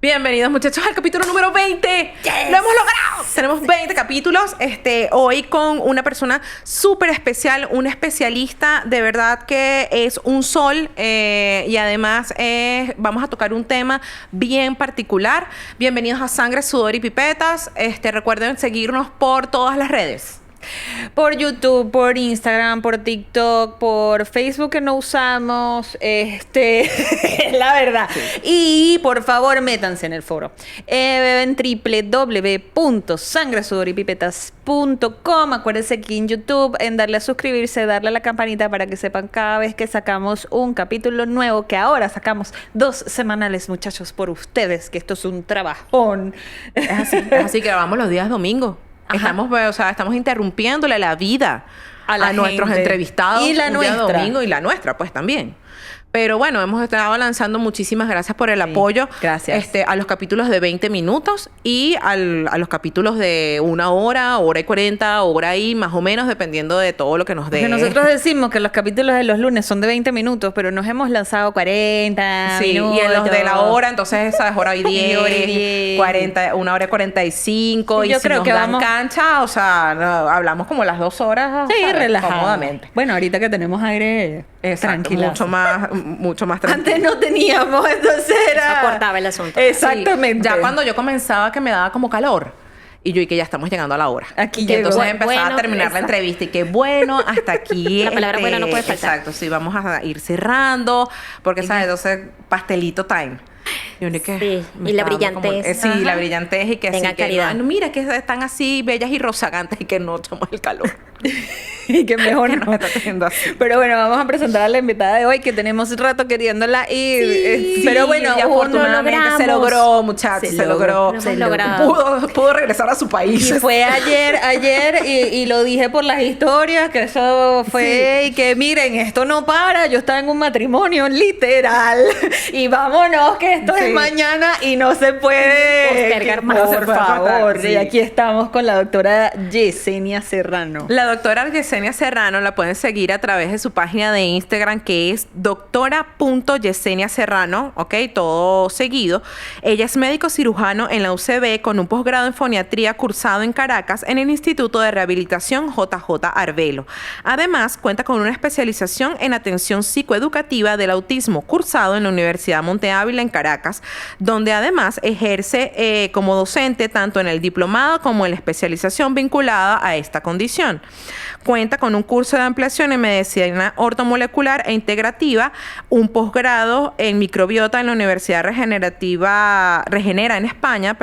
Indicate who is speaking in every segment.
Speaker 1: Bienvenidos muchachos al capítulo número 20. Yes. ¡Lo hemos logrado! Tenemos 20 capítulos. Hoy con una persona súper especial, un especialista de verdad que es un sol y además vamos a tocar un tema bien particular. Bienvenidos a Sangre, Sudor y Pipetas. Recuerden seguirnos por todas las redes.
Speaker 2: Por YouTube, por Instagram, por TikTok, por Facebook que no usamos, la verdad. Sí. Y por favor, métanse en el foro. En www.sangresudoripipetas.com. Acuérdense aquí en YouTube, en darle a suscribirse, darle a la campanita para que sepan cada vez que sacamos un capítulo nuevo, que ahora sacamos 2 semanales, muchachos, por ustedes, que esto es un trabajón.
Speaker 1: Es así que grabamos los días domingos. Estamos interrumpiéndole la vida a nuestros entrevistados.
Speaker 2: Y la nuestra.
Speaker 1: Domingo, y la nuestra, pues también. Pero bueno, hemos estado lanzando. Muchísimas gracias por el apoyo.
Speaker 2: Gracias.
Speaker 1: A los capítulos de 20 minutos y a los capítulos de 1 hora, hora y 40, hora y más o menos, dependiendo de todo lo que nos dé.
Speaker 2: Porque nosotros decimos que los capítulos de los lunes son de 20 minutos, pero nos hemos lanzado 40 minutos.
Speaker 1: Y en los de la hora, entonces esa es hora y 10, 40, 1 hora y 45. Y
Speaker 2: yo
Speaker 1: si
Speaker 2: creo
Speaker 1: nos
Speaker 2: que
Speaker 1: dan cancha, hablamos como las 2 horas.
Speaker 2: Sí, relajado.
Speaker 1: Cómodamente.
Speaker 2: Bueno, ahorita que tenemos aire tranquilo.
Speaker 1: Mucho más tranquilo.
Speaker 2: Antes no teníamos, entonces era...
Speaker 3: Acortaba el asunto.
Speaker 2: Exactamente.
Speaker 1: Sí, ya cuando yo comenzaba que me daba como calor. Y yo, y que ya estamos llegando a la hora.
Speaker 2: Aquí
Speaker 1: y entonces
Speaker 2: llegó.
Speaker 1: empezaba a terminar la entrevista. Y que bueno, hasta aquí.
Speaker 3: La palabra buena no puede faltar.
Speaker 1: Exacto, sí, vamos a ir cerrando. Porque, ¿sabes? Entonces, pastelito time.
Speaker 3: Sí, y la brillantez.
Speaker 1: Sí, la brillantez y que
Speaker 3: tenga
Speaker 1: sí, que
Speaker 3: calidad.
Speaker 1: no, mira que están así bellas y rozagantes y que no echamos el calor.
Speaker 2: Y que mejor
Speaker 1: no está teniendo así.
Speaker 2: Pero bueno, vamos a presentar a la invitada de hoy que tenemos rato queriéndola y
Speaker 1: sí,
Speaker 2: pero bueno,
Speaker 1: y afortunadamente se logró, muchachos, se logró. Pudo regresar a su país.
Speaker 2: Y fue ayer y lo dije por las historias que eso fue y que miren, esto no para, yo estaba en un matrimonio literal y vámonos que esto es mañana y no se puede
Speaker 3: postergar más.
Speaker 2: Por favor. Y aquí estamos con la doctora Yesenia Serrano.
Speaker 1: La doctora Yesenia Serrano la pueden seguir a través de su página de Instagram, que es doctora.Yesenia Serrano, ¿ok? Todo seguido. Ella es médico cirujano en la UCB con un posgrado en foniatría cursado en Caracas en el Instituto de Rehabilitación JJ Arbelo. Además, cuenta con una especialización en atención psicoeducativa del autismo cursado en la Universidad Monte Ávila en Caracas, donde además ejerce como docente tanto en el diplomado como en la especialización vinculada a esta condición. Cuenta con un curso de ampliación en medicina ortomolecular e integrativa, un posgrado en microbiota en la Universidad Regenera en España,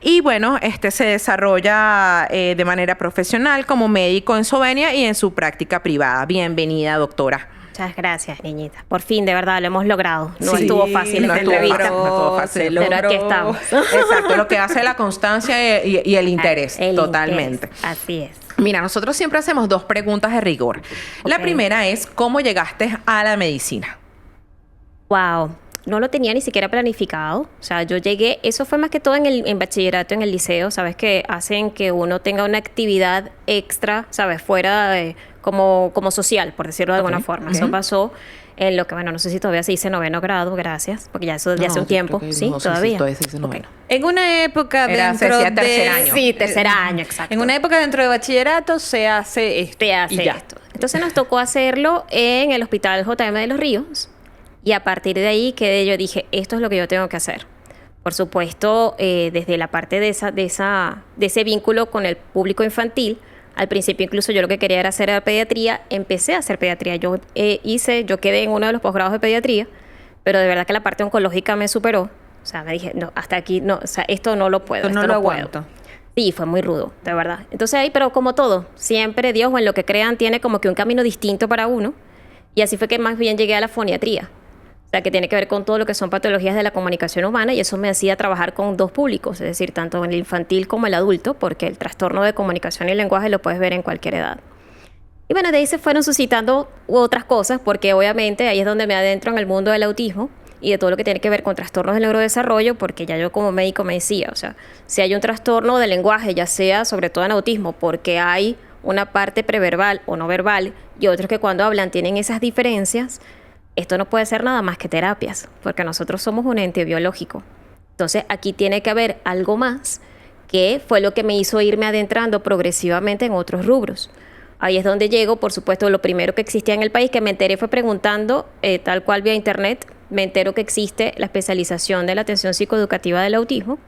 Speaker 1: y bueno, se desarrolla de manera profesional como médico en Eslovenia y en su práctica privada. Bienvenida, doctora.
Speaker 3: Muchas gracias, niñita. Por fin, de verdad, lo hemos logrado. No estuvo fácil esta entrevista.
Speaker 1: No estuvo fácil.
Speaker 3: Pero aquí estamos.
Speaker 1: Exacto, lo que hace la constancia y el interés. Totalmente.
Speaker 3: Interés. Así es.
Speaker 1: Mira, nosotros siempre hacemos 2 preguntas de rigor. Okay. La primera es, ¿cómo llegaste a la medicina?
Speaker 3: Wow. No lo tenía ni siquiera planificado. O sea, yo llegué, eso fue más que todo en bachillerato, en el liceo, ¿sabes? Que hacen que uno tenga una actividad extra, ¿sabes? Fuera de, como social, por decirlo de alguna forma. Eso pasó en lo que, bueno, no sé si todavía se dice 9º grado, gracias, porque ya eso ya hace un tiempo. Sí, todavía.
Speaker 1: Todavía se dice 9º.
Speaker 2: En una época dentro de...
Speaker 1: tercer año.
Speaker 3: Sí, tercer año, exacto.
Speaker 2: En una época dentro de bachillerato se hace esto.
Speaker 3: Esto. Entonces nos tocó hacerlo en el Hospital JM de los Ríos. Y a partir de ahí yo dije, esto es lo que yo tengo que hacer. Por supuesto, desde la parte de ese vínculo con el público infantil, al principio incluso yo lo que quería era hacer pediatría, empecé a hacer pediatría. Yo quedé en uno de los posgrados de pediatría, pero de verdad que la parte oncológica me superó. O sea, me dije, no, hasta aquí, no, o sea, esto no lo puedo.
Speaker 2: Esto no lo aguanto.
Speaker 3: Sí, fue muy rudo, de verdad. Entonces ahí, pero como todo, siempre Dios o en lo que crean tiene como que un camino distinto para uno. Y así fue que más bien llegué a la foniatría. O sea, que tiene que ver con todo lo que son patologías de la comunicación humana y eso me hacía trabajar con 2 públicos, es decir, tanto en el infantil como el adulto, porque el trastorno de comunicación y lenguaje lo puedes ver en cualquier edad. Y bueno, de ahí se fueron suscitando otras cosas, porque obviamente ahí es donde me adentro en el mundo del autismo y de todo lo que tiene que ver con trastornos del neurodesarrollo, porque ya yo como médico me decía, o sea, si hay un trastorno del lenguaje, ya sea sobre todo en autismo, porque hay una parte preverbal o no verbal y otros que cuando hablan tienen esas diferencias, esto no puede ser nada más que terapias, porque nosotros somos un ente biológico. Entonces, aquí tiene que haber algo más, que fue lo que me hizo irme adentrando progresivamente en otros rubros. Ahí es donde llego, por supuesto, lo primero que existía en el país, que me enteré fue preguntando, tal cual vía internet, me entero que existe la especialización de la atención psicoeducativa del autismo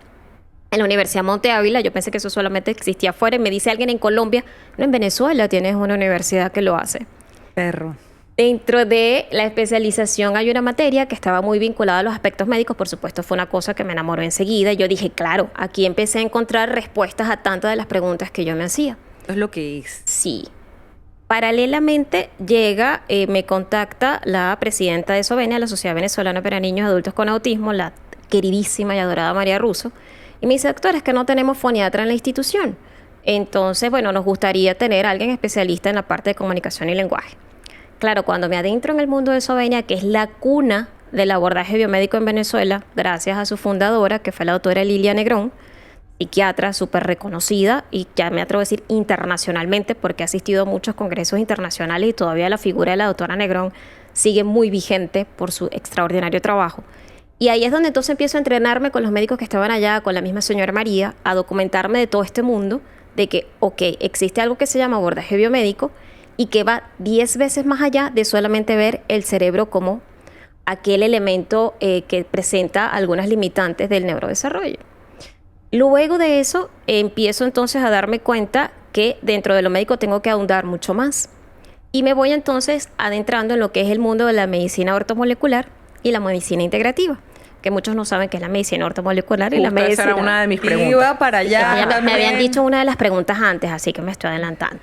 Speaker 3: en la Universidad Monte Ávila. Yo pensé que eso solamente existía afuera, y me dice alguien en Colombia, no, en Venezuela tienes una universidad que lo hace.
Speaker 2: Perro.
Speaker 3: Dentro de la especialización hay una materia que estaba muy vinculada a los aspectos médicos. Por supuesto, fue una cosa que me enamoró enseguida. Yo dije, claro, aquí empecé a encontrar respuestas a tantas de las preguntas que yo me hacía.
Speaker 2: Es lo que es.
Speaker 3: Sí. Paralelamente llega, me contacta la presidenta de SOVENIA, la Sociedad Venezolana para Niños y Adultos con Autismo, la queridísima y adorada María Russo, y me dice, doctora, es que no tenemos foniatra en la institución. Entonces, bueno, nos gustaría tener a alguien especialista en la parte de comunicación y lenguaje. Claro, cuando me adentro en el mundo de SOVENIA, que es la cuna del abordaje biomédico en Venezuela, gracias a su fundadora, que fue la doctora Lilia Negrón, psiquiatra súper reconocida y ya me atrevo a decir internacionalmente, porque ha asistido a muchos congresos internacionales y todavía la figura de la doctora Negrón sigue muy vigente por su extraordinario trabajo. Y ahí es donde entonces empiezo a entrenarme con los médicos que estaban allá, con la misma señora María, a documentarme de todo este mundo, de que, ok, existe algo que se llama abordaje biomédico, y que va 10 veces más allá de solamente ver el cerebro como aquel elemento que presenta algunas limitantes del neurodesarrollo. Luego de eso, empiezo entonces a darme cuenta que dentro de lo médico tengo que ahondar mucho más. Y me voy entonces adentrando en lo que es el mundo de la medicina ortomolecular y la medicina integrativa, que muchos no saben que es la medicina ortomolecular y la medicina...
Speaker 1: Esa era una de mis preguntas.
Speaker 2: Iba para allá.
Speaker 3: Me habían dicho una de las preguntas antes, así que me estoy adelantando.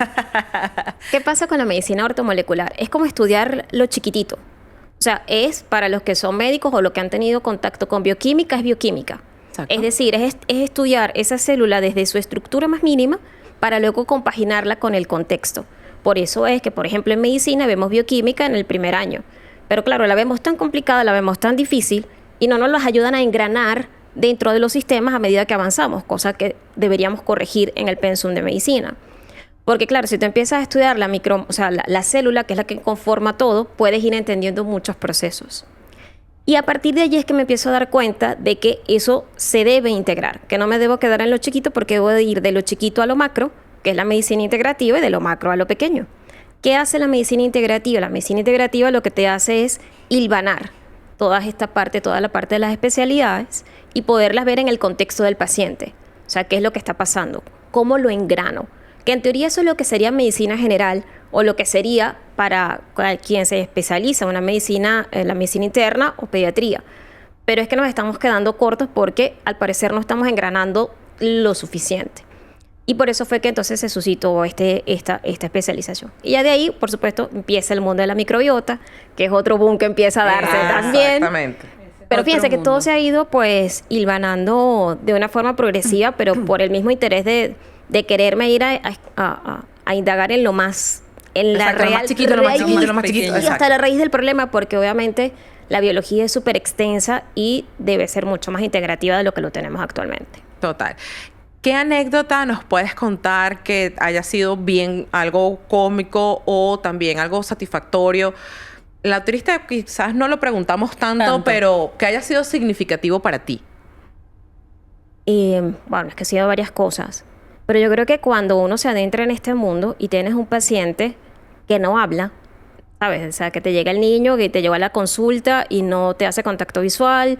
Speaker 3: ¿Qué pasa con la medicina ortomolecular? Es como estudiar lo chiquitito. O sea, es para los que son médicos o los que han tenido contacto con bioquímica, es bioquímica. Exacto. Es decir, es estudiar esa célula desde su estructura más mínima para luego compaginarla con el contexto. Por eso es que, por ejemplo, en medicina vemos bioquímica en el primer año. Pero claro, la vemos tan complicada, la vemos tan difícil y no nos las ayudan a engranar dentro de los sistemas a medida que avanzamos, cosa que deberíamos corregir en el pensum de medicina. Porque claro, si tú empiezas a estudiar la célula, que es la que conforma todo, puedes ir entendiendo muchos procesos. Y a partir de allí es que me empiezo a dar cuenta de que eso se debe integrar, que no me debo quedar en lo chiquito porque debo de ir de lo chiquito a lo macro, que es la medicina integrativa, y de lo macro a lo pequeño. ¿Qué hace la medicina integrativa? La medicina integrativa lo que te hace es hilvanar toda la parte de las especialidades y poderlas ver en el contexto del paciente. O sea, ¿qué es lo que está pasando? ¿Cómo lo engrano? Que en teoría eso es lo que sería medicina general o lo que sería para quien se especializa en la medicina interna o pediatría. Pero es que nos estamos quedando cortos porque al parecer no estamos engranando lo suficiente. Y por eso fue que entonces se suscitó esta especialización. Y ya de ahí, por supuesto, empieza el mundo de la microbiota, que es otro boom que empieza a darse también.
Speaker 1: Exactamente.
Speaker 3: Pero fíjense que todo se ha ido pues hilvanando de una forma progresiva, pero por el mismo interés de quererme ir a indagar en lo más, en la
Speaker 1: Exacto,
Speaker 3: real,
Speaker 1: lo más chiquito, lo más chiquito.
Speaker 3: y hasta la raíz del problema, porque obviamente la biología es súper extensa y debe ser mucho más integrativa de lo que lo tenemos actualmente.
Speaker 1: Total. ¿Qué anécdota nos puedes contar que haya sido bien algo cómico o también algo satisfactorio? La triste quizás no lo preguntamos tanto, pero que haya sido significativo para ti.
Speaker 3: Bueno, es que ha sido varias cosas. Pero yo creo que cuando uno se adentra en este mundo y tienes un paciente que no habla, ¿sabes? O sea, que te llega el niño, que te lleva a la consulta y no te hace contacto visual,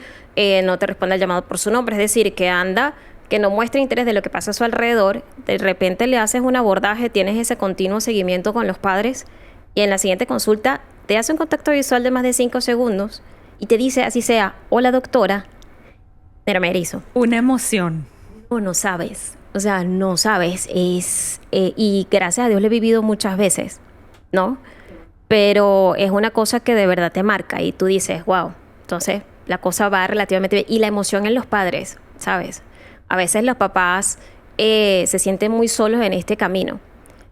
Speaker 3: no te responde al llamado por su nombre, es decir, que anda, que no muestra interés de lo que pasa a su alrededor, de repente le haces un abordaje, tienes ese continuo seguimiento con los padres y en la siguiente consulta te hace un contacto visual de más de 5 segundos y te dice, así sea, hola doctora, pero me erizo.
Speaker 2: Una emoción.
Speaker 3: No sabes. O sea, no sabes. Y gracias a Dios lo he vivido muchas veces, ¿no? Pero es una cosa que de verdad te marca y tú dices, wow. Entonces, la cosa va relativamente bien. Y la emoción en los padres, ¿sabes? A veces los papás se sienten muy solos en este camino.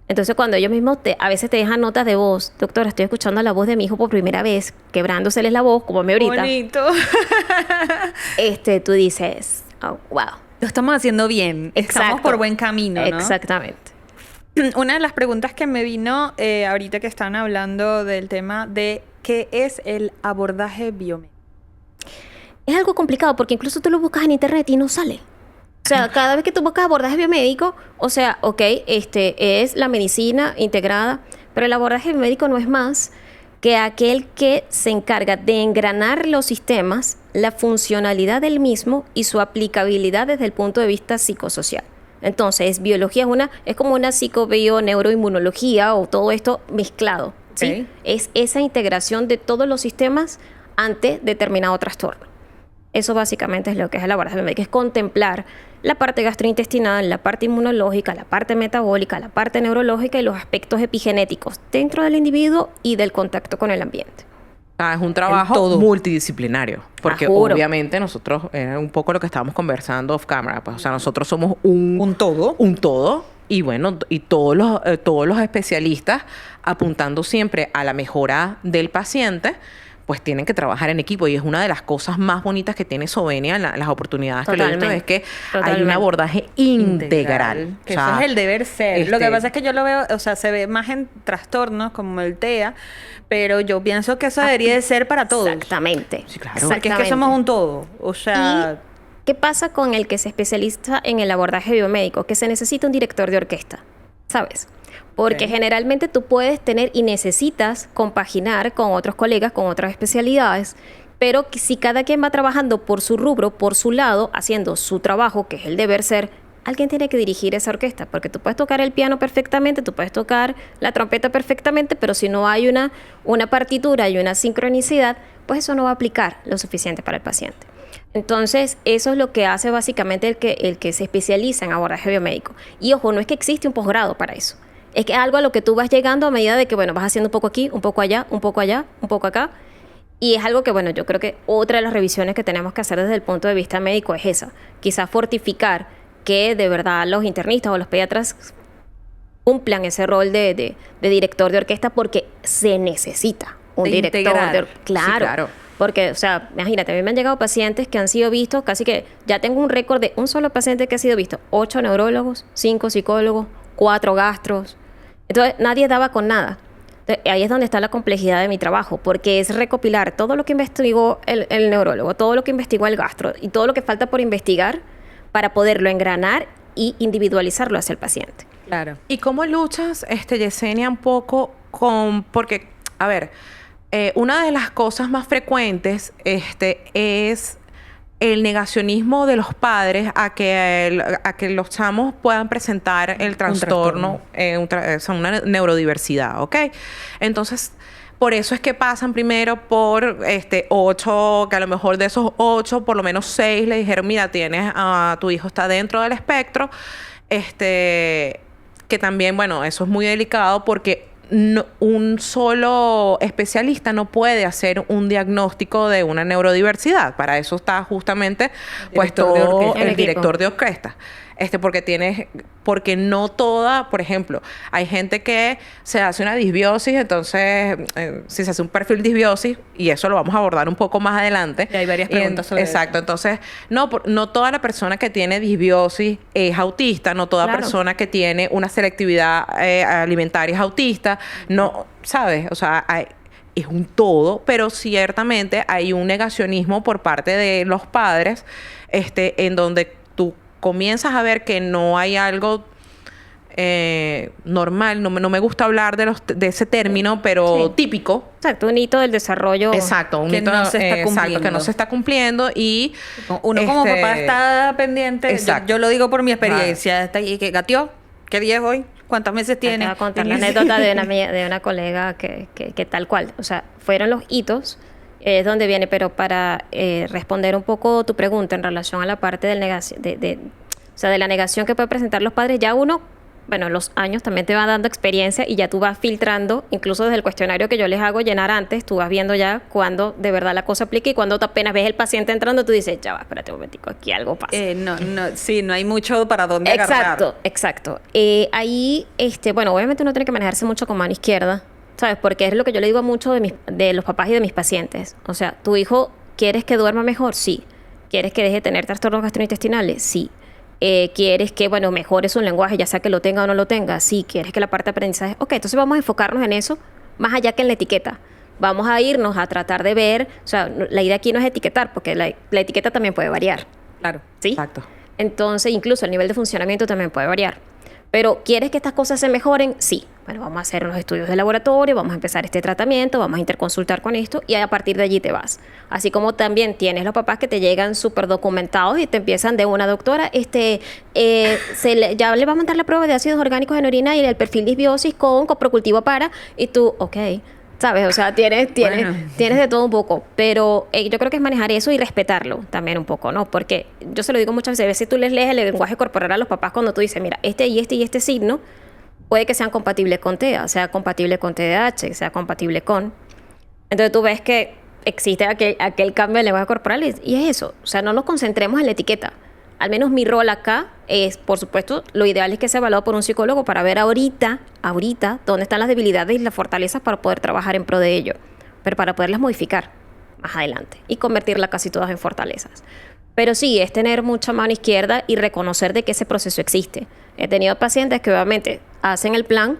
Speaker 3: Entonces, cuando ellos mismos a veces te dejan notas de voz, doctora, estoy escuchando la voz de mi hijo por primera vez, quebrándoseles la voz, como a mí ahorita.
Speaker 2: Bonito.
Speaker 3: Tú dices, oh, wow.
Speaker 2: Lo estamos haciendo bien.
Speaker 3: Exacto.
Speaker 2: Estamos por buen camino, ¿no?
Speaker 3: Exactamente.
Speaker 2: Una de las preguntas que me vino ahorita que están hablando del tema de qué es el abordaje biomédico.
Speaker 3: es algo complicado porque incluso tú lo buscas en internet y no sale. O sea, cada vez que tú buscas abordaje biomédico, o sea, ok, es la medicina integrada, pero el abordaje biomédico no es más que aquel que se encarga de engranar los sistemas, la funcionalidad del mismo y su aplicabilidad desde el punto de vista psicosocial. Entonces, biología es como una psicobio-neuroinmunología o todo esto mezclado, ¿sí?
Speaker 2: Ok.
Speaker 3: Es esa integración de todos los sistemas ante determinado trastorno. Eso básicamente es lo que es el abordaje biomédico, es contemplar la parte gastrointestinal, la parte inmunológica, la parte metabólica, la parte neurológica y los aspectos epigenéticos dentro del individuo y del contacto con el ambiente.
Speaker 1: Es un trabajo
Speaker 2: todo.
Speaker 1: multidisciplinario, porque
Speaker 3: Juro.
Speaker 1: obviamente nosotros, era un poco lo que estábamos conversando off camera, pues, o sea, nosotros somos
Speaker 2: Un todo.
Speaker 1: un todo, y bueno, y todos los especialistas apuntando siempre a la mejora del paciente, pues tienen que trabajar en equipo, y es una de las cosas más bonitas que tiene Sovenia en las oportunidades que lo he visto, es que hay un
Speaker 3: Totalmente.
Speaker 1: abordaje integral.
Speaker 2: Que
Speaker 1: O sea,
Speaker 2: eso es el deber ser. Lo que
Speaker 1: este-
Speaker 2: pasa es que yo lo veo, o sea, se ve más en trastornos como el TEA, pero yo pienso que eso debería de ser para todos.
Speaker 3: Exactamente.
Speaker 1: Sí, claro.
Speaker 2: Porque es que somos un todo. O sea,
Speaker 3: ¿Qué pasa con el que se especializa en el abordaje biomédico? Que se necesita un director de orquesta, ¿sabes? Porque
Speaker 2: Ok.
Speaker 3: generalmente tú puedes tener y necesitas compaginar con otros colegas, con otras especialidades, pero que si cada quien va trabajando por su rubro, por su lado, haciendo su trabajo, que es el deber ser, alguien tiene que dirigir esa orquesta, porque tú puedes tocar el piano perfectamente, tú puedes tocar la trompeta perfectamente, pero si no hay una partitura y una sincronicidad, pues eso no va a aplicar lo suficiente para el paciente. Entonces, eso es lo que hace básicamente el que se especializa en abordaje biomédico. Y ojo, no es que existe un posgrado para eso. Es que es algo a lo que tú vas llegando a medida de que, bueno, vas haciendo un poco aquí, un poco allá, un poco allá, un poco acá. Y es algo que, bueno, yo creo que otra de las revisiones que tenemos que hacer desde el punto de vista médico es esa. Quizás fortificar que de verdad los internistas o los pediatras cumplan ese rol de director de orquesta, porque se necesita un
Speaker 2: De
Speaker 3: director
Speaker 2: integrar.
Speaker 3: de orquesta. Claro,
Speaker 1: Sí, claro.
Speaker 3: porque, o sea, imagínate, a mí me han llegado pacientes que han sido vistos, casi que ya tengo un récord de un solo paciente que ha sido visto, 8 neurólogos, 5 psicólogos, 4 gastros. Entonces, nadie daba con nada. Entonces, ahí es donde está la complejidad de mi trabajo, porque es recopilar todo lo que investigó el neurólogo, todo lo que investigó el gastro y todo lo que falta por investigar para poderlo engranar y individualizarlo hacia el paciente.
Speaker 2: claro.
Speaker 1: ¿Y cómo luchas, Yesenia, un poco con... Porque, a ver, una de las cosas más frecuentes es el negacionismo de los padres a que los chamos puedan presentar el trastorno, o sea, una neurodiversidad, ¿ok? Entonces, por eso es que pasan primero por 8, que a lo mejor de esos 8, por lo menos 6 le dijeron, mira, tu hijo está dentro del espectro, que también, bueno, eso es muy delicado porque un solo especialista no puede hacer un diagnóstico de una neurodiversidad. Para eso está justamente
Speaker 2: Director de
Speaker 1: todo
Speaker 2: orquesta.
Speaker 3: El
Speaker 1: el
Speaker 3: equipo.
Speaker 1: director de orquesta. Porque no toda, por ejemplo, hay gente que se hace una disbiosis, entonces si se hace un perfil disbiosis, y eso lo vamos a abordar un poco más adelante.
Speaker 2: Y hay varias preguntas sobre
Speaker 1: exacto,
Speaker 2: eso.
Speaker 1: entonces no toda la persona que tiene disbiosis es autista, no toda
Speaker 3: Claro.
Speaker 1: persona que tiene una selectividad alimentaria es autista, no, ¿sabes? O sea, es un todo, pero ciertamente hay un negacionismo por parte de los padres, en donde tú comienzas a ver que no hay algo normal, no me gusta hablar de ese término, pero
Speaker 3: Sí.
Speaker 1: típico.
Speaker 3: Exacto, un hito del desarrollo.
Speaker 1: Exacto, un
Speaker 2: Que
Speaker 1: hito,
Speaker 2: no se está
Speaker 1: exacto, que
Speaker 2: cumpliendo.
Speaker 1: no se está cumpliendo y
Speaker 2: Uno como papá está pendiente.
Speaker 1: Exacto.
Speaker 2: Yo lo digo por mi experiencia. Está ahí, que gateó. ¿Qué día es hoy? ¿Cuántos meses
Speaker 3: Te
Speaker 2: tiene?
Speaker 3: voy a contar la
Speaker 2: Tiene-
Speaker 3: anécdota de una colega que tal cual. O sea, fueron los hitos, es donde viene, pero para responder un poco tu pregunta en relación a la parte del o sea, de la negación que pueden presentar los padres, ya uno, bueno, los años también te va dando experiencia y ya tú vas filtrando, incluso desde el cuestionario que yo les hago llenar antes, tú vas viendo ya cuando de verdad la cosa aplica y cuando tú apenas ves el paciente entrando, tú dices, ya va, espérate un momentico, aquí algo pasa.
Speaker 2: sí, no hay mucho para dónde agarrar.
Speaker 3: Exacto, exacto. Ahí, bueno, obviamente uno tiene que manejarse mucho con mano izquierda, ¿sabes? Porque es lo que yo le digo a muchos de los papás y de mis pacientes. O sea, ¿tu hijo quieres que duerma mejor? Sí. ¿Quieres que deje de tener trastornos gastrointestinales? Sí. ¿Quieres que, bueno, mejore su lenguaje, ya sea que lo tenga o no lo tenga? Sí. ¿Quieres que la parte de aprendizaje? Ok, entonces vamos a enfocarnos en eso, más allá que en la etiqueta. vamos a irnos a tratar de ver, o sea, la idea aquí no es etiquetar, porque la etiqueta también puede variar,
Speaker 2: Claro.
Speaker 3: ¿sí?
Speaker 1: Exacto.
Speaker 3: Entonces, incluso el nivel de funcionamiento también puede variar. Pero, ¿quieres que estas cosas se mejoren? Sí. Bueno, vamos a hacer unos estudios de laboratorio, vamos a empezar este tratamiento, vamos a interconsultar con esto y a partir de allí te vas. Así como también tienes los papás que te llegan súper documentados y te empiezan de una doctora, ya le va a mandar la prueba de ácidos orgánicos en orina y el perfil disbiosis con coprocultivo para, y tú, ok, ¿sabes? O sea, tienes de todo un poco, pero yo creo que es manejar eso y respetarlo también un poco, ¿no? Porque yo se lo digo muchas veces, si tú les lees el lenguaje corporal a los papás cuando tú dices, mira, este y este signo puede que sean compatibles con TEA, sea compatible con TDAH, sea compatible con... Entonces tú ves que existe aquel cambio de lenguaje corporal y es eso, o sea, no nos concentremos en la etiqueta. Al menos mi rol acá es, por supuesto, lo ideal es que sea evaluado por un psicólogo para ver ahorita, dónde están las debilidades y las fortalezas para poder trabajar en pro de ello, pero para poderlas modificar más adelante y convertirlas casi todas en fortalezas. Pero sí, es tener mucha mano izquierda y reconocer de que ese proceso existe. He tenido pacientes que obviamente hacen el plan,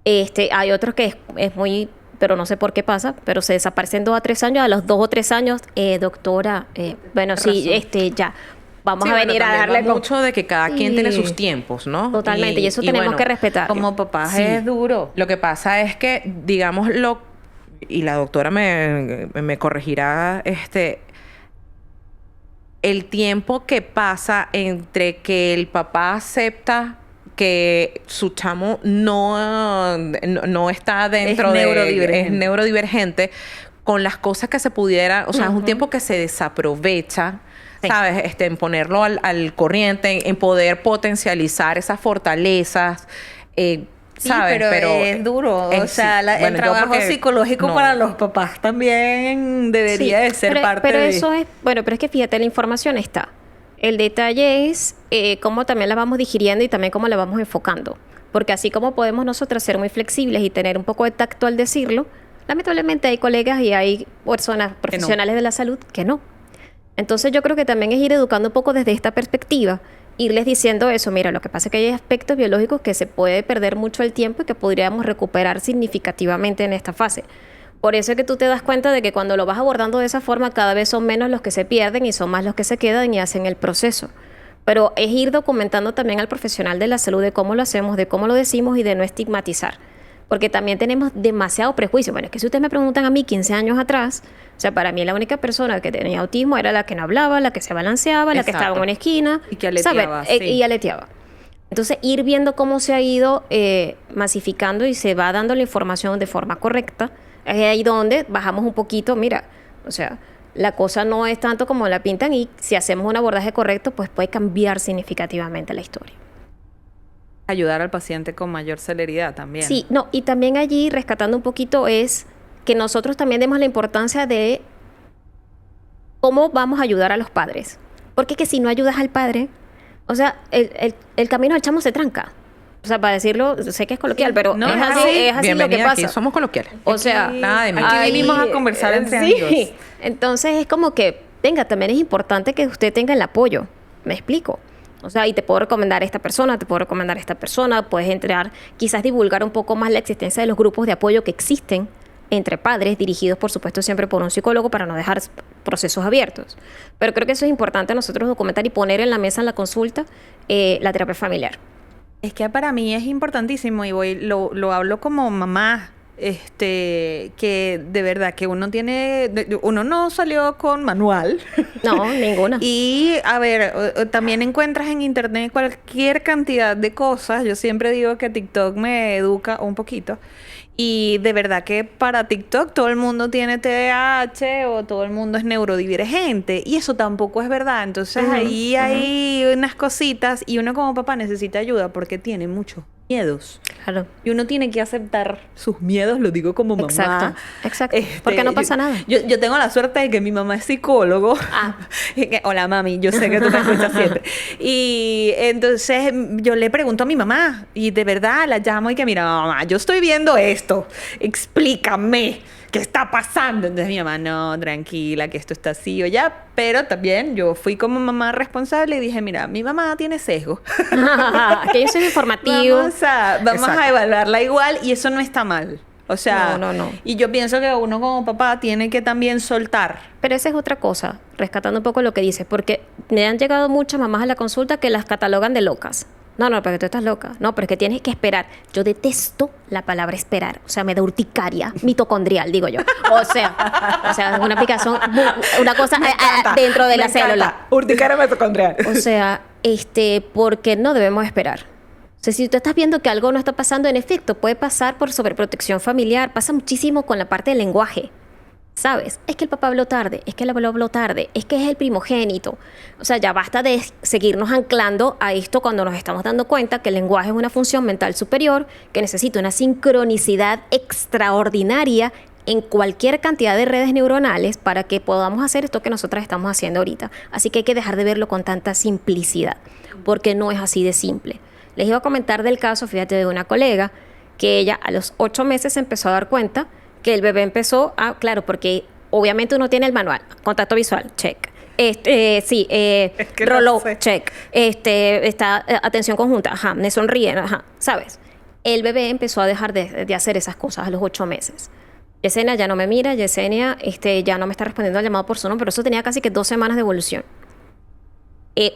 Speaker 3: hay otros que es muy... pero no sé por qué pasa, pero se desaparecen 2 a 3 años, a los 2 o 3 años, doctora, bueno, sí, ya... Vamos
Speaker 1: Sí,
Speaker 3: a venir a darle
Speaker 1: va mucho de que cada quien tiene sus tiempos, ¿no?
Speaker 3: Totalmente, y eso tenemos
Speaker 1: bueno,
Speaker 3: que respetar.
Speaker 2: Como papás
Speaker 1: sí.
Speaker 2: es duro.
Speaker 1: Lo que pasa es que, digámoslo, y la doctora me corregirá, el tiempo que pasa entre que el papá acepta que su chamo no está dentro es neurodivergente, con las cosas que se pudiera, o sea, es un tiempo que se desaprovecha. Sí. ¿Sabes? En ponerlo al corriente, en poder potencializar esas fortalezas.
Speaker 2: Sí,
Speaker 1: ¿sabes?
Speaker 2: pero es duro. O sea, el trabajo psicológico para los papás también debería de ser parte de...
Speaker 3: Eso es... Bueno, pero es que fíjate, la información está. El detalle es cómo también la vamos digiriendo y también cómo la vamos enfocando. Porque así como podemos nosotros ser muy flexibles y tener un poco de tacto al decirlo, lamentablemente hay colegas y hay personas profesionales de la salud que no. Entonces yo creo que también es ir educando un poco desde esta perspectiva, irles diciendo eso, mira, lo que pasa es que hay aspectos biológicos que se puede perder mucho el tiempo y que podríamos recuperar significativamente en esta fase. Por eso es que tú te das cuenta de que cuando lo vas abordando de esa forma, cada vez son menos los que se pierden y son más los que se quedan y hacen el proceso. Pero es ir documentando también al profesional de la salud de cómo lo hacemos, de cómo lo decimos y de no estigmatizar. Porque también tenemos demasiado prejuicio. Bueno, es que si ustedes me preguntan a mí 15 años atrás, o sea, para mí la única persona que tenía autismo era la que no hablaba, la que se balanceaba, la que estaba en una esquina.
Speaker 2: Y que aleteaba, sí.
Speaker 3: Y aleteaba. Entonces, ir viendo cómo se ha ido masificando y se va dando la información de forma correcta, es ahí donde bajamos un poquito, mira, o sea, la cosa no es tanto como la pintan y si hacemos un abordaje correcto, pues puede cambiar significativamente la historia.
Speaker 2: Ayudar al paciente con mayor celeridad también.
Speaker 3: Sí, no, y también allí, rescatando un poquito, es que nosotros también demos la importancia de cómo vamos a ayudar a los padres. Porque es que si no ayudas al padre, o sea, el camino del chamo se tranca. O sea, para decirlo, sé que es coloquial, pero
Speaker 2: no,
Speaker 3: es así lo que pasa.
Speaker 1: Aquí somos coloquiales.
Speaker 3: O sea,
Speaker 1: nada de mí.
Speaker 2: Aquí vinimos a conversar entre amigos.
Speaker 3: Entonces es como que, también es importante que usted tenga el apoyo. ¿Me explico? O sea, y te puedo recomendar a esta persona, puedes entrar, quizás divulgar un poco más la existencia de los grupos de apoyo que existen entre padres, dirigidos por supuesto siempre por un psicólogo para no dejar procesos abiertos. Pero creo que eso es importante nosotros documentar y poner en la mesa en la consulta la terapia familiar.
Speaker 2: Es que para mí es importantísimo y lo hablo como mamá, que de verdad que uno no salió con manual.
Speaker 3: No, ninguna.
Speaker 2: Y a ver, también encuentras en internet cualquier cantidad de cosas. Yo siempre digo que TikTok me educa un poquito. Y de verdad que para TikTok todo el mundo tiene TDAH o todo el mundo es neurodivergente. Y eso tampoco es verdad. Entonces ahí hay unas cositas y uno como papá necesita ayuda porque tiene muchos miedos.
Speaker 3: Claro.
Speaker 2: Y uno tiene que aceptar sus miedos, lo digo como mamá.
Speaker 3: Exacto. Porque no pasa nada.
Speaker 2: Yo tengo la suerte de que mi mamá es psicólogo. Hola, mami, yo sé que tú me escuchas siempre. Y entonces yo le pregunto a mi mamá y de verdad la llamo y que mira, mamá, yo estoy viendo esto. Explícame. ¿Qué está pasando? Entonces mi mamá, no, tranquila, que esto está así o ya. Pero también yo fui como mamá responsable y dije, mira, mi mamá tiene sesgo.
Speaker 3: Que yo soy informativo.
Speaker 2: Vamos a evaluarla igual y eso no está mal. O sea,
Speaker 3: No.
Speaker 2: Y yo pienso que uno como papá tiene que también soltar.
Speaker 3: Pero esa es otra cosa, rescatando un poco lo que dices, porque me han llegado muchas mamás a la consulta que las catalogan de locas. No, pero tú estás loca. No, pero es que tienes que esperar. Yo detesto la palabra esperar. O sea, me da urticaria, mitocondrial, digo yo. O sea, es una aplicación, una cosa dentro de la célula.
Speaker 1: Urticaria mitocondrial.
Speaker 3: O sea, porque no debemos esperar. O sea, si tú estás viendo que algo no está pasando, en efecto, puede pasar por sobreprotección familiar. Pasa muchísimo con la parte del lenguaje. ¿Sabes? Es que el papá habló tarde, es que el abuelo habló tarde, es que es el primogénito. O sea, ya basta de seguirnos anclando a esto cuando nos estamos dando cuenta que el lenguaje es una función mental superior, que necesita una sincronicidad extraordinaria en cualquier cantidad de redes neuronales para que podamos hacer esto que nosotras estamos haciendo ahorita. Así que hay que dejar de verlo con tanta simplicidad, porque no es así de simple. Les iba a comentar del caso, fíjate, de una colega, que ella a los 8 meses se empezó a dar cuenta que el bebé empezó a, claro, porque obviamente uno tiene el manual, contacto visual, check. Roló, check. Está atención conjunta, ajá, me sonríen, ajá, ¿sabes? El bebé empezó a dejar de hacer esas cosas a los 8 meses. Yesenia ya no me mira, Yesenia ya no me está respondiendo al llamado por su nombre, pero eso tenía casi que 2 semanas de evolución.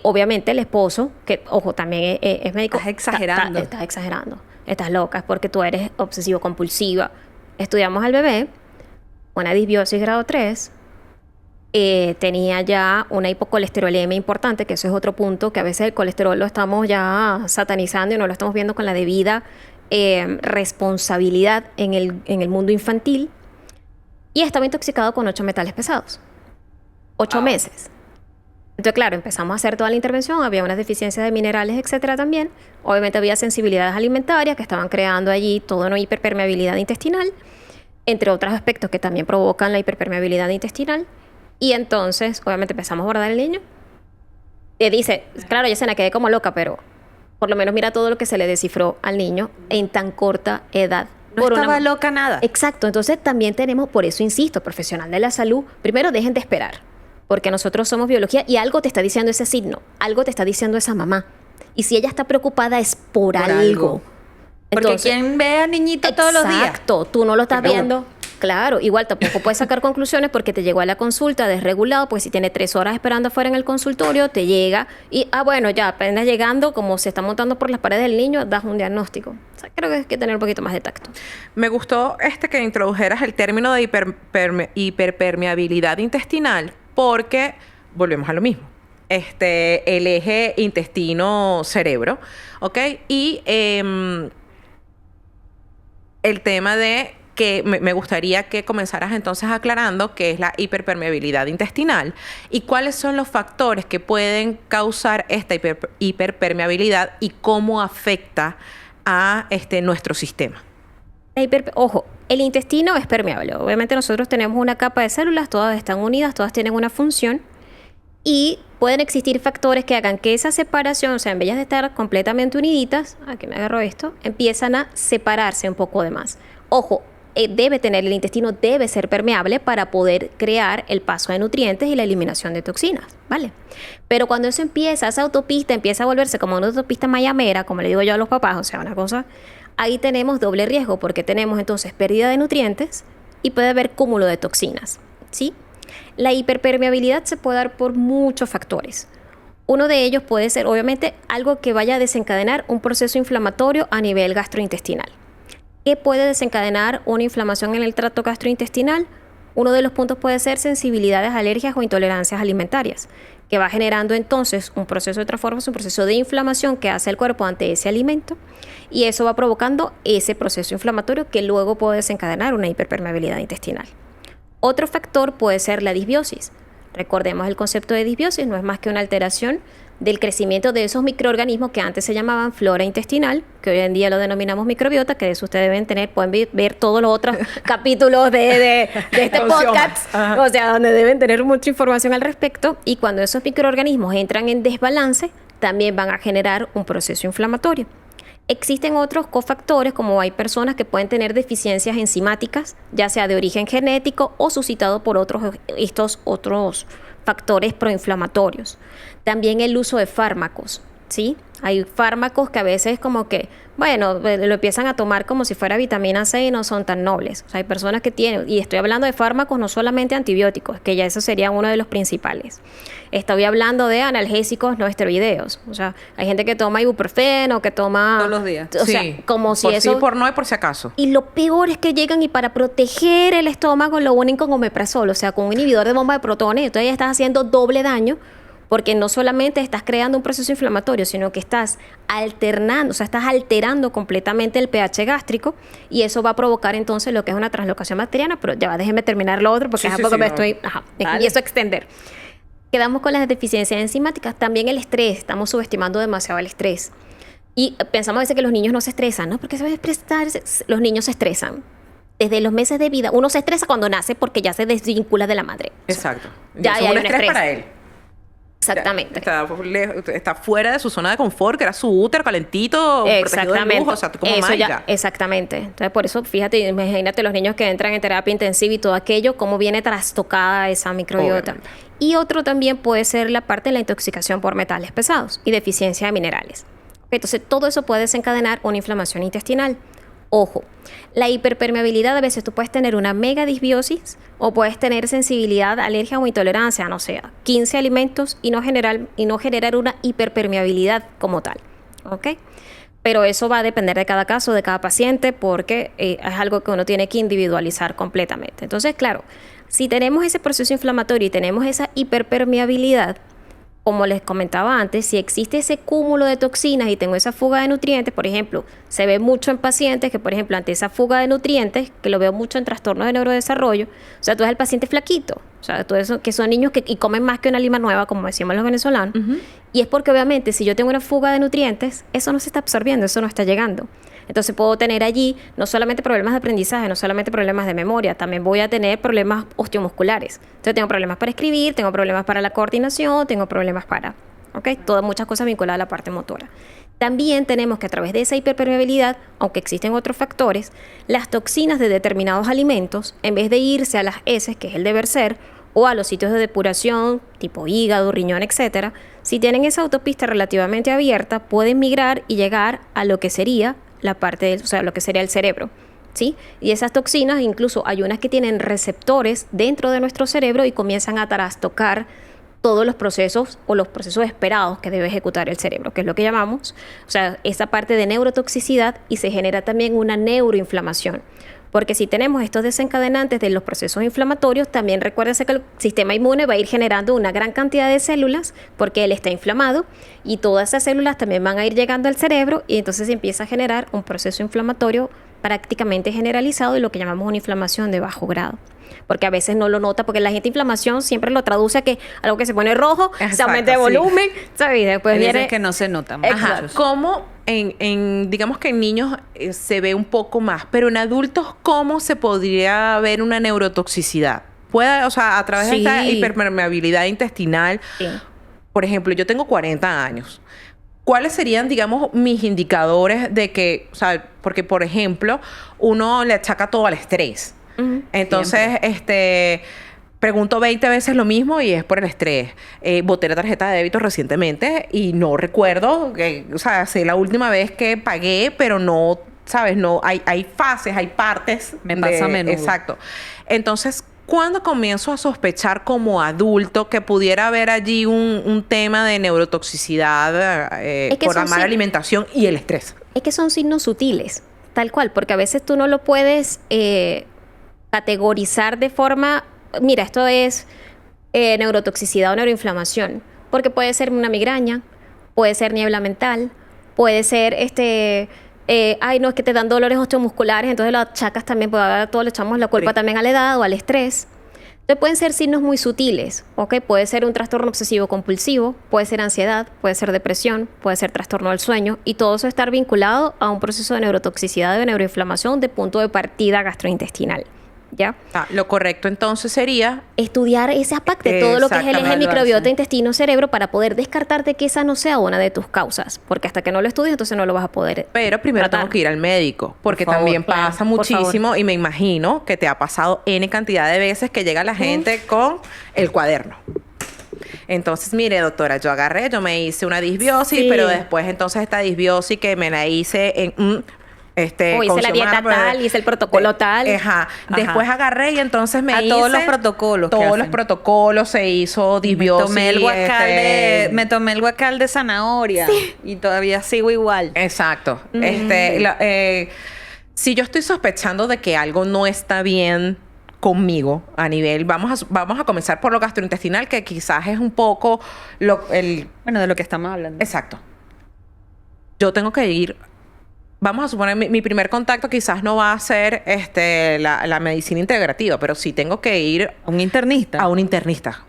Speaker 3: Obviamente el esposo, que, ojo, también es médico.
Speaker 2: Estás exagerando.
Speaker 3: Estás exagerando. Estás loca, es porque tú eres obsesivo-compulsiva. Estudiamos al bebé, una disbiosis grado 3, tenía ya una hipocolesterolemia importante, que eso es otro punto, que a veces el colesterol lo estamos ya satanizando y no lo estamos viendo con la debida responsabilidad en el mundo infantil, y estaba intoxicado con 8 metales pesados. 8 meses. Entonces, claro, empezamos a hacer toda la intervención, había unas deficiencias de minerales, etcétera, también. Obviamente había sensibilidades alimentarias que estaban creando allí toda una hiperpermeabilidad intestinal, entre otros aspectos que también provocan la hiperpermeabilidad intestinal. Y entonces, obviamente, empezamos a abordar al niño. Y dice, claro, Yesenia, quedé como loca, pero por lo menos mira todo lo que se le descifró al niño en tan corta edad.
Speaker 2: No estaba loca nada.
Speaker 3: Exacto, entonces también tenemos, por eso insisto, profesional de la salud, primero dejen de esperar. Porque nosotros somos biología y algo te está diciendo ese signo, algo te está diciendo esa mamá. Y si ella está preocupada es por algo.
Speaker 2: Porque
Speaker 3: Entonces,
Speaker 2: quien ve a niñito todos los días.
Speaker 3: Exacto, tú no lo estás viendo. Claro, igual tampoco puedes sacar conclusiones porque te llegó a la consulta desregulado, pues si tiene 3 horas esperando afuera en el consultorio, te llega y, bueno, ya apenas llegando, como se está montando por las paredes del niño, das un diagnóstico. O sea, creo que hay que tener un poquito más de tacto.
Speaker 1: Me gustó que introdujeras el término de hiperpermeabilidad intestinal, porque volvemos a lo mismo. El eje intestino-cerebro, ¿ok? Y el tema de que me gustaría que comenzaras entonces aclarando qué es la hiperpermeabilidad intestinal y cuáles son los factores que pueden causar esta hiperpermeabilidad y cómo afecta a nuestro sistema.
Speaker 3: Ojo, el intestino es permeable. Obviamente nosotros tenemos una capa de células, todas están unidas, todas tienen una función y pueden existir factores que hagan que esa separación, o sea, en vez de estar completamente uniditas, aquí me agarro esto, empiezan a separarse un poco de más. Ojo, el intestino debe ser permeable para poder crear el paso de nutrientes y la eliminación de toxinas, ¿vale? Pero cuando eso empieza, esa autopista empieza a volverse como una autopista mayamera, como le digo yo a los papás, o sea, una cosa, ahí tenemos doble riesgo porque tenemos entonces pérdida de nutrientes y puede haber cúmulo de toxinas, ¿sí? La hiperpermeabilidad se puede dar por muchos factores. Uno de ellos puede ser, obviamente, algo que vaya a desencadenar un proceso inflamatorio a nivel gastrointestinal. ¿Qué puede desencadenar una inflamación en el tracto gastrointestinal? Uno de los puntos puede ser sensibilidades, alergias o intolerancias alimentarias, que va generando entonces un proceso de transformación, un proceso de inflamación que hace el cuerpo ante ese alimento, y eso va provocando ese proceso inflamatorio que luego puede desencadenar una hiperpermeabilidad intestinal. Otro factor puede ser la disbiosis. Recordemos el concepto de disbiosis, no es más que una alteración del crecimiento de esos microorganismos que antes se llamaban flora intestinal, que hoy en día lo denominamos microbiota, que de eso ustedes deben tener, pueden ver todos los otros capítulos de este podcast, o sea, donde deben tener mucha información al respecto, y cuando esos microorganismos entran en desbalance, también van a generar un proceso inflamatorio. Existen otros cofactores, como hay personas que pueden tener deficiencias enzimáticas, ya sea de origen genético o suscitado por estos otros factores proinflamatorios. También el uso de fármacos, ¿sí? Hay fármacos que a veces como que, bueno, lo empiezan a tomar como si fuera vitamina C y no son tan nobles. O sea, hay personas que tienen, y estoy hablando de fármacos, no solamente antibióticos, que ya eso sería uno de los principales. Estoy hablando de analgésicos no esteroideos. O sea, hay gente que toma ibuprofeno, que toma...
Speaker 2: Todos los días.
Speaker 3: O sea, como si
Speaker 1: por
Speaker 3: eso...
Speaker 1: sí, por no y por si acaso.
Speaker 3: Y lo peor es que llegan y para proteger el estómago lo unen con omeprazol, o sea, con un inhibidor de bomba de protones. Entonces ya estás haciendo doble daño porque no solamente estás creando un proceso inflamatorio, sino que estás alternando, o sea, estás alterando completamente el pH gástrico y eso va a provocar entonces lo que es una translocación bacteriana. Pero ya va, déjeme terminar lo otro porque es poco me estoy... Ajá, y eso extender. Quedamos con las deficiencias enzimáticas. También el estrés. Estamos subestimando demasiado el estrés. Y pensamos a veces que los niños no se estresan, ¿no? Porque se va a estresar. Los niños se estresan. Desde los meses de vida. Uno se estresa cuando nace porque ya se desvincula de la madre.
Speaker 1: Exacto.
Speaker 3: Ya
Speaker 1: es
Speaker 3: hay
Speaker 1: un
Speaker 3: un
Speaker 1: estrés
Speaker 3: estrés.
Speaker 1: para él.
Speaker 3: Exactamente.
Speaker 1: Está fuera de su zona de confort, que era su útero calentito, protegido de luz, o sea, como
Speaker 3: Eso
Speaker 1: mágica.
Speaker 3: ya, exactamente. Entonces, por eso, fíjate, imagínate los niños que entran en terapia intensiva y todo aquello, cómo viene trastocada esa microbiota.
Speaker 1: Obviamente.
Speaker 3: Y otro también puede ser la parte de la intoxicación por metales pesados y deficiencia de minerales. Entonces, todo eso puede desencadenar una inflamación intestinal. Ojo, la hiperpermeabilidad, a veces tú puedes tener una mega disbiosis o puedes tener sensibilidad, alergia o intolerancia, no sé, 15 alimentos y no generar una hiperpermeabilidad como tal, ¿ok? Pero eso va a depender de cada caso, de cada paciente, porque es algo que uno tiene que individualizar completamente. Entonces, claro, si tenemos ese proceso inflamatorio y tenemos esa hiperpermeabilidad, como les comentaba antes, si existe ese cúmulo de toxinas y tengo esa fuga de nutrientes, por ejemplo, se ve mucho en pacientes que, por ejemplo, ante esa fuga de nutrientes, que lo veo mucho en trastornos de neurodesarrollo, o sea, tú eres el paciente flaquito, o sea, todo eso, que son niños que y comen más que una lima nueva, como decimos los venezolanos, y es porque obviamente si yo tengo una fuga de nutrientes, eso no se está absorbiendo, eso no está llegando. Entonces puedo tener allí no solamente problemas de aprendizaje, no solamente problemas de memoria, también voy a tener problemas osteomusculares. Entonces tengo problemas para escribir, tengo problemas para la coordinación, tengo problemas para, ¿ok? Todas muchas cosas vinculadas a la parte motora. También tenemos que a través de esa hiperpermeabilidad, aunque existen otros factores, las toxinas de determinados alimentos, en vez de irse a las heces, que es el deber ser, o a los sitios de depuración, tipo hígado, riñón, etcétera, si tienen esa autopista relativamente abierta, pueden migrar y llegar a lo que sería la parte, o sea, lo que sería el cerebro, ¿sí? Y esas toxinas, incluso hay unas que tienen receptores dentro de nuestro cerebro y comienzan a trastocar todos los procesos o los procesos esperados que debe ejecutar el cerebro, que es lo que llamamos, o sea, esa parte de neurotoxicidad, y se genera también una neuroinflamación. Porque si tenemos estos desencadenantes de los procesos inflamatorios, también recuérdense que el sistema inmune va a ir generando una gran cantidad de células porque él está inflamado y todas esas células también van a ir llegando al cerebro y entonces se empieza a generar un proceso inflamatorio prácticamente generalizado y lo que llamamos una inflamación de bajo grado. Porque a veces no lo nota, porque la gente inflamación siempre lo traduce a que algo que se pone rojo,
Speaker 1: Exacto,
Speaker 3: se aumenta de volumen, ¿sabes? Y después
Speaker 2: Dicen
Speaker 3: viene...
Speaker 2: que no se nota.
Speaker 1: Ajá.
Speaker 2: muchachos.
Speaker 1: ¿Cómo digamos que en niños se ve un poco más, pero en adultos, cómo se podría ver una neurotoxicidad? Puede, o sea, a través de esta
Speaker 3: Sí.
Speaker 1: hiperpermeabilidad intestinal.
Speaker 3: Sí.
Speaker 1: Por ejemplo, yo tengo 40 años. ¿Cuáles serían, digamos, mis indicadores de que, o sea, porque, por ejemplo, uno le achaca todo al estrés?
Speaker 3: Ujú.
Speaker 1: Entonces, pregunto 20 veces lo mismo y es por el estrés. Boté la tarjeta de débito recientemente y no recuerdo, o sea, sé la última vez que pagué, pero no, ¿sabes? No, hay fases, hay partes.
Speaker 2: Me pasa a menudo.
Speaker 1: Exacto. Entonces, ¿cuándo comienzo a sospechar como adulto que pudiera haber allí un tema de neurotoxicidad
Speaker 3: Es que
Speaker 1: por la
Speaker 3: son
Speaker 1: mala
Speaker 3: sí-
Speaker 1: alimentación y el estrés?
Speaker 3: Es que son signos sutiles, tal cual, porque a veces tú no lo puedes categorizar de forma, mira, esto es neurotoxicidad o neuroinflamación, porque puede ser una migraña, puede ser niebla mental, puede ser ay, no, es que te dan dolores osteomusculares, entonces lo achacas también, pues ahora todos le echamos la culpa
Speaker 1: Sí.
Speaker 3: también a la edad o al estrés. Entonces pueden ser signos muy sutiles, ¿ok? Puede ser un trastorno obsesivo compulsivo, puede ser ansiedad, puede ser depresión, puede ser trastorno del sueño y todo eso estar vinculado a un proceso de neurotoxicidad, de neuroinflamación de punto de partida gastrointestinal, ¿ya?
Speaker 1: Lo correcto entonces sería
Speaker 3: Estudiar ese aspecto, todo lo que es el eje
Speaker 1: Exactamente.
Speaker 3: microbiota, intestino, cerebro, para poder descartarte que esa no sea una de tus causas, porque hasta que no lo estudies, entonces no lo vas a poder.
Speaker 1: Pero primero
Speaker 3: tratar.
Speaker 1: tengo que ir al médico, porque
Speaker 2: Por favor,
Speaker 1: también
Speaker 3: claro,
Speaker 1: pasa
Speaker 3: por
Speaker 1: muchísimo y me imagino que te ha pasado N cantidad de veces que llega la gente con el cuaderno. Entonces, mire, doctora, yo me hice una disbiosis,
Speaker 3: Sí.
Speaker 1: pero después entonces esta disbiosis que me la hice en...
Speaker 3: O hice
Speaker 1: ¿cómo
Speaker 3: la
Speaker 1: se
Speaker 3: dieta
Speaker 1: llama?
Speaker 3: tal, hice el protocolo tal.
Speaker 1: Ajá. Después agarré y entonces me
Speaker 2: A
Speaker 1: hice...
Speaker 2: todos los protocolos que
Speaker 1: Todos los
Speaker 2: hacen.
Speaker 1: protocolos, se hizo disbiosis.
Speaker 2: Me tomé el guacal de zanahoria y todavía sigo igual.
Speaker 1: Exacto. Si yo estoy sospechando de que algo no está bien conmigo a nivel, vamos a comenzar por lo gastrointestinal, que quizás es un poco
Speaker 2: Bueno, de lo que estamos hablando.
Speaker 1: exacto. Yo tengo que ir. Vamos a suponer, mi primer contacto quizás no va a ser la medicina integrativa, pero sí tengo que ir
Speaker 2: Un internista.
Speaker 1: a un internista.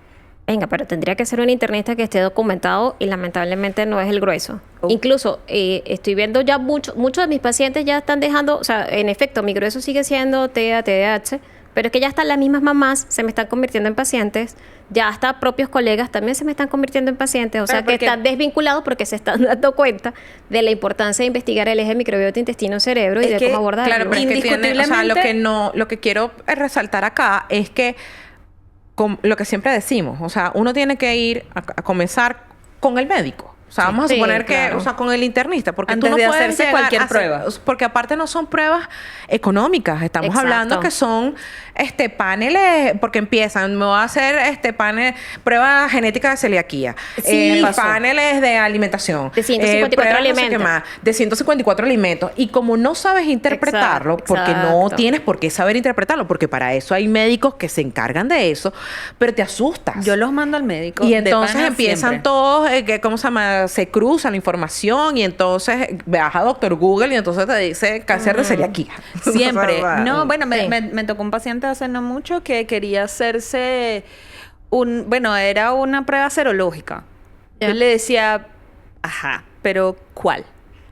Speaker 3: Venga, pero tendría que ser un internista que esté documentado y lamentablemente no es el grueso.
Speaker 2: Oh.
Speaker 3: Incluso estoy viendo ya muchos de mis pacientes ya están dejando, o sea, en efecto, mi grueso sigue siendo TEA, TDAH, pero es que ya hasta las mismas mamás se me están convirtiendo en pacientes, ya hasta propios colegas también se me están convirtiendo en pacientes, o
Speaker 2: Pero
Speaker 3: sea que
Speaker 2: porque-
Speaker 3: están desvinculados porque se están dando cuenta de la importancia de investigar el eje microbiota intestino-cerebro y
Speaker 2: Es
Speaker 3: de
Speaker 2: que,
Speaker 3: cómo abordarlo.
Speaker 1: Claro, pero es que tiene, o sea,
Speaker 2: Indiscutiblemente-
Speaker 1: lo que quiero resaltar acá es que lo que siempre decimos, o sea, uno tiene que ir a comenzar con el médico. O sea, vamos a
Speaker 3: Sí,
Speaker 1: suponer que,
Speaker 3: claro.
Speaker 1: o sea, con el internista, porque
Speaker 2: Antes
Speaker 1: tú no
Speaker 2: de
Speaker 1: puedes
Speaker 2: hacerse
Speaker 1: llegar
Speaker 2: cualquier
Speaker 1: a hacer-
Speaker 2: prueba.
Speaker 1: porque aparte no son pruebas económicas, estamos
Speaker 3: Exacto.
Speaker 1: hablando que son paneles, porque empiezan, me voy a hacer prueba genética de celiaquía,
Speaker 3: Sí, pasó.
Speaker 1: paneles de alimentación,
Speaker 3: De 154
Speaker 1: pruebas no sé qué
Speaker 3: alimentos.
Speaker 1: más, de 154 alimentos, y como no sabes interpretarlo, porque no
Speaker 3: exacto.
Speaker 1: tienes por qué saber interpretarlo, porque para eso hay médicos que se encargan de eso, pero te asustas.
Speaker 2: Yo los mando al médico.
Speaker 1: Y
Speaker 2: de
Speaker 1: entonces
Speaker 2: pana
Speaker 1: empiezan
Speaker 2: siempre.
Speaker 1: todos, ¿cómo se llama? Se cruzan la información y entonces vas a Doctor Google y entonces te dice cáncer de celiaquía.
Speaker 2: Siempre.
Speaker 1: O sea,
Speaker 2: No, bueno,
Speaker 3: Sí.
Speaker 2: me tocó un paciente hace no mucho que quería hacerse era una prueba serológica.
Speaker 3: Ya.
Speaker 2: Yo le decía, ajá, pero ¿cuál?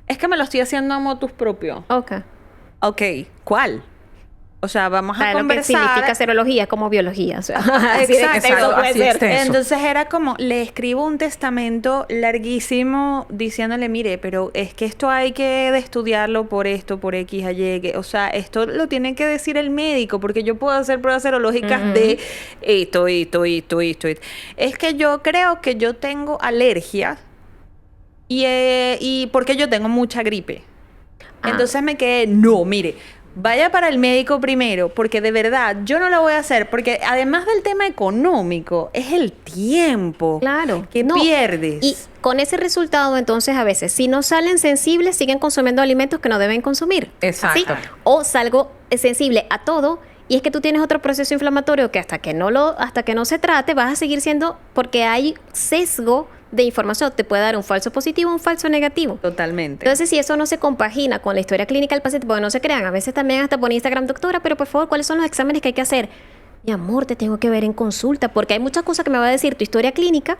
Speaker 2: Es que me lo estoy haciendo a motus propio.
Speaker 3: Ok.
Speaker 2: Ok, ¿cuál? O sea, vamos
Speaker 3: O sea,
Speaker 2: a
Speaker 3: lo que
Speaker 2: conversar.
Speaker 3: significa serología es como biología. O sea, así de
Speaker 2: Exacto,
Speaker 3: extenso puede
Speaker 1: así de
Speaker 3: ser.
Speaker 1: extenso.
Speaker 2: Entonces era como, le escribo un testamento larguísimo diciéndole, mire, pero es que esto hay que estudiarlo por esto, por X, Y, que, o sea, esto lo tiene que decir el médico, porque yo puedo hacer pruebas serológicas de esto. Es que yo creo que yo tengo alergia y porque yo tengo mucha gripe.
Speaker 3: Ah.
Speaker 2: Entonces me quedé, no, mire, vaya para el médico primero, porque de verdad yo no lo voy a hacer, porque además del tema económico, es el tiempo
Speaker 3: Claro.
Speaker 2: que
Speaker 3: No,
Speaker 2: pierdes.
Speaker 3: Y con ese resultado, entonces, a veces, si no salen sensibles, siguen consumiendo alimentos que no deben consumir.
Speaker 1: Exacto.
Speaker 3: ¿Sí? O salgo sensible a todo. Y es que tú tienes otro proceso inflamatorio que hasta que no se trate, vas a seguir siendo, porque hay sesgo de información. Te puede dar un falso positivo o un falso negativo.
Speaker 2: Totalmente.
Speaker 3: Entonces, si eso no se compagina con la historia clínica del paciente, porque no se crean, a veces también hasta por Instagram, doctora, pero por favor, ¿cuáles son los exámenes que hay que hacer? Mi amor, te tengo que ver en consulta, porque hay muchas cosas que me va a decir tu historia clínica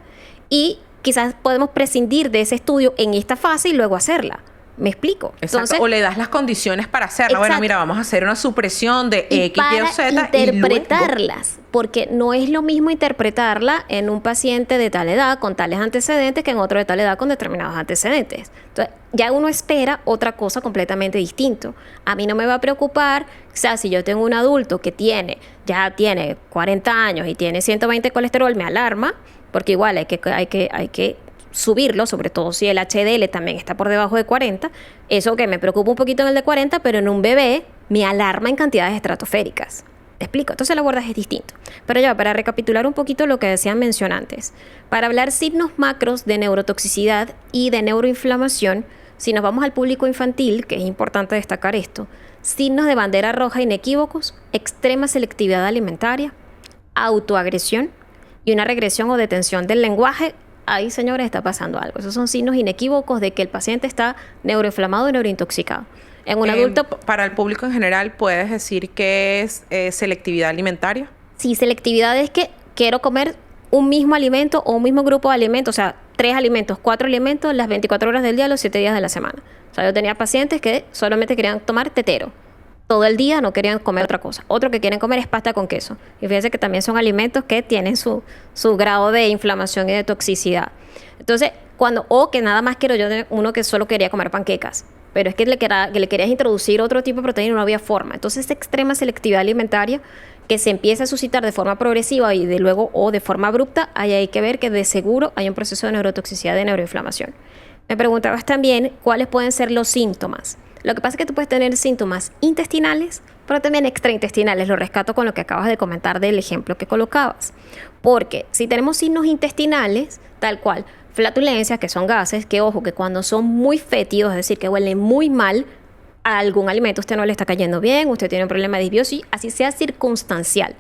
Speaker 3: y quizás podemos prescindir de ese estudio en esta fase y luego hacerla. ¿Me explico?
Speaker 1: Exacto. O le das las condiciones para hacerla. Bueno,
Speaker 3: Exacto.
Speaker 1: mira, vamos a hacer una supresión de
Speaker 3: y
Speaker 1: X, Y o
Speaker 3: para
Speaker 1: Z. Y luego...
Speaker 3: interpretarlas, porque no es lo mismo interpretarla en un paciente de tal edad con tales antecedentes que en otro de tal edad con determinados antecedentes. Entonces, ya uno espera otra cosa completamente distinto. A mí no me va a preocupar, o sea, si yo tengo un adulto que ya tiene 40 años y tiene 120 de colesterol, me alarma, porque igual hay que subirlo, sobre todo si el HDL también está por debajo de 40, eso que me preocupa un poquito en el de 40, pero en un bebé me alarma en cantidades estratosféricas. ¿Te explico? Entonces el abordaje es distinto. Pero ya, para recapitular un poquito lo que decían mencionantes, para hablar signos macros de neurotoxicidad y de neuroinflamación, si nos vamos al público infantil, que es importante destacar esto, signos de bandera roja inequívocos, extrema selectividad alimentaria, autoagresión y una regresión o detención del lenguaje. Ahí, señores, está pasando algo. Esos son signos inequívocos de que el paciente está neuroinflamado y neurointoxicado. En un adulto,
Speaker 1: Para el público en general, ¿puedes decir que es selectividad alimentaria?
Speaker 3: sí, selectividad es que quiero comer un mismo alimento o un mismo grupo de alimentos, o sea, 3 alimentos, 4 alimentos las 24 horas del día, los 7 días de la semana. O sea, yo tenía pacientes que solamente querían tomar tetero. Todo el día no querían comer otra cosa. Otro que quieren comer es pasta con queso. Y fíjense que también son alimentos que tienen su grado de inflamación y de toxicidad. Entonces, o que nada más quiero yo, uno que solo quería comer panquecas, pero es que le querías introducir otro tipo de proteína y no había forma. Entonces, extrema selectividad alimentaria, que se empiece a suscitar de forma progresiva y de luego o de forma abrupta, ahí hay que ver que de seguro hay un proceso de neurotoxicidad, de neuroinflamación. Me preguntabas también cuáles pueden ser los síntomas. Lo que pasa es que tú puedes tener síntomas intestinales, pero también extraintestinales. Lo rescato con lo que acabas de comentar del ejemplo que colocabas. Porque si tenemos signos intestinales, tal cual, flatulencias, que son gases, que ojo, que cuando son muy fétidos, es decir, que huelen muy mal, a algún alimento usted no le está cayendo bien, usted tiene un problema de disbiosis, así sea circunstancial.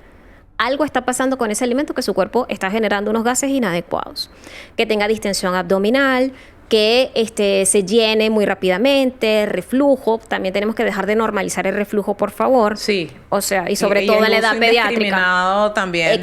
Speaker 3: Algo está pasando con ese alimento que su cuerpo está generando unos gases inadecuados. Que tenga distensión abdominal, que se llene muy rápidamente, reflujo. También tenemos que dejar de normalizar el reflujo, por favor.
Speaker 1: Sí.
Speaker 3: O sea, y sobre todo
Speaker 1: el
Speaker 3: en la edad
Speaker 1: uso
Speaker 3: pediátrica.
Speaker 1: indiscriminado también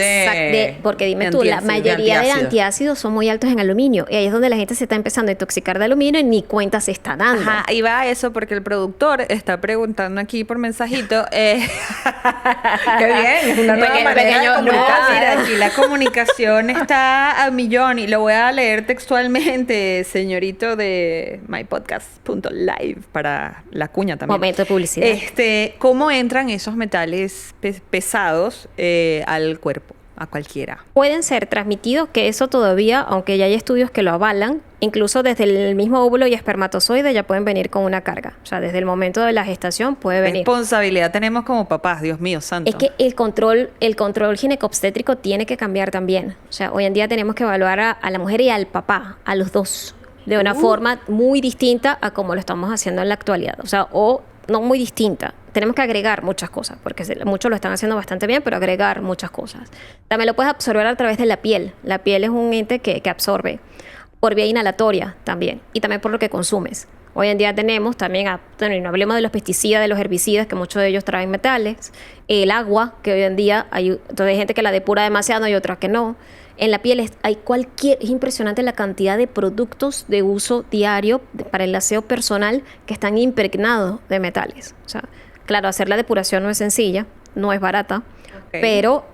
Speaker 3: Porque dime tú, la
Speaker 1: antiácido,
Speaker 3: mayoría de antiácidos son muy altos en aluminio. Y ahí es donde la gente se está empezando a intoxicar de aluminio y ni cuenta se está dando.
Speaker 2: Ajá, y va a eso porque el productor está preguntando aquí por mensajito.
Speaker 1: Qué bien, es una nueva
Speaker 3: Pequeño-
Speaker 1: manera de
Speaker 3: pequeño-
Speaker 1: comunicarse.
Speaker 2: No, mira, aquí la comunicación está a millón y lo voy a leer textualmente, señorito de mypodcast.live para la cuña también.
Speaker 3: Momento de publicidad.
Speaker 2: ¿Cómo entran esos metales pesados al cuerpo, a cualquiera?
Speaker 3: Pueden ser transmitidos, que eso todavía, aunque ya hay estudios que lo avalan, incluso desde el mismo óvulo y espermatozoide ya pueden venir con una carga. O sea, desde el momento de la gestación puede venir.
Speaker 2: Responsabilidad tenemos como papás, Dios mío, santo.
Speaker 3: Es que el control ginecobstétrico tiene que cambiar también. O sea, hoy en día tenemos que evaluar a la mujer y al papá, a los dos, de una forma muy distinta a como lo estamos haciendo en la actualidad. O sea, o no muy distinta. Tenemos que agregar muchas cosas, porque muchos lo están haciendo bastante bien, pero agregar muchas cosas. También lo puedes absorber a través de la piel. La piel es un ente que absorbe por vía inhalatoria también, y también por lo que consumes. Hoy en día tenemos también, no hablemos de los pesticidas, de los herbicidas, que muchos de ellos traen metales, el agua, que hoy en día hay gente que la depura demasiado y otras que no. En la piel es impresionante la cantidad de productos de uso diario para el aseo personal que están impregnados de metales. O sea, claro, hacer la depuración no es sencilla, no es barata, pero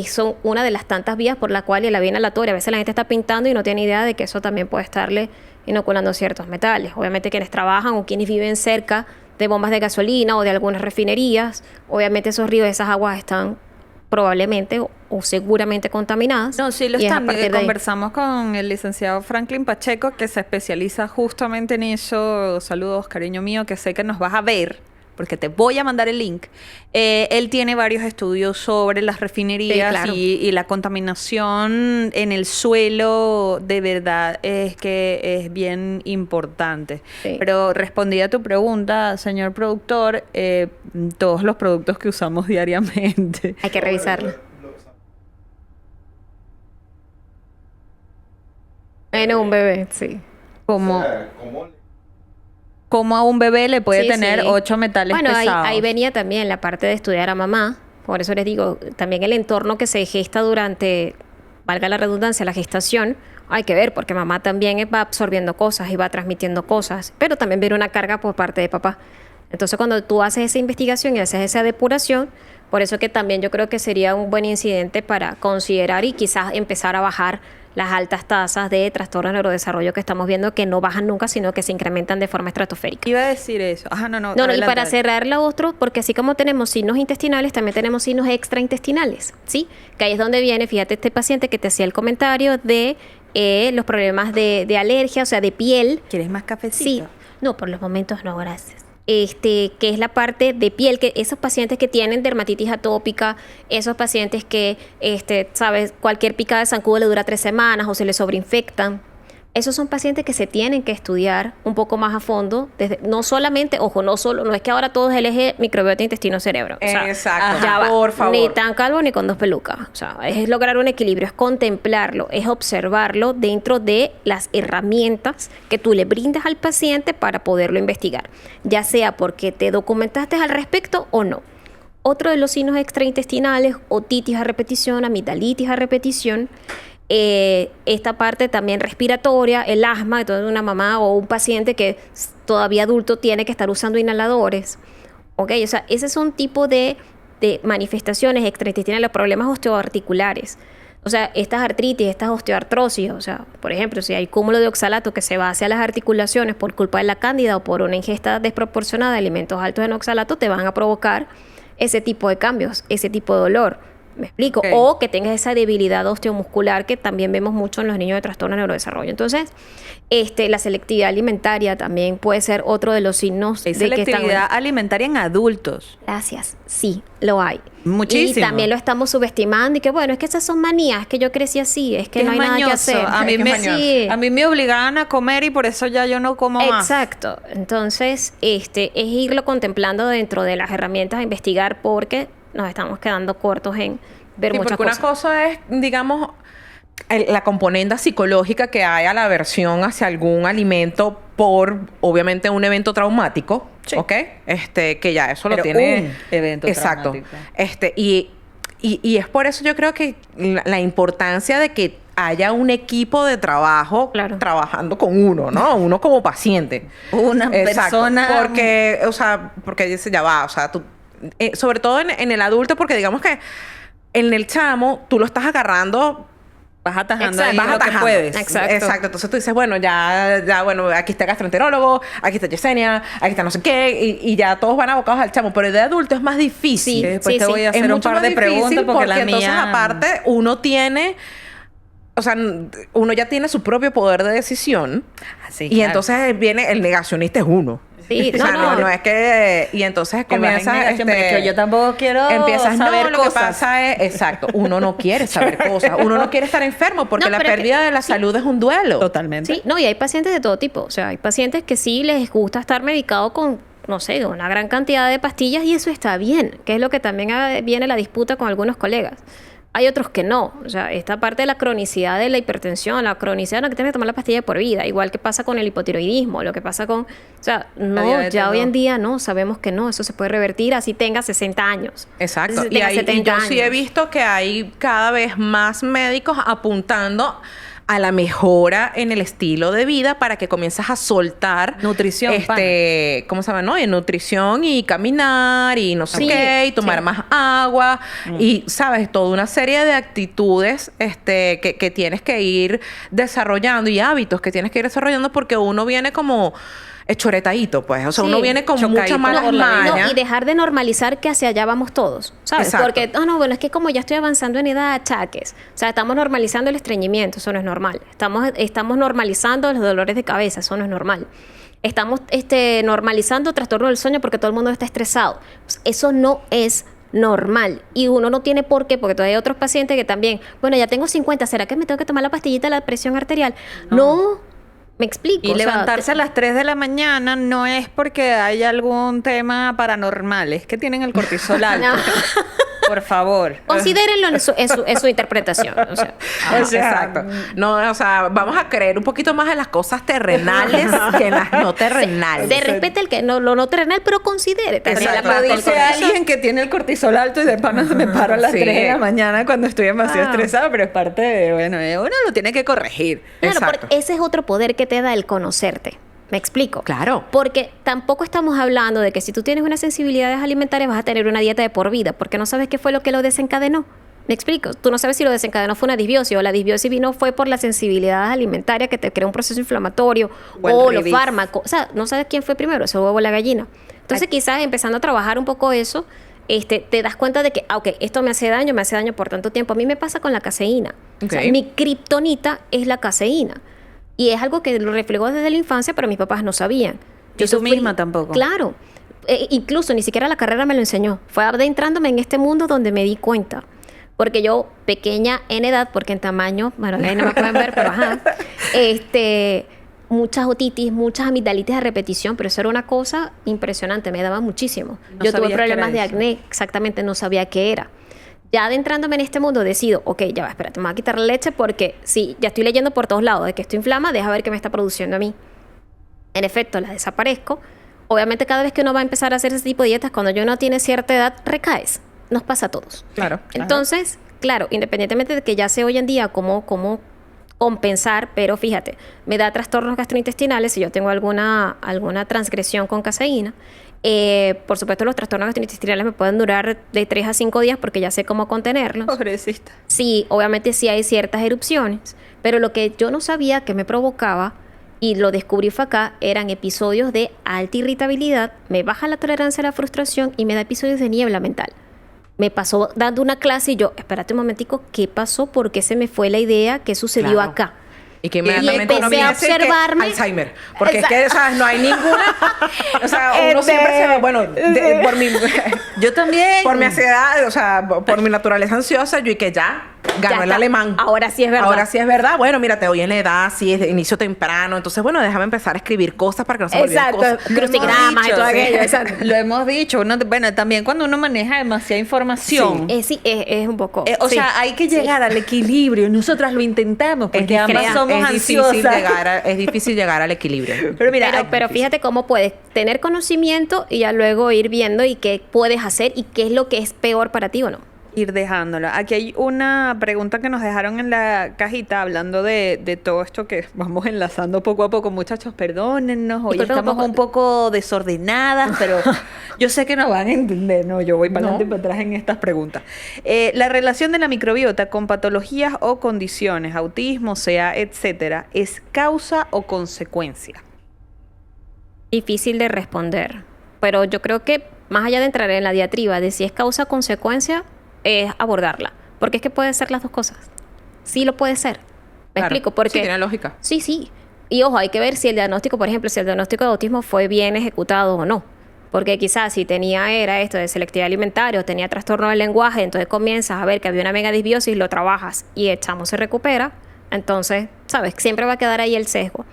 Speaker 3: son una de las tantas vías por la cual la vía inhalatoria, a veces la gente está pintando y no tiene idea de que eso también puede estarle inoculando ciertos metales. Obviamente quienes trabajan o quienes viven cerca de bombas de gasolina o de algunas refinerías, obviamente esos ríos, esas aguas están probablemente o seguramente contaminadas.
Speaker 2: No, sí, lo
Speaker 3: y es a
Speaker 2: están.
Speaker 3: partir de ahí.
Speaker 2: Conversamos con el licenciado Franklin Pacheco, que se especializa justamente en eso. Saludos, cariño mío, que sé que nos vas a ver, porque te voy a mandar el link. Él tiene varios estudios sobre las refinerías,
Speaker 3: Sí, claro.
Speaker 2: y la contaminación en el suelo, de verdad, es que es bien importante.
Speaker 3: Sí.
Speaker 2: Pero respondí a tu pregunta, señor productor, todos los productos que usamos diariamente.
Speaker 3: Hay que revisarlo. En un bebé, sí.
Speaker 2: Como a un bebé le puede
Speaker 3: Sí,
Speaker 2: tener
Speaker 3: sí.
Speaker 2: 8 metales
Speaker 3: Bueno,
Speaker 2: pesados.
Speaker 3: ahí venía también la parte de estudiar a mamá. Por eso les digo, también el entorno que se gesta durante, valga la redundancia, la gestación, hay que ver, porque mamá también va absorbiendo cosas y va transmitiendo cosas, pero también viene una carga por parte de papá. Entonces, cuando tú haces esa investigación y haces esa depuración, por eso que también yo creo que sería un buen incidente para considerar y quizás empezar a bajar las altas tasas de trastornos de neurodesarrollo que estamos viendo, que no bajan nunca, sino que se incrementan de forma estratosférica.
Speaker 2: Iba a decir eso. Ajá, no.
Speaker 3: No, y
Speaker 2: adelante.
Speaker 3: para cerrar la otro, porque así como tenemos signos intestinales, también tenemos signos extraintestinales, ¿sí? Que ahí es donde viene, fíjate, este paciente que te hacía el comentario de los problemas de alergia, o sea, de piel.
Speaker 2: ¿Quieres más cafecito?
Speaker 3: Sí. No, por los momentos no, gracias. Que es la parte de piel, que esos pacientes que tienen dermatitis atópica, esos pacientes que, sabes, cualquier picada de zancudo le dura 3 semanas o se le sobreinfectan. Esos son pacientes que se tienen que estudiar un poco más a fondo, no solamente, ojo, no es que ahora todo es el eje microbiota intestino-cerebro. O sea,
Speaker 1: Exacto,
Speaker 3: ya va,
Speaker 1: por favor.
Speaker 3: ni tan calvo ni con 2 pelucas. O sea, es lograr un equilibrio, es contemplarlo, es observarlo dentro de las herramientas que tú le brindas al paciente para poderlo investigar, ya sea porque te documentaste al respecto o no. Otro de los signos extraintestinales, otitis a repetición, amigdalitis a repetición, esta parte también respiratoria, el asma, entonces una mamá o un paciente que todavía adulto tiene que estar usando inhaladores. ¿Ok? O sea, ese es un tipo de manifestaciones extraintestinales, los problemas osteoarticulares. O sea, estas artritis, estas osteoartrosis, o sea, por ejemplo, si hay cúmulo de oxalato que se va hacia las articulaciones por culpa de la cándida o por una ingesta desproporcionada de alimentos altos en oxalato, te van a provocar ese tipo de cambios, ese tipo de dolor. ¿Me explico?
Speaker 2: Ok.
Speaker 3: O que tengas esa debilidad osteomuscular que también vemos mucho en los niños de trastorno de neurodesarrollo. Entonces, la selectividad alimentaria también puede ser otro de los signos
Speaker 2: Hay
Speaker 3: de que
Speaker 2: selectividad alimentaria en adultos.
Speaker 3: Gracias, sí, lo hay.
Speaker 2: Muchísimo.
Speaker 3: Y también lo estamos subestimando y que bueno, es que esas son manías, que yo crecí así, es que no hay nada que
Speaker 2: mañoso.
Speaker 3: hacer.
Speaker 2: A mí,
Speaker 1: Es que
Speaker 2: me,
Speaker 1: es mañoso.
Speaker 3: Sí.
Speaker 2: a mí me obligaban a comer y por eso ya yo no como más.
Speaker 3: Exacto. Entonces, es irlo contemplando dentro de las herramientas a investigar porque nos estamos quedando cortos en ver
Speaker 1: Sí,
Speaker 3: muchas
Speaker 1: porque
Speaker 3: cosas.
Speaker 1: una cosa es, digamos, la componente psicológica que hay a la aversión hacia algún alimento por, obviamente, un evento traumático,
Speaker 2: Sí.
Speaker 1: ¿ok? Que ya eso lo
Speaker 2: Pero
Speaker 1: tiene...
Speaker 2: un evento
Speaker 1: Exacto.
Speaker 2: traumático.
Speaker 1: Y es por eso yo creo que la importancia de que haya un equipo de trabajo
Speaker 3: Claro.
Speaker 1: trabajando con uno, ¿no? Uno como paciente.
Speaker 2: Una
Speaker 1: Exacto,
Speaker 2: persona...
Speaker 1: porque, o sea, porque dice, ya va, o sea, tú, sobre todo en el adulto, porque digamos que en el chamo tú lo estás agarrando,
Speaker 2: Vas atajando
Speaker 3: Exacto.
Speaker 2: ahí
Speaker 1: vas
Speaker 2: lo que
Speaker 1: atajando.
Speaker 2: puedes.
Speaker 3: Exacto.
Speaker 1: Entonces tú dices, bueno, ya, bueno, aquí está el gastroenterólogo, aquí está Yesenia, aquí está no sé qué, y ya todos van abocados al chamo, pero de adulto es más difícil.
Speaker 3: Sí,
Speaker 2: Que después te
Speaker 3: sí.
Speaker 2: voy a
Speaker 1: Es
Speaker 2: hacer un
Speaker 1: mucho
Speaker 2: par
Speaker 1: más
Speaker 2: de
Speaker 1: difícil
Speaker 2: preguntas porque la
Speaker 1: entonces
Speaker 2: mía...
Speaker 1: aparte uno tiene, o sea, uno ya tiene su propio poder de decisión.
Speaker 2: Sí,
Speaker 1: Y
Speaker 2: claro.
Speaker 1: entonces viene el negacionista es uno.
Speaker 3: Sí,
Speaker 1: O sea,
Speaker 3: no.
Speaker 1: no es que... Y entonces
Speaker 2: Que vas en
Speaker 1: comienza...
Speaker 2: negación, pero es que yo tampoco quiero
Speaker 1: Empiezas,
Speaker 2: saber
Speaker 1: no, lo
Speaker 2: cosas.
Speaker 1: que pasa es... Exacto, uno no quiere saber cosas. Uno no quiere estar enfermo porque
Speaker 3: No,
Speaker 1: la
Speaker 3: pero es que-
Speaker 1: pérdida de la salud es un duelo.
Speaker 2: Totalmente.
Speaker 3: Sí, no, y hay pacientes de todo tipo. O sea, hay pacientes que sí les gusta estar medicado con, no sé, una gran cantidad de pastillas y eso está bien, que es lo que también viene la disputa con algunos colegas. Hay otros que no. O sea, esta parte de la cronicidad de la hipertensión, la cronicidad no que tienes que tomar la pastilla de por vida, igual que pasa con el hipotiroidismo, lo que pasa con... O sea, no,
Speaker 2: diabetes,
Speaker 3: ya hoy
Speaker 2: no.
Speaker 3: en día no, sabemos que no, eso se puede revertir así tenga 60 años.
Speaker 1: Exacto.
Speaker 3: Así
Speaker 1: Y,
Speaker 3: tenga
Speaker 1: y
Speaker 3: 70
Speaker 1: yo sí he
Speaker 3: años.
Speaker 1: visto que hay cada vez más médicos apuntando a la mejora en el estilo de vida para que comiences a soltar
Speaker 2: Nutrición,
Speaker 1: ¿cómo se llama? ¿No? Y nutrición y caminar y no sé
Speaker 3: Sí,
Speaker 1: qué, y tomar
Speaker 3: sí.
Speaker 1: más agua y, ¿sabes? Toda una serie de actitudes que tienes que ir desarrollando y hábitos que tienes que ir desarrollando porque uno viene como choretadito, pues. O sea,
Speaker 3: Sí,
Speaker 1: uno viene con
Speaker 2: chocadito
Speaker 1: muchas malas
Speaker 2: por la vida.
Speaker 3: No,
Speaker 1: mañas.
Speaker 3: y dejar de normalizar que hacia allá vamos todos, ¿sabes?
Speaker 1: Exacto.
Speaker 3: Porque, no, bueno, es que como ya estoy avanzando en edad, achaques. O sea, estamos normalizando el estreñimiento, eso no es normal. Estamos normalizando los dolores de cabeza, eso no es normal. Estamos normalizando trastorno del sueño porque todo el mundo está estresado. Pues, eso no es normal. Y uno no tiene por qué, porque todavía hay otros pacientes que también, bueno, ya tengo 50, ¿será que me tengo que tomar la pastillita de la presión arterial? No, me explico.
Speaker 2: Y
Speaker 3: o sea,
Speaker 2: levantarse a las 3 de la mañana no es porque hay algún tema paranormal, es que tienen el cortisol alto.
Speaker 3: No.
Speaker 2: Por favor.
Speaker 3: Considérenlo en su interpretación. O sea,
Speaker 1: Exacto. No, o sea, vamos a creer un poquito más en las cosas terrenales que en las no terrenales.
Speaker 3: se respeta el que lo no terrenal, pero considere también la
Speaker 1: Exacto.
Speaker 3: parte
Speaker 2: Lo
Speaker 3: del
Speaker 2: dice
Speaker 3: cortisol.
Speaker 2: alguien que tiene el cortisol alto y de pana me paro a las
Speaker 1: Sí.
Speaker 2: 3 de la mañana cuando estoy demasiado
Speaker 3: Ah.
Speaker 2: estresada, pero es parte de, bueno, uno lo tiene que corregir.
Speaker 3: Claro,
Speaker 1: Exacto.
Speaker 3: porque ese es otro poder que te da el conocerte. ¿Me explico?
Speaker 1: Claro.
Speaker 3: Porque tampoco estamos hablando de que si tú tienes unas sensibilidades alimentarias vas a tener una dieta de por vida, porque no sabes qué fue lo que lo desencadenó. ¿Me explico? Tú no sabes si lo desencadenó fue una disbiosis o la disbiosis vino fue por la sensibilidad alimentaria que te crea un proceso inflamatorio
Speaker 2: O el
Speaker 3: o los
Speaker 2: revés.
Speaker 3: fármacos. O sea, no sabes quién fue primero, ese huevo o la gallina. Entonces quizás empezando a trabajar un poco eso, te das cuenta de que, ok, esto me hace daño por tanto tiempo. A mí me pasa con la caseína. O sea,
Speaker 1: Ok.
Speaker 3: mi kriptonita es la caseína. Y es algo que lo reflejó desde la infancia, pero mis papás no sabían.
Speaker 2: ¿Y tú misma tampoco?
Speaker 3: Claro. Incluso ni siquiera la carrera me lo enseñó. Fue adentrándome en este mundo donde me di cuenta. Porque yo, pequeña en edad, porque en tamaño, bueno, ahí no me pueden ver, pero ajá. Muchas otitis, muchas amigdalitis a repetición, pero eso era una cosa impresionante, me daba muchísimo.
Speaker 2: No
Speaker 3: Yo tuve
Speaker 2: sabías que
Speaker 3: problemas
Speaker 2: era
Speaker 3: de
Speaker 2: eso.
Speaker 3: acné, exactamente no sabía qué era. Ya adentrándome en este mundo decido, ok, ya va, espérate, me voy a quitar la leche porque sí, ya estoy leyendo por todos lados de que esto inflama, deja ver qué me está produciendo a mí. En efecto, la desaparezco. Obviamente cada vez que uno va a empezar a hacer ese tipo de dietas, cuando ya uno tiene cierta edad, recaes. Nos pasa a todos.
Speaker 1: Claro.
Speaker 3: Entonces, claro, independientemente de que ya sé hoy en día cómo compensar, pero fíjate, me da trastornos gastrointestinales si yo tengo alguna transgresión con caseína. Por supuesto, los trastornos gastrointestinales me pueden durar de 3 a 5 días porque ya sé cómo contenerlos.
Speaker 2: Pobrecita.
Speaker 3: Sí, obviamente sí hay ciertas erupciones, pero lo que yo no sabía que me provocaba y lo descubrí fue acá, eran episodios de alta irritabilidad, me baja la tolerancia a la frustración y me da episodios de niebla mental. Me pasó dando una clase y yo, espérate un momentico, ¿qué pasó? ¿Por qué se me fue la idea? ¿Qué sucedió
Speaker 1: Claro.
Speaker 3: acá?
Speaker 1: Y que inmediatamente uno
Speaker 3: empecé
Speaker 1: viene
Speaker 3: a
Speaker 1: decir que
Speaker 3: observarme.
Speaker 1: Alzheimer. Porque es que, o sea, no hay ninguna. O sea, uno siempre se ve, bueno, por mi.
Speaker 2: Yo también.
Speaker 1: Por mi ansiedad, o sea, por mi naturaleza ansiosa, yo y que ya ganó
Speaker 3: Ya
Speaker 1: el
Speaker 3: está.
Speaker 1: alemán.
Speaker 3: Ahora sí es verdad.
Speaker 1: Ahora sí es verdad. Bueno, mira, te voy en la edad, sí, es de inicio temprano. Entonces, bueno, déjame empezar a escribir cosas para que no se me olviden
Speaker 3: Exacto,
Speaker 1: cosas.
Speaker 3: crucigramas y todo aquello. Exacto.
Speaker 2: Lo hemos dicho. Bueno, también cuando uno maneja demasiada información.
Speaker 3: Sí, es un poco.
Speaker 2: O
Speaker 3: sí.
Speaker 2: sea, hay que llegar al equilibrio. Nosotras lo intentamos porque ambas
Speaker 3: crea-
Speaker 2: somos
Speaker 1: es difícil
Speaker 2: ansiosas.
Speaker 1: es difícil llegar al equilibrio.
Speaker 2: Pero mira,
Speaker 3: Pero fíjate cómo puedes tener conocimiento y ya luego ir viendo y qué puedes hacer y qué es lo que es peor para ti o no.
Speaker 2: ir dejándola. Aquí hay una pregunta que nos dejaron en la cajita hablando de todo esto que vamos enlazando poco a poco. Muchachos, perdónennos, hoy
Speaker 3: Disculpen
Speaker 2: estamos un poco desordenadas, pero yo sé que nos van a entender. No, yo voy para
Speaker 1: No.
Speaker 2: adelante y para atrás en estas preguntas. La relación de la microbiota con patologías o condiciones, autismo, SEA, etcétera, ¿es causa o consecuencia?
Speaker 3: Difícil de responder. Pero yo creo que más allá de entrar en la diatriba de si es causa o consecuencia, es abordarla. Porque es que puede ser las dos cosas. Sí lo puede ser. ¿Me
Speaker 1: Claro.
Speaker 3: explico? Porque
Speaker 1: Sí, tiene lógica.
Speaker 3: Sí, sí. Y ojo, hay que ver si el diagnóstico, por ejemplo, si el diagnóstico de autismo fue bien ejecutado o no. Porque quizás si era esto de selectividad alimentaria o tenía trastorno del lenguaje, entonces comienzas a ver que había una megadisbiosis, lo trabajas y el chamo se recupera. Entonces, ¿sabes? Siempre va a quedar ahí el sesgo.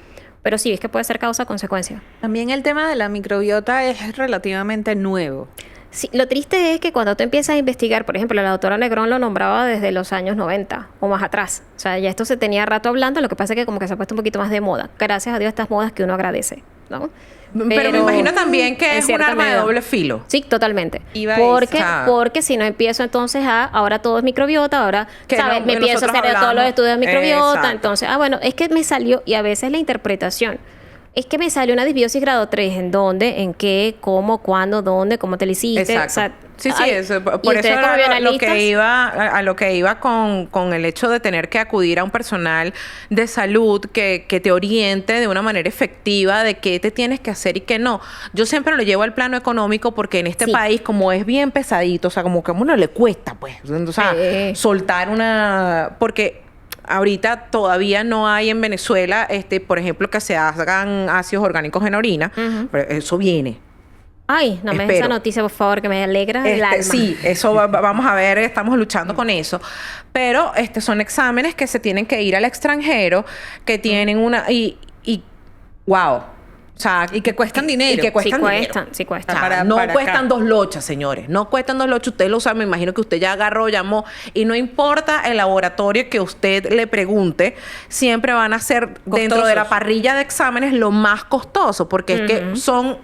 Speaker 3: Pero sí, es que puede ser causa-consecuencia.
Speaker 2: También el tema de la microbiota es relativamente nuevo.
Speaker 3: Sí, lo triste es que cuando tú empiezas a investigar, por ejemplo, la doctora Negrón lo nombraba desde los años 90 o más atrás. O sea, ya esto se tenía rato hablando, lo que pasa es que como que se ha puesto un poquito más de moda. Gracias a Dios estas modas que uno agradece, ¿no?
Speaker 1: Pero me imagino también que
Speaker 3: en
Speaker 1: es un
Speaker 3: cierta
Speaker 1: arma de
Speaker 3: medida.
Speaker 1: doble filo.
Speaker 3: Sí, totalmente.
Speaker 2: Iba a decir,
Speaker 3: Porque,
Speaker 1: o sea,
Speaker 3: porque si no empiezo entonces ahora todo es microbiota, ahora,
Speaker 1: Que
Speaker 3: ¿sabes?
Speaker 1: no-
Speaker 3: me
Speaker 1: que
Speaker 3: empiezo a
Speaker 1: nosotros
Speaker 3: hacer todos los
Speaker 1: hablamos.
Speaker 3: estudios de microbiota,
Speaker 1: Exacto.
Speaker 3: entonces, bueno, es que me salió, y a veces la interpretación, es que me salió una disbiosis grado 3, ¿en dónde? ¿En qué? ¿Cómo? ¿Cuándo? ¿Dónde? ¿Cómo te la hiciste?
Speaker 1: Exacto.
Speaker 3: O sea,
Speaker 1: Sí,
Speaker 3: ay,
Speaker 1: eso,
Speaker 3: y
Speaker 1: por eso
Speaker 3: ustedes como
Speaker 1: era lo que
Speaker 3: bioanalistas,
Speaker 1: iba, a lo que iba con el hecho de tener que acudir a un personal de salud que te oriente de una manera efectiva de qué te tienes que hacer y qué no. Yo siempre lo llevo al plano económico porque en este
Speaker 3: Sí.
Speaker 1: país, como es bien pesadito, o sea, como que a uno le cuesta, pues, o sea, soltar una... Porque ahorita todavía no hay en Venezuela, por ejemplo, que se hagan ácidos orgánicos en orina, pero eso viene.
Speaker 3: Ay, no me des esa
Speaker 1: Espero.
Speaker 3: noticia, por favor, que me alegra el alma.
Speaker 1: Sí, eso vamos a ver, estamos luchando con eso. Pero son exámenes que se tienen que ir al extranjero, que tienen wow. O sea,
Speaker 2: Y que cuestan dinero.
Speaker 1: Y que cuestan
Speaker 3: Sí
Speaker 1: dinero.
Speaker 3: cuestan, sí cuestan.
Speaker 1: O sea,
Speaker 2: Para
Speaker 1: no
Speaker 2: acá.
Speaker 1: cuestan 2 lochas, señores. No cuestan 2 lochas. Usted lo sabe, me imagino que usted ya agarró, llamó. Y no importa el laboratorio que usted le pregunte, siempre van a ser dentro de la
Speaker 2: Costosos.
Speaker 1: parrilla de exámenes lo más costoso, porque es que son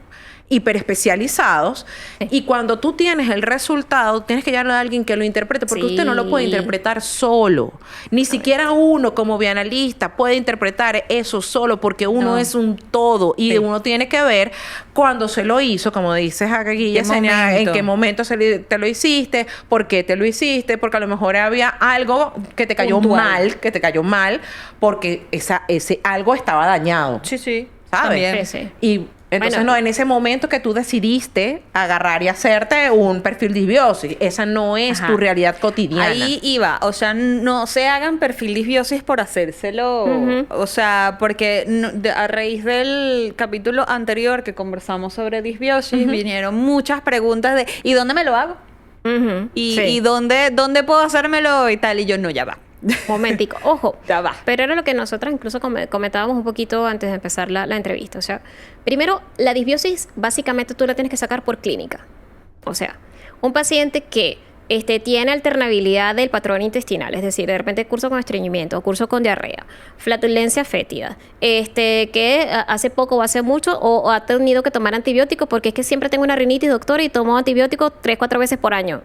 Speaker 1: hiperespecializados y cuando tú tienes el resultado tienes que llevarlo a alguien que lo interprete porque usted no lo puede
Speaker 3: Sí.
Speaker 1: interpretar solo, ni siquiera uno como bioanalista puede interpretar eso solo porque uno
Speaker 2: No.
Speaker 1: es un todo y
Speaker 2: Sí.
Speaker 1: uno tiene que ver cuándo se lo hizo, como dices aquí,
Speaker 2: ¿Qué
Speaker 1: Yesenia, en
Speaker 2: momento?
Speaker 1: qué momento te lo hiciste, por qué te lo hiciste, porque a lo mejor había algo que te cayó
Speaker 2: Puntual.
Speaker 1: mal, porque ese algo estaba dañado.
Speaker 2: Sí, sí.
Speaker 1: ¿Sabes?
Speaker 2: También.
Speaker 3: Sí, sí.
Speaker 1: Y entonces,
Speaker 3: Bueno.
Speaker 1: no, en ese momento que tú decidiste agarrar y hacerte un perfil disbiosis, esa no es
Speaker 2: Ajá.
Speaker 1: tu realidad cotidiana.
Speaker 2: Ahí iba, o sea, no se hagan perfil disbiosis por hacérselo, o sea, porque a raíz del capítulo anterior que conversamos sobre disbiosis, vinieron muchas preguntas de ¿y dónde me lo hago?
Speaker 3: Ujú.
Speaker 2: ¿Y,
Speaker 1: Sí.
Speaker 2: y dónde puedo hacérmelo y tal? Y yo, no, ya va.
Speaker 3: Momentico, ojo.
Speaker 2: Ya va.
Speaker 3: Pero era lo que nosotras incluso comentábamos un poquito antes de empezar la entrevista. O sea, primero, la disbiosis básicamente tú la tienes que sacar por clínica. O sea, un paciente que tiene alternabilidad del patrón intestinal, es decir, de repente curso con estreñimiento, o curso con diarrea, flatulencia fétida, que hace poco o hace mucho o ha tenido que tomar antibióticos porque es que siempre tengo una rinitis, doctora, y tomo antibióticos 3-4 veces por año.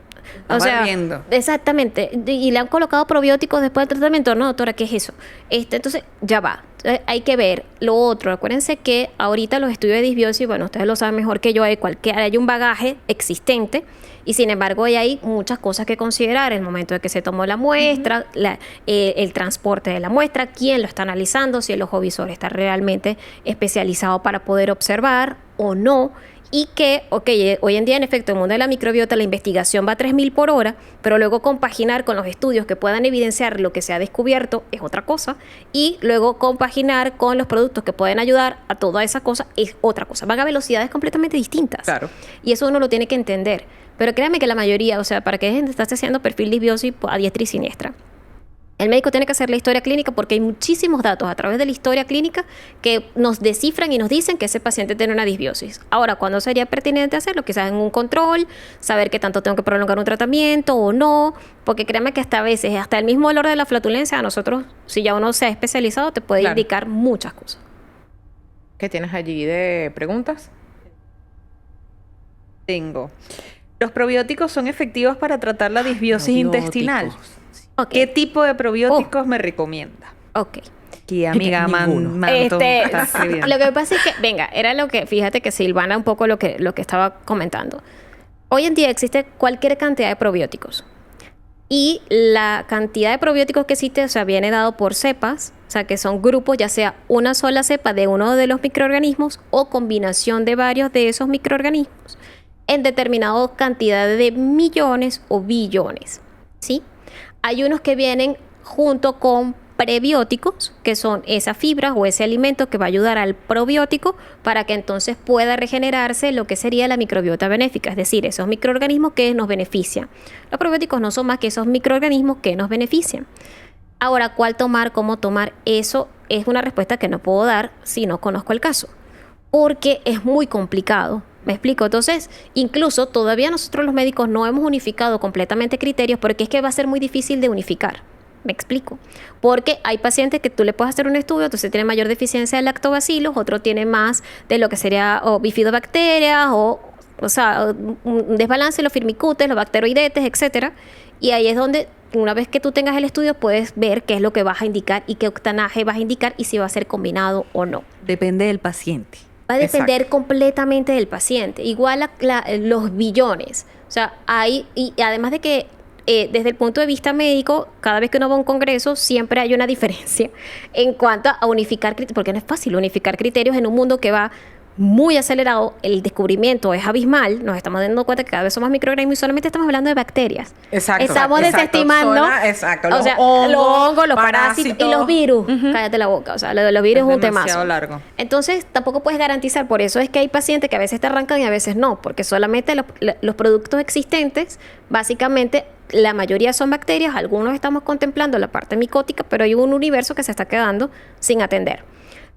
Speaker 3: O sea,
Speaker 2: barriendo.
Speaker 3: exactamente. Y le han colocado probióticos después del tratamiento. No, doctora, ¿qué es eso? Entonces, ya va. Hay que ver lo otro. Acuérdense que ahorita los estudios de disbiosis, bueno, ustedes lo saben mejor que yo, hay un bagaje existente Y sin embargo, hay muchas cosas que considerar: el momento de que se tomó la muestra, el transporte de la muestra, quién lo está analizando, si el ojo visor está realmente especializado para poder observar o no. Y que, hoy en día, en efecto, en el mundo de la microbiota, la investigación va a 3.000 por hora, pero luego compaginar con los estudios que puedan evidenciar lo que se ha descubierto es otra cosa, y luego compaginar con los productos que pueden ayudar a toda esa cosa es otra cosa. Van a velocidades completamente distintas.
Speaker 1: Claro.
Speaker 3: Y eso uno lo tiene que entender. Pero créanme que la mayoría, para que estés haciendo perfil disbiosis a diestra y siniestra, el médico tiene que hacer la historia clínica, porque hay muchísimos datos a través de la historia clínica que nos descifran y nos dicen que ese paciente tiene una disbiosis. Ahora, ¿cuándo sería pertinente hacerlo? Quizás en un control, saber qué tanto tengo que prolongar un tratamiento o no, porque créanme que hasta a veces, hasta el mismo olor de la flatulencia, a nosotros, si ya uno se ha especializado, te puede indicar muchas cosas.
Speaker 1: ¿Qué tienes allí de preguntas?
Speaker 2: Tengo. ¿Los probióticos son efectivos para tratar la disbiosis intestinal?
Speaker 3: Okay.
Speaker 2: ¿Qué tipo de probióticos me recomienda?
Speaker 3: Ok.
Speaker 2: Que amiga Manto está escribiendo.
Speaker 3: Lo que pasa es que, era lo que, fíjate que Silvana un poco lo que estaba comentando. Hoy en día existe cualquier cantidad de probióticos. Y la cantidad de probióticos que existe, viene dado por cepas, que son grupos, ya sea una sola cepa de uno de los microorganismos o combinación de varios de esos microorganismos en determinada cantidad de millones o billones, ¿sí? Hay unos que vienen junto con prebióticos, que son esas fibras o ese alimento que va a ayudar al probiótico para que entonces pueda regenerarse lo que sería la microbiota benéfica, es decir, esos microorganismos que nos benefician. Los probióticos no son más que esos microorganismos que nos benefician. Ahora, ¿cuál tomar? ¿Cómo tomar? Eso es una respuesta que no puedo dar si no conozco el caso, porque es muy complicado. ¿Me explico? Entonces, incluso todavía nosotros los médicos no hemos unificado completamente criterios, porque es que va a ser muy difícil de unificar. ¿Me explico? Porque hay pacientes que tú le puedes hacer un estudio, entonces tiene mayor deficiencia de lactobacilos, otro tiene más de lo que sería bifidobacterias, o sea, un desbalance en los firmicutes, los bacteroidetes, etcétera. Y ahí es donde, una vez que tú tengas el estudio, puedes ver qué es lo que vas a indicar y qué octanaje vas a indicar y si va a ser combinado o no.
Speaker 2: Depende del paciente.
Speaker 3: Va a depender completamente del paciente. Igual los billones. O sea, y además de que desde el punto de vista médico, cada vez que uno va a un congreso, siempre hay una diferencia en cuanto a unificar criterios, porque no es fácil unificar criterios en un mundo que va muy acelerado, el descubrimiento es abismal, nos estamos dando cuenta que cada vez son más microorganismos y solamente estamos hablando de bacterias.
Speaker 1: Exacto.
Speaker 3: Estamos desestimando
Speaker 1: los hongos,
Speaker 3: los parásitos y los virus. Cállate la boca, los virus es un temazo.
Speaker 2: Largo.
Speaker 3: Entonces, tampoco puedes garantizar, por eso es que hay pacientes que a veces te arrancan y a veces no, porque solamente los productos existentes, básicamente, la mayoría son bacterias, algunos estamos contemplando la parte micótica, pero hay un universo que se está quedando sin atender.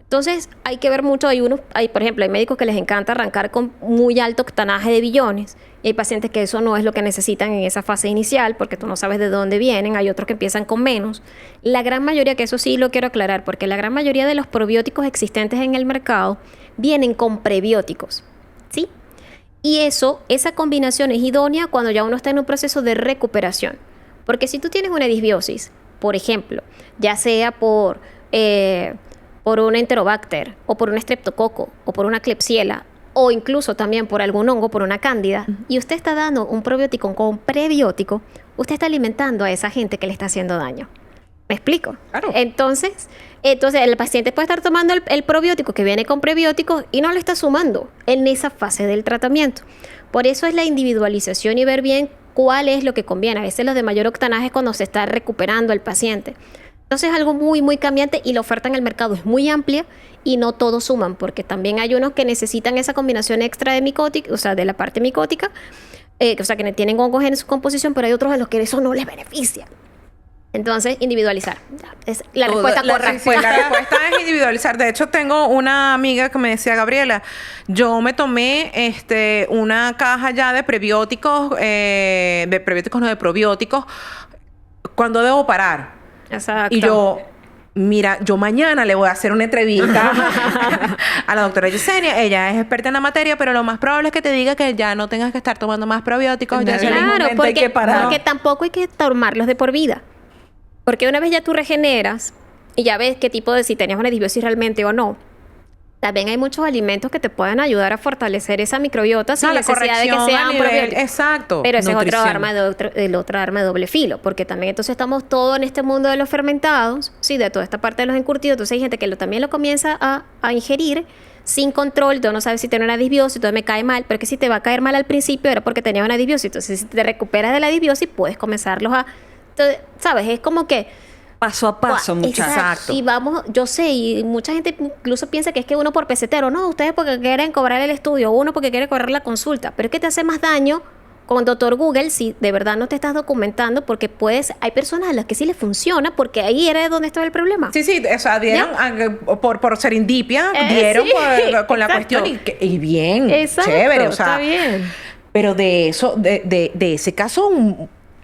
Speaker 3: Entonces, hay que ver mucho. Por ejemplo, hay médicos que les encanta arrancar con muy alto octanaje de billones. Y hay pacientes que eso no es lo que necesitan en esa fase inicial, porque tú no sabes de dónde vienen. Hay otros que empiezan con menos. La gran mayoría, que eso sí lo quiero aclarar, porque la gran mayoría de los probióticos existentes en el mercado vienen con prebióticos, ¿sí? Y esa combinación es idónea cuando ya uno está en un proceso de recuperación. Porque si tú tienes una disbiosis, por ejemplo, ya sea por un enterobacter, o por un streptococo, o por una klebsiella, o incluso también por algún hongo, por una cándida, y usted está dando un probiótico con prebiótico, usted está alimentando a esa gente que le está haciendo daño. ¿Me explico?
Speaker 1: Claro.
Speaker 3: Entonces el paciente puede estar tomando el probiótico que viene con prebióticos y no le está sumando en esa fase del tratamiento. Por eso es la individualización y ver bien cuál es lo que conviene. A veces los de mayor octanaje es cuando se está recuperando el paciente. Entonces es algo muy, muy cambiante y la oferta en el mercado es muy amplia y no todos suman, porque también hay unos que necesitan esa combinación extra de micótica, o sea, de la parte micótica, o sea, que tienen hongos en su composición, pero hay otros a los que eso no les beneficia. Entonces, individualizar. Es la respuesta correcta.
Speaker 1: Sí, la respuesta es individualizar. De hecho, tengo una amiga que me decía, Gabriela, yo me tomé una caja ya de prebióticos, de probióticos, ¿cuándo debo parar?
Speaker 3: Exacto.
Speaker 1: Y yo, mira, yo mañana le voy a hacer una entrevista a la doctora Yesenia. Ella es experta en la materia, pero lo más probable es que te diga que ya no tengas que estar tomando más probióticos.
Speaker 3: Claro, porque tampoco hay que tomarlos de por vida. Porque una vez ya tú regeneras y ya ves qué tipo de, si tenías una disbiosis realmente o no, También hay muchos alimentos que te pueden ayudar a fortalecer esa microbiota sin
Speaker 1: No, la
Speaker 3: necesidad de que
Speaker 1: corrección a
Speaker 3: sean
Speaker 1: nivel-
Speaker 3: probióticos.
Speaker 1: exacto,
Speaker 3: Pero ese es otro
Speaker 1: nutrición.
Speaker 3: otra arma de doble filo, porque también entonces estamos todo en este mundo de los fermentados, sí, de toda esta parte de los encurtidos. Entonces hay gente que también lo comienza a ingerir sin control. Tú no sabes si tiene una disbiosis, entonces me cae mal, pero es que si te va a caer mal al principio era porque tenía una disbiosis. Entonces si te recuperas de la disbiosis puedes comenzarlos a... Entonces, ¿sabes? Es como que...
Speaker 2: Paso a paso, muchachos.
Speaker 1: Exacto.
Speaker 3: Y vamos, yo sé, y mucha gente incluso piensa que es que uno por pesetero, no, ustedes porque quieren cobrar el estudio, uno porque quiere cobrar la consulta, pero es que te hace más daño con Doctor Google si de verdad no te estás documentando, porque hay personas a las que sí les funciona, porque ahí era donde estaba el problema.
Speaker 1: Sí, o sea, dieron por serendipia, dieron
Speaker 3: sí,
Speaker 1: con la
Speaker 3: exacto.
Speaker 1: cuestión y bien,
Speaker 3: Exacto,
Speaker 1: chévere, o sea,
Speaker 3: está bien.
Speaker 1: pero de eso, de ese caso,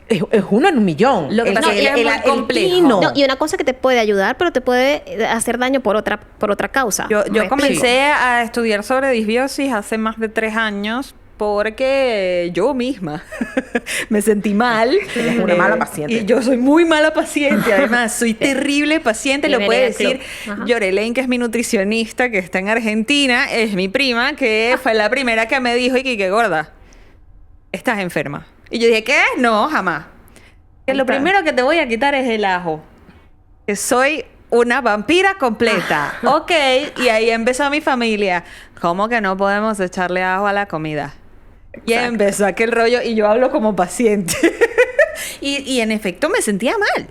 Speaker 1: es uno en un millón.
Speaker 2: Lo que pasa es que es muy complejo.
Speaker 1: tino.
Speaker 3: No, y una cosa que te puede ayudar, pero te puede hacer daño por otra causa.
Speaker 2: Yo
Speaker 3: Me
Speaker 2: comencé
Speaker 3: explico.
Speaker 2: a estudiar sobre disbiosis hace más de 3 años porque yo misma me sentí mal.
Speaker 1: Eres una mala paciente.
Speaker 2: Y yo soy muy mala paciente, además. Soy terrible paciente, lo puede
Speaker 3: Bienvenida al
Speaker 2: decir
Speaker 3: club. Ajá.
Speaker 2: Yorelaine, que es mi nutricionista, que está en Argentina. Es mi prima, que fue la primera que me dijo, y que gorda, estás enferma. Y yo dije, ¿qué? No, jamás. Que lo
Speaker 3: Está.
Speaker 2: primero que te voy a quitar es el ajo. Que soy una vampira completa. Ok, y ahí empezó mi familia. ¿Cómo que no podemos echarle ajo a la comida? Y
Speaker 3: Exacto.
Speaker 2: empezó aquel rollo, y yo hablo como paciente. y en efecto me sentía mal.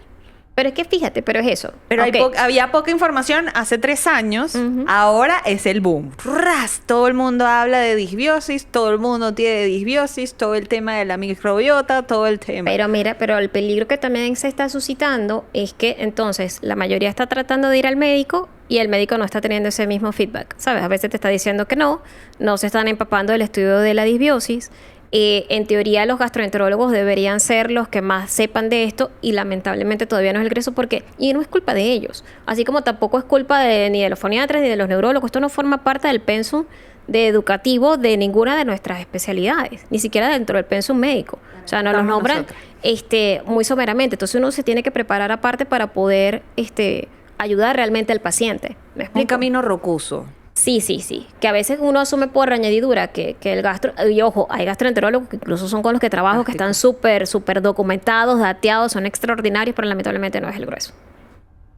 Speaker 3: Pero es que fíjate, pero es eso.
Speaker 2: Pero
Speaker 3: Ok.
Speaker 2: había poca información hace 3 años.
Speaker 3: Ujú.
Speaker 2: Ahora es el boom. ¡Ras! Todo el mundo habla de disbiosis, todo el mundo tiene disbiosis, todo el tema de la microbiota, todo el tema.
Speaker 3: Pero mira, pero el peligro que también se está suscitando es que entonces la mayoría está tratando de ir al médico y el médico no está teniendo ese mismo feedback, ¿sabes? A veces te está diciendo que no se están empapando del estudio de la disbiosis. En teoría los gastroenterólogos deberían ser los que más sepan de esto y lamentablemente todavía no es el caso y no es culpa de ellos, así como tampoco es culpa ni de los foniatras ni de los neurólogos. Esto no forma parte del pensum de educativo de ninguna de nuestras especialidades, ni siquiera dentro del pensum médico. O sea, nos los
Speaker 2: Estamos
Speaker 3: nombran
Speaker 2: nosotros.
Speaker 3: muy someramente. Entonces uno se tiene que preparar aparte para poder ayudar realmente al paciente. ¿Me
Speaker 2: Un
Speaker 3: explico?
Speaker 2: camino rocoso.
Speaker 3: Sí. Que a veces uno asume por añadidura que el gastro... Y ojo, hay gastroenterólogos que incluso son con los que trabajo, que están súper documentados, dateados, son extraordinarios, pero lamentablemente no es el grueso.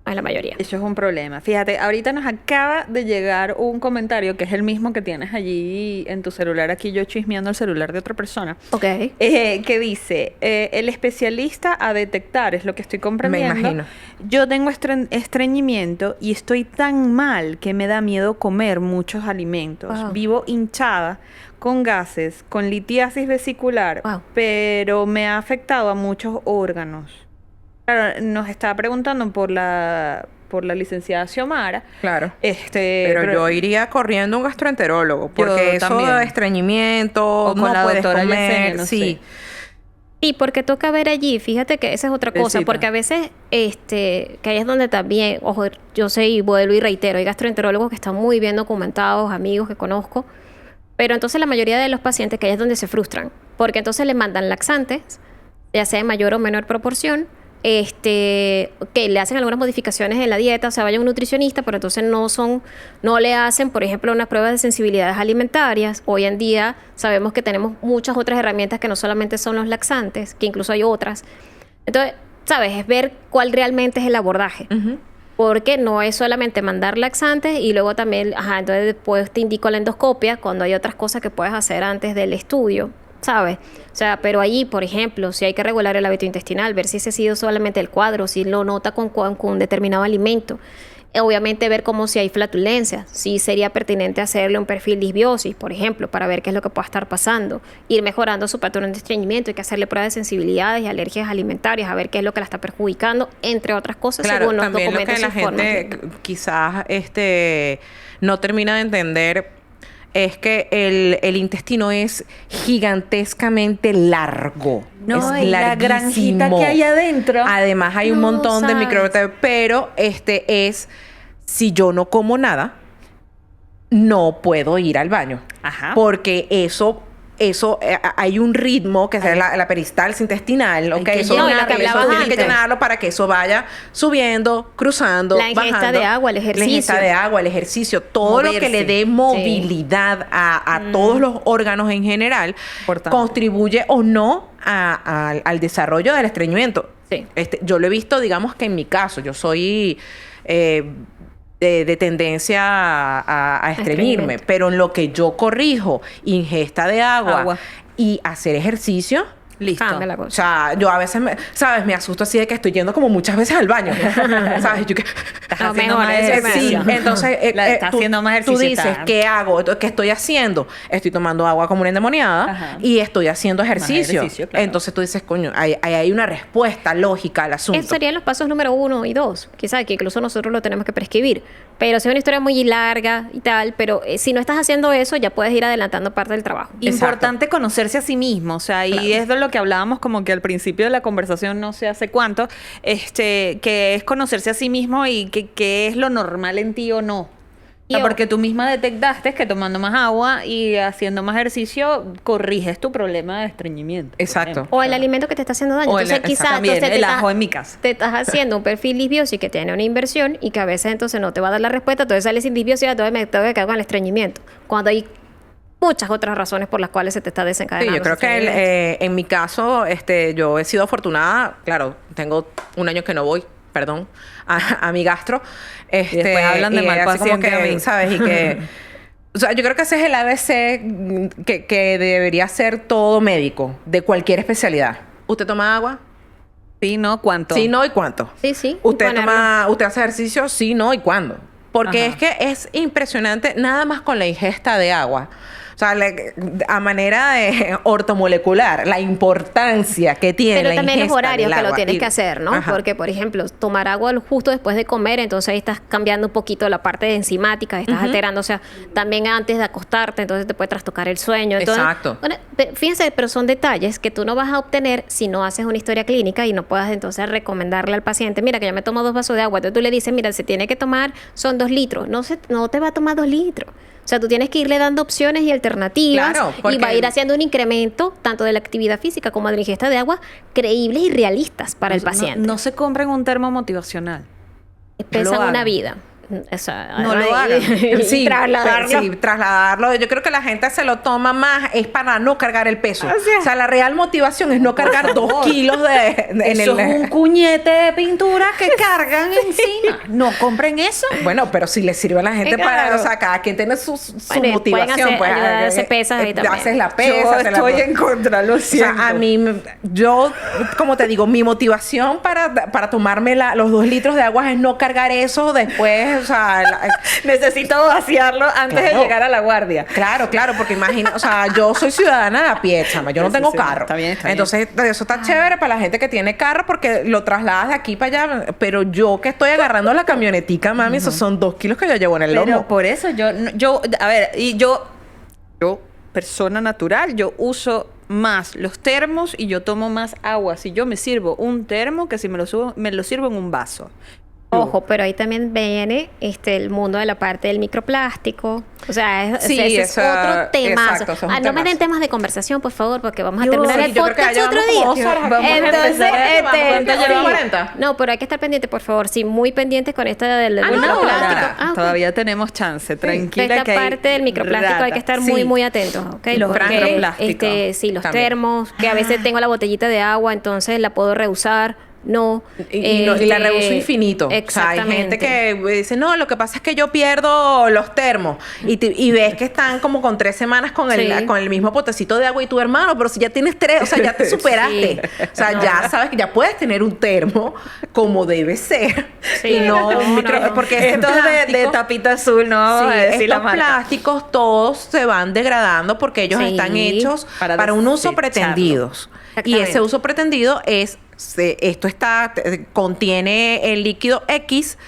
Speaker 3: No es la mayoría.
Speaker 2: Eso es un problema. Fíjate, ahorita nos acaba de llegar un comentario que es el mismo que tienes allí en tu celular. Aquí yo chismeando el celular de otra persona.
Speaker 3: Ok.
Speaker 2: Que dice, el especialista a detectar, es lo que estoy comprendiendo.
Speaker 1: Me imagino.
Speaker 2: Yo tengo estreñimiento y estoy tan mal que me da miedo comer muchos alimentos.
Speaker 3: Wow.
Speaker 2: Vivo hinchada, con gases, con litiasis vesicular,
Speaker 3: Wow.
Speaker 2: pero me ha afectado a muchos órganos. Claro, nos estaba preguntando por la licenciada Xiomara.
Speaker 1: Claro.
Speaker 2: Pero
Speaker 1: Yo iría corriendo a un gastroenterólogo, porque eso
Speaker 2: también.
Speaker 1: de estreñimiento,
Speaker 2: O con
Speaker 1: no
Speaker 2: la
Speaker 1: puedes
Speaker 2: doctora
Speaker 1: comer,
Speaker 2: Yesenia, no
Speaker 1: sí.
Speaker 2: sé.
Speaker 3: Y porque toca ver allí, fíjate que esa es otra cosa,
Speaker 2: Besito.
Speaker 3: porque a veces, que ahí es donde también, ojo, yo sé y vuelvo y reitero, hay gastroenterólogos que están muy bien documentados, amigos que conozco, pero entonces la mayoría de los pacientes que ahí es donde se frustran, porque entonces le mandan laxantes, ya sea en mayor o menor proporción, que le hacen algunas modificaciones en la dieta, o sea, vaya a un nutricionista, pero entonces no le hacen, por ejemplo, unas pruebas de sensibilidades alimentarias. Hoy en día sabemos que tenemos muchas otras herramientas que no solamente son los laxantes, que incluso hay otras. Entonces, ¿sabes? Es ver cuál realmente es el abordaje.
Speaker 1: Ujú.
Speaker 3: Porque no es solamente mandar laxantes y luego también, entonces después te indico la endoscopia cuando hay otras cosas que puedes hacer antes del estudio, ¿sabes? O sea, pero allí, por ejemplo, si hay que regular el hábito intestinal, ver si ese ha sido solamente el cuadro, si lo nota con un determinado alimento. Obviamente ver como si hay flatulencia, si sería pertinente hacerle un perfil disbiosis, por ejemplo, para ver qué es lo que pueda estar pasando, ir mejorando su patrón de estreñimiento, hay que hacerle pruebas de sensibilidades y alergias alimentarias, a ver qué es lo que la está perjudicando, entre otras cosas,
Speaker 1: Claro,
Speaker 3: según los
Speaker 1: también lo que
Speaker 3: documentos
Speaker 1: la
Speaker 3: informan.
Speaker 1: gente quizás no termina de entender es que el intestino es gigantescamente largo.
Speaker 2: No,
Speaker 1: es
Speaker 2: y la
Speaker 1: larguísimo.
Speaker 2: granjita que hay adentro.
Speaker 1: Además hay un
Speaker 3: No
Speaker 1: montón de
Speaker 3: sabes.
Speaker 1: microbiota, pero si yo no como nada, no puedo ir al baño.
Speaker 2: Ajá.
Speaker 1: Porque eso eso hay un ritmo que es la peristalsis intestinal, ¿ok?
Speaker 2: que
Speaker 1: Eso,
Speaker 3: llenarlo, lo que
Speaker 1: eso
Speaker 3: hablabas
Speaker 1: tienes que
Speaker 3: antes.
Speaker 1: llenarlo para que eso vaya subiendo, cruzando,
Speaker 3: La ingesta
Speaker 1: bajando.
Speaker 3: de agua, el ejercicio.
Speaker 1: La ingesta de agua, el ejercicio, todo lo que
Speaker 2: Moverse.
Speaker 1: le dé movilidad a todos los órganos en general,
Speaker 2: Importante.
Speaker 1: contribuye o no al desarrollo del estreñimiento.
Speaker 3: Sí.
Speaker 1: Yo lo he visto, digamos que en mi caso, yo soy de tendencia a estreñirme,
Speaker 3: Estreñimiento.
Speaker 1: pero en lo que yo corrijo, ingesta de agua. Y hacer ejercicio,
Speaker 2: Listo.
Speaker 3: Cambia la
Speaker 1: o
Speaker 3: cosa.
Speaker 1: sea, yo a veces, ¿sabes? Me asusto así de que estoy yendo como muchas veces al baño, ¿sabes? Yo que...
Speaker 2: Estás
Speaker 3: No,
Speaker 2: haciendo
Speaker 3: mejor,
Speaker 2: más
Speaker 3: eso es
Speaker 2: ejercicio.
Speaker 1: Sí, entonces
Speaker 2: Estás haciendo más ejercicio.
Speaker 1: tú dices,
Speaker 2: está-
Speaker 1: ¿qué hago? ¿Qué estoy haciendo? Estoy tomando agua como una endemoniada
Speaker 2: Ajá.
Speaker 1: y estoy haciendo ejercicio.
Speaker 2: ejercicio, claro.
Speaker 1: Entonces tú dices, coño, hay una respuesta lógica al asunto.
Speaker 3: Esos serían los pasos número 1 y 2. Quizás que incluso nosotros lo tenemos que prescribir. Pero si es una historia muy larga y tal, pero si no estás haciendo eso, ya puedes ir adelantando parte del trabajo.
Speaker 2: Importante conocerse a sí mismo, o sea, y es de lo que hablábamos como que al principio de la conversación, no sé hace cuánto, que es conocerse a sí mismo y que es lo normal en ti o no. O sea,
Speaker 3: Yo-
Speaker 2: porque tú misma detectaste que tomando más agua y haciendo más ejercicio corriges tu problema de estreñimiento. por
Speaker 1: Exacto.
Speaker 2: ejemplo.
Speaker 3: O el alimento que te está haciendo daño.
Speaker 1: O el-
Speaker 3: Entonces, quizás
Speaker 2: También,
Speaker 3: entonces,
Speaker 2: el
Speaker 3: te
Speaker 2: ajo en mi casa.
Speaker 3: te estás haciendo un perfil disbiosis que tiene una inversión y que a veces entonces no te va a dar la respuesta. Entonces sales sin disbiosis y entonces me tengo que quedar con el estreñimiento. Cuando hay muchas otras razones por las cuales se te está
Speaker 1: Sí,
Speaker 3: desencadenando.
Speaker 1: yo creo
Speaker 3: ese
Speaker 1: que
Speaker 3: estreñimiento.
Speaker 1: en mi caso, yo he sido afortunada, claro, tengo un año que no voy, perdón, a mi gastro.
Speaker 2: después hablan de mal
Speaker 1: así como
Speaker 2: paciente a
Speaker 1: que,
Speaker 2: mí.
Speaker 1: ¿sabes? Y que, o sea, yo creo que ese es el ABC que debería ser todo médico, de cualquier especialidad. ¿Usted toma agua?
Speaker 2: Sí, ¿no? ¿Cuánto?
Speaker 1: Sí, no, ¿y cuánto?
Speaker 3: Sí, sí.
Speaker 1: ¿Usted
Speaker 3: ponerlo.
Speaker 1: usted hace ejercicio? Sí, no, ¿y cuándo? Porque
Speaker 2: Ajá.
Speaker 1: es que es impresionante nada más con la ingesta de agua. O sea, a manera de ortomolecular, la importancia que tiene
Speaker 3: Pero
Speaker 1: la
Speaker 3: también los
Speaker 1: ingesta
Speaker 3: horarios
Speaker 1: del
Speaker 3: que lo
Speaker 1: agua.
Speaker 3: tienes
Speaker 1: Y-
Speaker 3: que hacer, ¿no?
Speaker 1: Ajá.
Speaker 3: Porque, por ejemplo, tomar agua justo después de comer, entonces ahí estás cambiando un poquito la parte de enzimática, estás alterando, o sea, también antes de acostarte, entonces te puede trastocar el sueño. Entonces,
Speaker 1: Exacto.
Speaker 3: bueno, fíjense, pero son detalles que tú no vas a obtener si no haces una historia clínica y no puedas entonces recomendarle al paciente, mira, que yo me tomo 2 vasos de agua. Entonces tú le dices, mira, se tiene que tomar, son 2 litros. No te va a tomar 2 litros. O sea, tú tienes que irle dando opciones y alternativas
Speaker 1: Claro,
Speaker 3: y
Speaker 1: porque-
Speaker 3: va a ir haciendo un incremento tanto de la actividad física como de la ingesta de agua creíbles y realistas para el paciente.
Speaker 2: No se compren un termo motivacional.
Speaker 3: Pesan
Speaker 2: lo
Speaker 3: una
Speaker 2: hagan.
Speaker 3: vida. O sea,
Speaker 2: No lo
Speaker 3: y-
Speaker 2: hagan.
Speaker 3: y
Speaker 1: Sí,
Speaker 3: trasladarlo.
Speaker 1: sí, trasladarlo. Yo creo que la gente se lo toma más es para no cargar el peso. O sea, la real motivación es no cargar 2 kilos en
Speaker 2: Eso
Speaker 1: el...
Speaker 2: es un cuñete de pintura que cargan encima. No compren eso.
Speaker 1: Bueno, pero si le sirve a la gente
Speaker 3: Claro.
Speaker 1: para... O sea, cada quien tiene su
Speaker 3: Bueno, y
Speaker 1: motivación.
Speaker 3: pueden
Speaker 1: Pues,
Speaker 3: ayudar a hacer pesas ahí también.
Speaker 1: haces la
Speaker 2: Yo
Speaker 1: pesa. haces la-
Speaker 2: estoy en contra, lo
Speaker 1: O sea,
Speaker 2: siento.
Speaker 1: a mí, yo, como te digo, mi motivación para tomarme los 2 litros de agua es no cargar eso después, o sea...
Speaker 2: Necesito vaciarlo antes
Speaker 1: Claro.
Speaker 2: de llegar a la guardia.
Speaker 1: Claro, claro, porque imagina, o sea, yo soy ciudadana de a pie, chama, yo no
Speaker 2: Sí,
Speaker 1: tengo
Speaker 2: sí,
Speaker 1: carro.
Speaker 2: está bien, está bien.
Speaker 1: Entonces, eso está chévere para la gente que tiene carro porque lo trasladas de aquí para allá, pero yo que estoy agarrando la camionetica, mami, esos son 2 kilos que yo llevo en el lomo.
Speaker 2: Pero por eso a ver, y yo, persona natural, yo uso más los termos y yo tomo más agua si yo me sirvo un termo que si me lo sirvo en un vaso.
Speaker 3: Ojo, pero ahí también viene el mundo de la parte del microplástico. O sea,
Speaker 1: Sí,
Speaker 3: ese es
Speaker 1: esa-
Speaker 3: otro tema.
Speaker 1: exacto, eso es un
Speaker 3: No me den
Speaker 1: temazo.
Speaker 3: temas de conversación, por favor, porque vamos a
Speaker 2: Yo-
Speaker 3: terminar
Speaker 2: sí,
Speaker 3: el
Speaker 1: yo creo que ya
Speaker 3: podcast otro
Speaker 1: llevamos
Speaker 3: día.
Speaker 1: como 2 horas.
Speaker 2: Vamos a
Speaker 3: Entonces,
Speaker 2: empezar a- ¿cuánto
Speaker 3: sí.
Speaker 1: llevamos? 40.
Speaker 3: No, pero hay que estar pendiente, por favor. Sí, muy pendientes con esta del
Speaker 1: Ah, no,
Speaker 3: microplástico.
Speaker 1: ahora.
Speaker 3: Ah, ok.
Speaker 2: Todavía tenemos chance, tranquila.
Speaker 3: Esta
Speaker 2: que hay
Speaker 3: parte del microplástico hay que
Speaker 2: rata.
Speaker 3: estar
Speaker 1: Sí.
Speaker 3: muy, muy atentos, ¿ok?
Speaker 2: Los
Speaker 3: Porque,
Speaker 2: microplásticos
Speaker 3: sí, los
Speaker 1: también.
Speaker 3: termos, que a veces tengo la botellita de agua, entonces la puedo reusar. No.
Speaker 1: Y la reuso infinito. O sea, hay
Speaker 3: Exactamente.
Speaker 1: gente que dice, no, lo que pasa es que yo pierdo los termos. Y ves que están como con 3 semanas con
Speaker 3: Sí.
Speaker 1: con el mismo potecito de agua y tu hermano, pero si ya tienes 3, o sea, ya te superaste.
Speaker 3: Sí.
Speaker 1: O sea,
Speaker 3: No.
Speaker 1: ya sabes que ya puedes tener un termo como debe ser.
Speaker 3: Sí,
Speaker 1: y no,
Speaker 3: no,
Speaker 1: un micro,
Speaker 3: no.
Speaker 1: porque este
Speaker 2: Estos de
Speaker 1: plástico-
Speaker 2: tapita azul, no vamos
Speaker 1: Sí,
Speaker 2: a decir la
Speaker 1: estos
Speaker 2: marca.
Speaker 1: plásticos todos se van degradando porque ellos
Speaker 3: Sí,
Speaker 1: están hechos
Speaker 2: para
Speaker 1: para un uso
Speaker 2: desecharlo.
Speaker 1: pretendido. Y
Speaker 3: Exactamente.
Speaker 1: ese uso pretendido es, contiene el líquido X,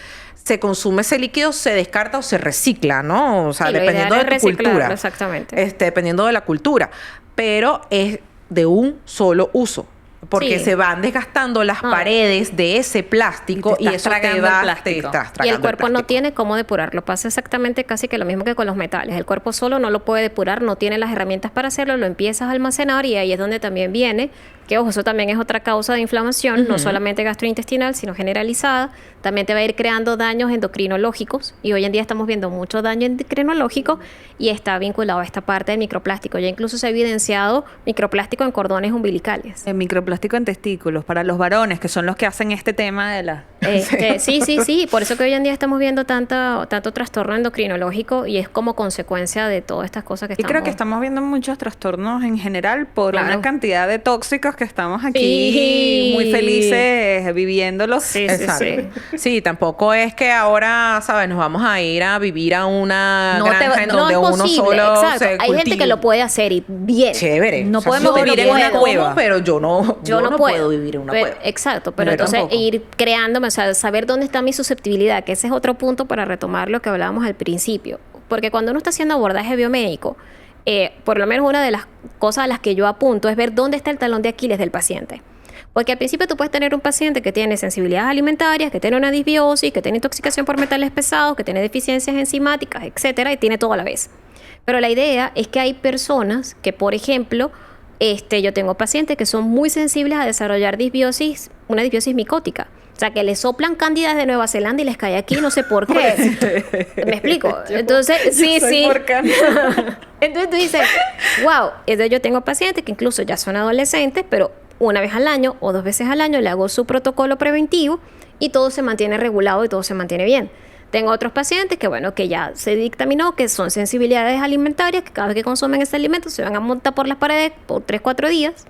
Speaker 1: se consume ese líquido, se descarta o se recicla, ¿no? O sea,
Speaker 3: Sí, lo
Speaker 1: dependiendo
Speaker 3: ideal
Speaker 1: de
Speaker 3: es
Speaker 1: tu
Speaker 3: reciclarlo,
Speaker 1: cultura.
Speaker 3: exactamente.
Speaker 1: Dependiendo de la cultura. Pero es de un solo uso. porque
Speaker 3: Sí.
Speaker 1: se van desgastando las
Speaker 3: No.
Speaker 1: paredes de ese plástico
Speaker 2: Y
Speaker 1: y
Speaker 2: te
Speaker 1: eso
Speaker 2: estás
Speaker 1: te
Speaker 2: tragando el
Speaker 1: va, te
Speaker 2: plástico.
Speaker 1: estás
Speaker 3: Y
Speaker 1: tragando
Speaker 3: el cuerpo no
Speaker 1: plástico.
Speaker 3: tiene cómo depurarlo. Pasa exactamente casi que lo mismo que con los metales. El cuerpo solo no lo puede depurar, no tiene las herramientas para hacerlo, lo empiezas a almacenar y ahí es donde también viene, que ojo, eso también es otra causa de inflamación, no solamente gastrointestinal, sino generalizada. También te va a ir creando daños endocrinológicos y hoy en día estamos viendo mucho daño endocrinológico y está vinculado a esta parte del microplástico. Ya incluso se ha evidenciado microplástico en cordones umbilicales.
Speaker 2: El microplástico en testículos para los varones, que son los que hacen este tema de la...
Speaker 3: Sí. Por eso que hoy en día estamos viendo tanto trastorno endocrinológico y es como consecuencia de todas estas cosas que
Speaker 2: Y
Speaker 3: estamos...
Speaker 2: creo que estamos viendo muchos trastornos en general por
Speaker 3: Claro.
Speaker 2: una cantidad de tóxicos que estamos aquí
Speaker 3: Sí.
Speaker 2: muy felices viviéndolos.
Speaker 3: Sí,
Speaker 1: Exacto.
Speaker 3: sí.
Speaker 1: Sí, tampoco es que ahora, ¿sabes? Nos vamos a ir a vivir a una
Speaker 2: No te
Speaker 1: granja
Speaker 2: va-
Speaker 1: en
Speaker 2: no
Speaker 1: donde
Speaker 3: es
Speaker 1: uno
Speaker 3: posible,
Speaker 1: solo
Speaker 3: exacto.
Speaker 1: se
Speaker 3: Hay gente
Speaker 1: cultive.
Speaker 3: que lo puede hacer y bien.
Speaker 1: Chévere.
Speaker 2: No
Speaker 1: O sea,
Speaker 2: podemos
Speaker 1: yo
Speaker 2: vivir en
Speaker 1: no
Speaker 2: una
Speaker 1: puedo,
Speaker 2: cueva.
Speaker 1: pero yo no puedo vivir en una
Speaker 3: Pero-
Speaker 1: cueva.
Speaker 3: Exacto, pero
Speaker 1: Yo
Speaker 3: entonces
Speaker 1: tampoco.
Speaker 3: ir creándome, o sea, saber dónde está mi susceptibilidad, que ese es otro punto para retomar lo que hablábamos al principio. Porque cuando uno está haciendo abordaje biomédico, por lo menos una de las cosas a las que yo apunto es ver dónde está el talón de Aquiles del paciente. Porque al principio tú puedes tener un paciente que tiene sensibilidades alimentarias, que tiene una disbiosis, que tiene intoxicación por metales pesados, que tiene deficiencias enzimáticas, etcétera, y tiene todo a la vez. Pero la idea es que hay personas que, por ejemplo, yo tengo pacientes que son muy sensibles a desarrollar disbiosis, una disbiosis micótica. O sea, que les soplan cándidas de Nueva Zelanda y les cae aquí, no sé por qué. ¿Me explico? Entonces, sí. Entonces tú dices, wow, entonces yo tengo pacientes que incluso ya son adolescentes, pero una vez al año o 2 veces al año le hago su protocolo preventivo y todo se mantiene regulado y todo se mantiene bien. Tengo otros pacientes que, bueno, que ya se dictaminó que son sensibilidades alimentarias, que cada vez que consumen este alimento se van a montar por las paredes por 3-4 días.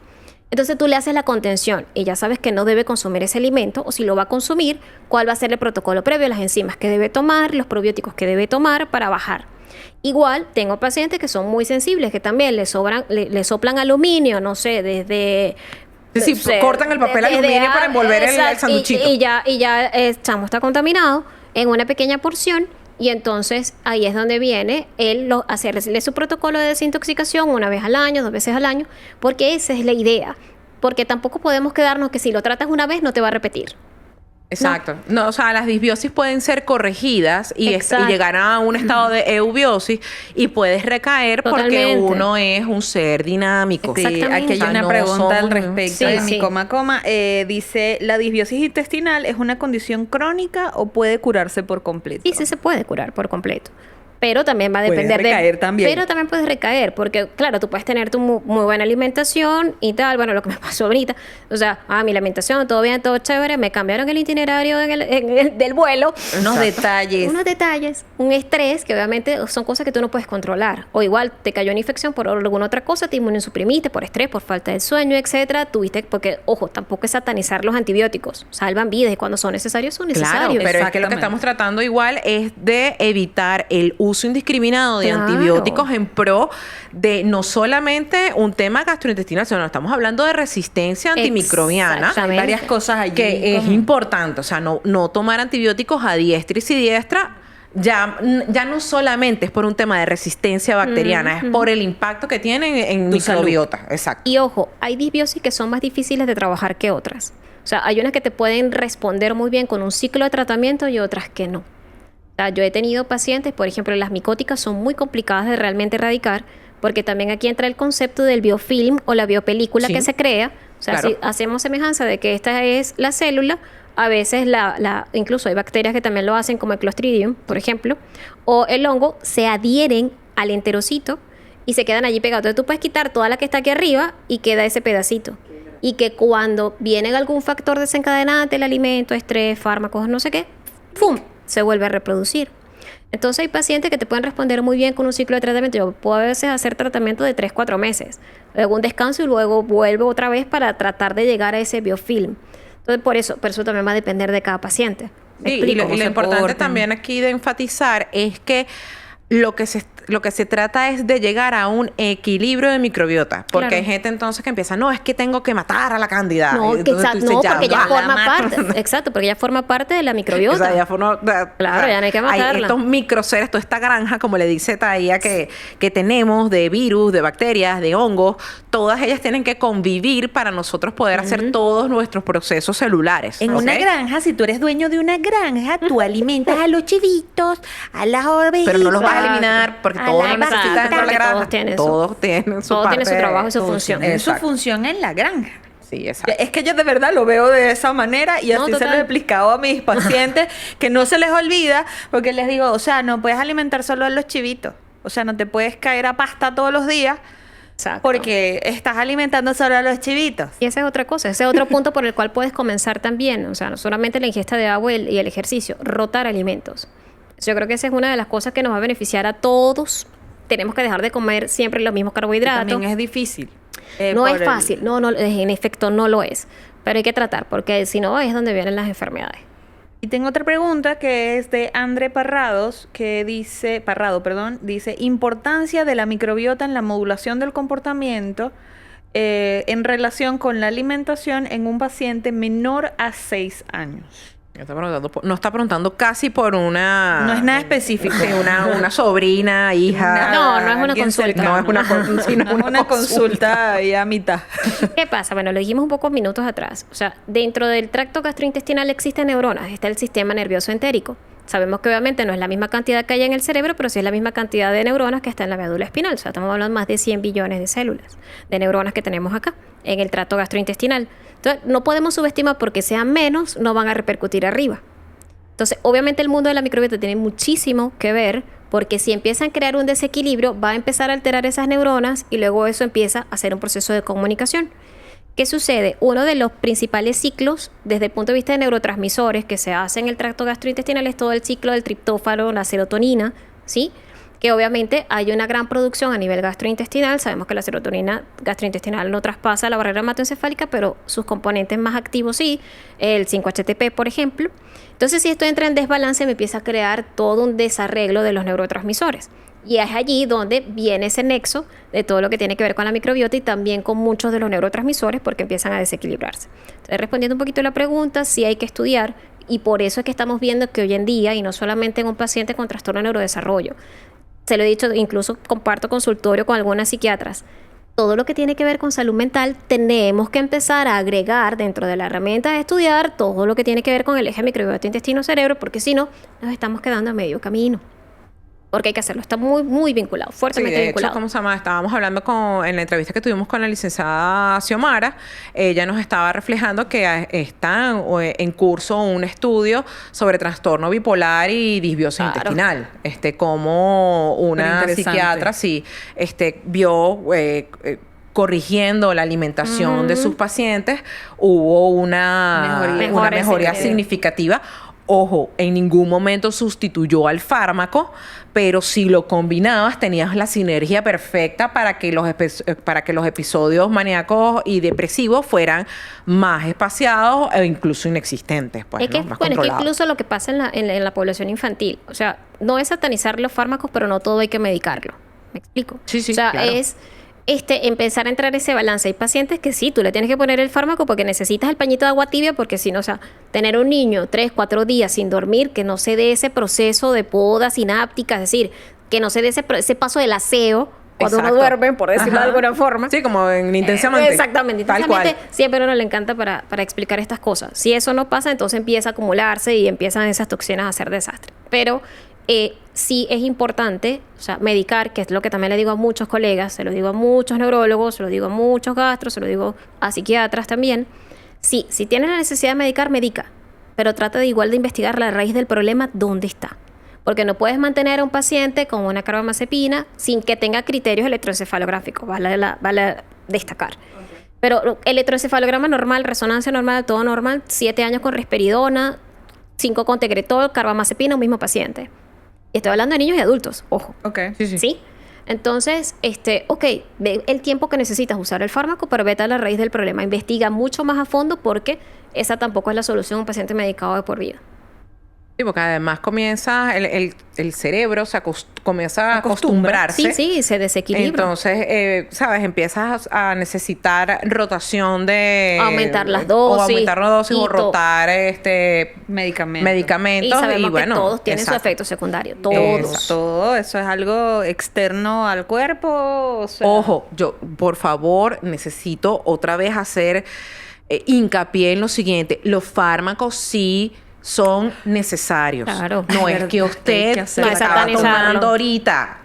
Speaker 3: Entonces tú le haces la contención y ya sabes que no debe consumir ese alimento, o si lo va a consumir, cuál va a ser el protocolo previo, las enzimas que debe tomar, los probióticos que debe tomar para bajar. Igual tengo pacientes que son muy sensibles, que también le soplan aluminio, no sé, desde...
Speaker 1: Sí,
Speaker 3: no sé,
Speaker 1: cortan el papel aluminio para envolver el
Speaker 3: exacto,
Speaker 1: sanduchito.
Speaker 3: Y ya el chamo está contaminado en una pequeña porción. Y entonces ahí es donde viene hacerle su protocolo de desintoxicación una vez al año, 2 veces al año, porque esa es la idea. Porque tampoco podemos quedarnos que si lo tratas una vez no te va a repetir.
Speaker 1: Exacto. No, o sea, las disbiosis pueden ser corregidas y
Speaker 3: Exacto.
Speaker 1: llegar a un estado de eubiosis y puedes recaer porque
Speaker 3: Totalmente.
Speaker 1: uno es un ser dinámico.
Speaker 2: Sí,
Speaker 3: Exactamente.
Speaker 2: aquí hay
Speaker 1: O sea,
Speaker 2: una
Speaker 1: no
Speaker 2: pregunta al
Speaker 1: somos-
Speaker 2: respecto
Speaker 3: Sí,
Speaker 2: de
Speaker 3: sí.
Speaker 2: mi coma. Dice, ¿la disbiosis intestinal es una condición crónica o puede curarse por completo?
Speaker 3: Sí, sí se puede curar por completo. Pero también va a
Speaker 2: Puedes
Speaker 3: depender
Speaker 2: recaer también.
Speaker 3: Pero también puedes recaer, porque claro, tú puedes tener tu muy buena alimentación y tal, bueno, lo que me pasó ahorita, o sea, mi alimentación, todo bien, todo chévere, me cambiaron el itinerario del vuelo,
Speaker 2: Unos detalles.
Speaker 3: unos detalles, un estrés que obviamente son cosas que tú no puedes controlar, o igual te cayó una infección por alguna otra cosa, te inmunosuprimiste por estrés, por falta de sueño, etcétera, tuviste, porque ojo, tampoco es satanizar los antibióticos, salvan vidas y cuando son necesarios son
Speaker 1: Claro,
Speaker 3: necesarios.
Speaker 1: pero es que lo que
Speaker 2: Exactamente.
Speaker 1: estamos tratando igual es de evitar el uso indiscriminado de
Speaker 3: Claro.
Speaker 1: antibióticos en pro de no solamente un tema gastrointestinal, sino estamos hablando de resistencia antimicrobiana.
Speaker 3: Exactamente.
Speaker 2: Hay varias cosas allí.
Speaker 1: Que es
Speaker 2: como-
Speaker 1: importante, o sea, no tomar antibióticos a diestra y siniestra. Ya no solamente es por un tema de resistencia bacteriana, es por el impacto que tienen en
Speaker 2: Tu salud.
Speaker 1: microbiota. Exacto.
Speaker 3: Y ojo, hay disbiosis que son más difíciles de trabajar que otras. O sea, hay unas que te pueden responder muy bien con un ciclo de tratamiento y otras que no. O sea, yo he tenido pacientes, por ejemplo, las micóticas son muy complicadas de realmente erradicar, porque también aquí entra el concepto del biofilm o la biopelícula
Speaker 1: Sí.
Speaker 3: que se crea. O sea,
Speaker 1: Claro.
Speaker 3: si hacemos semejanza de que esta es la célula, a veces incluso hay bacterias que también lo hacen, como el Clostridium, por ejemplo, o el hongo, se adhieren al enterocito y se quedan allí pegados. Entonces tú puedes quitar toda la que está aquí arriba y queda ese pedacito. Y que cuando viene algún factor desencadenante, el alimento, estrés, fármacos, no sé qué, ¡pum!, se vuelve a reproducir. Entonces hay pacientes que te pueden responder muy bien con un ciclo de tratamiento. Yo puedo a veces hacer tratamiento de 3-4 meses. Luego un descanso y luego vuelvo otra vez para tratar de llegar a ese biofilm. Entonces por eso también va a depender de cada paciente. ¿Me
Speaker 1: Sí, y
Speaker 3: explico?
Speaker 1: lo
Speaker 2: cómo se
Speaker 1: importante
Speaker 2: portan.
Speaker 1: también aquí de enfatizar es que lo que se trata es de llegar a un equilibrio de microbiota. Porque
Speaker 3: Claro.
Speaker 1: hay gente entonces que empieza, no, es que tengo que matar a la cándida.
Speaker 3: No,
Speaker 1: Y entonces tú dices,
Speaker 3: porque ya
Speaker 1: va.
Speaker 3: forma parte. Exacto, porque ya forma parte de la
Speaker 1: O
Speaker 3: microbiota.
Speaker 1: sea, ya forma-
Speaker 3: Claro, ya no hay que matarla.
Speaker 1: estos microseres, toda esta granja, como le dice Taía, que tenemos de virus, de bacterias, de hongos, todas ellas tienen que convivir para nosotros poder hacer todos nuestros procesos celulares.
Speaker 2: En
Speaker 1: ¿ok?
Speaker 2: una granja, si tú eres dueño de una granja, tú alimentas a los chivitos, a las ovejitas.
Speaker 1: Pero no los vas a
Speaker 3: Exacto.
Speaker 1: eliminar porque
Speaker 2: A
Speaker 1: todos
Speaker 2: la
Speaker 1: no necesitan
Speaker 2: vaca,
Speaker 1: entrar a la
Speaker 3: porque
Speaker 1: granja.
Speaker 3: todos tienen
Speaker 1: Todos tienen su
Speaker 3: todo
Speaker 1: parte
Speaker 3: tiene su trabajo y su función.
Speaker 2: Tienen su
Speaker 1: Exacto.
Speaker 2: función en la granja.
Speaker 1: Sí, exacto.
Speaker 2: Es que yo de verdad lo veo de esa manera y
Speaker 3: No,
Speaker 2: así se
Speaker 3: total.
Speaker 2: lo he explicado a mis pacientes que no se les olvida porque les digo, o sea, no puedes alimentar solo a los chivitos. O sea, no te puedes caer a pasta todos los días
Speaker 3: Exacto.
Speaker 2: porque estás alimentando solo a los chivitos.
Speaker 3: Y esa es otra cosa, ese es otro punto por el cual puedes comenzar también, o sea, no solamente la ingesta de agua y el ejercicio, rotar alimentos. Yo creo que esa es una de las cosas que nos va a beneficiar a todos. Tenemos que dejar de comer siempre los mismos carbohidratos.
Speaker 2: También es difícil.
Speaker 3: No
Speaker 2: por
Speaker 3: es fácil, no, en efecto no lo es, pero hay que tratar, porque si no es donde vienen las enfermedades.
Speaker 2: Y tengo otra pregunta que es de André Parrados, que dice, dice, importancia de la microbiota en la modulación del comportamiento en relación con la alimentación en un paciente menor a 6 años.
Speaker 1: No está preguntando casi por una...
Speaker 2: No es nada específico.
Speaker 1: Sí, una sobrina, hija.
Speaker 3: No, no es una
Speaker 2: Alguien
Speaker 3: consulta.
Speaker 1: No es una, sí, no es
Speaker 2: una consulta ahí a mitad.
Speaker 3: ¿Qué pasa? Bueno, lo dijimos un pocos minutos atrás. O sea, dentro del tracto gastrointestinal existen neuronas, está el sistema nervioso entérico. Sabemos que obviamente no es la misma cantidad que hay en el cerebro, pero sí es la misma cantidad de neuronas que está en la médula espinal. O sea, estamos hablando de más de 100 billones de células, de neuronas que tenemos acá, en el tracto gastrointestinal. Entonces, no podemos subestimar porque sean menos, no van a repercutir arriba. Entonces, obviamente el mundo de la microbiota tiene muchísimo que ver porque si empiezan a crear un desequilibrio, va a empezar a alterar esas neuronas y luego eso empieza a hacer un proceso de comunicación. ¿Qué sucede? Uno de los principales ciclos desde el punto de vista de neurotransmisores que se hace en el tracto gastrointestinal es todo el ciclo del triptófano, la serotonina, ¿sí? Que obviamente hay una gran producción a nivel gastrointestinal. Sabemos que la serotonina gastrointestinal no traspasa la barrera hematoencefálica, pero sus componentes más activos sí, el 5-HTP, por ejemplo. Entonces, si esto entra en desbalance, me empieza a crear todo un desarreglo de los neurotransmisores. Y es allí donde viene ese nexo de todo lo que tiene que ver con la microbiota y también con muchos de los neurotransmisores porque empiezan a desequilibrarse. Entonces, respondiendo un poquito a la pregunta, sí hay que estudiar y por eso es que estamos viendo que hoy en día, y no solamente en un paciente con trastorno de neurodesarrollo, se lo he dicho, incluso comparto consultorio con algunas psiquiatras, todo lo que tiene que ver con salud mental, tenemos que empezar a agregar dentro de la herramienta de estudiar todo lo que tiene que ver con el eje microbiota intestino-cerebro, porque si no, nos estamos quedando a medio camino. Porque hay que hacerlo, está muy, muy vinculado,
Speaker 1: Sí,
Speaker 3: fuertemente
Speaker 1: de hecho,
Speaker 3: vinculado.
Speaker 1: ¿cómo se llama? Estábamos hablando en la entrevista que tuvimos con la licenciada Xiomara, ella nos estaba reflejando que está en curso un estudio sobre trastorno bipolar y disbiosis
Speaker 3: Claro.
Speaker 1: intestinal. Como una
Speaker 2: Interesante.
Speaker 1: psiquiatra vio corrigiendo la alimentación de sus pacientes, hubo una
Speaker 3: Mejoría
Speaker 1: mejoría significativa. Ojo, en ningún momento sustituyó al fármaco, pero si lo combinabas tenías la sinergia perfecta para que los episodios maníacos y depresivos fueran más espaciados e incluso inexistentes, pues,
Speaker 3: Es que,
Speaker 1: ¿no? Más
Speaker 3: bueno, es que
Speaker 1: controlados.
Speaker 3: incluso lo que pasa en la población infantil, o sea, no es satanizar los fármacos, pero no todo hay que medicarlo. ¿Me explico?
Speaker 1: Sí, sí,
Speaker 3: o sea,
Speaker 1: claro.
Speaker 3: es empezar a entrar ese balance. Hay pacientes que sí, tú le tienes que poner el fármaco porque necesitas el pañito de agua tibia, porque si no, o sea, tener un niño 3-4 días sin dormir, que no se dé ese proceso de poda sináptica, es decir, que no se dé ese paso del aseo cuando uno
Speaker 1: Exacto.
Speaker 3: duerme, por decirlo
Speaker 1: Ajá.
Speaker 3: de alguna forma.
Speaker 1: Sí, como en intensamente.
Speaker 3: Exactamente.
Speaker 1: Tal
Speaker 3: Intensamente,
Speaker 1: cual.
Speaker 3: siempre a uno le encanta para explicar estas cosas. Si eso no pasa, entonces empieza a acumularse y empiezan esas toxinas a hacer desastre. Pero sí es importante, o sea, medicar, que es lo que también le digo a muchos colegas, se lo digo a muchos neurólogos, se lo digo a muchos gastros, se lo digo a psiquiatras también. Sí, si tienes la necesidad de medicar, medica. Pero trata de igual de investigar la raíz del problema, dónde está. Porque no puedes mantener a un paciente con una carbamazepina sin que tenga criterios electroencefalográficos, vale destacar. Pero electroencefalograma normal, resonancia normal, todo normal, 7 años con risperidona, 5 con tegretol, carbamazepina, un mismo paciente. Y estoy hablando de niños y adultos, ojo.
Speaker 2: Ok.
Speaker 3: ¿Sí? Entonces, ve el tiempo que necesitas usar el fármaco, pero vete a la raíz del problema. Investiga mucho más a fondo porque esa tampoco es la solución a un paciente medicado de por vida.
Speaker 1: Sí, porque además comienza el cerebro comienza a acostumbrarse.
Speaker 3: Sí, se desequilibra.
Speaker 1: Entonces, ¿sabes? Empiezas a necesitar rotación de...
Speaker 3: Aumentar las dosis.
Speaker 1: O aumentar las dosis
Speaker 3: y
Speaker 1: o rotar medicamentos.
Speaker 3: Y sabemos
Speaker 1: bueno,
Speaker 3: que todos tienen su
Speaker 1: exacto.
Speaker 3: efecto secundario.
Speaker 2: Eso,
Speaker 3: Todos.
Speaker 2: todo eso es algo externo al cuerpo. O sea,
Speaker 1: Ojo, yo, por favor, necesito otra vez hacer hincapié en lo siguiente. Los fármacos sí son necesarios.
Speaker 3: Claro.
Speaker 1: No es
Speaker 2: Verdad,
Speaker 1: que
Speaker 2: hay
Speaker 1: usted
Speaker 2: que hacer-
Speaker 1: lo
Speaker 3: No es
Speaker 1: estaba
Speaker 3: satanizarlo.
Speaker 1: tomando ahorita,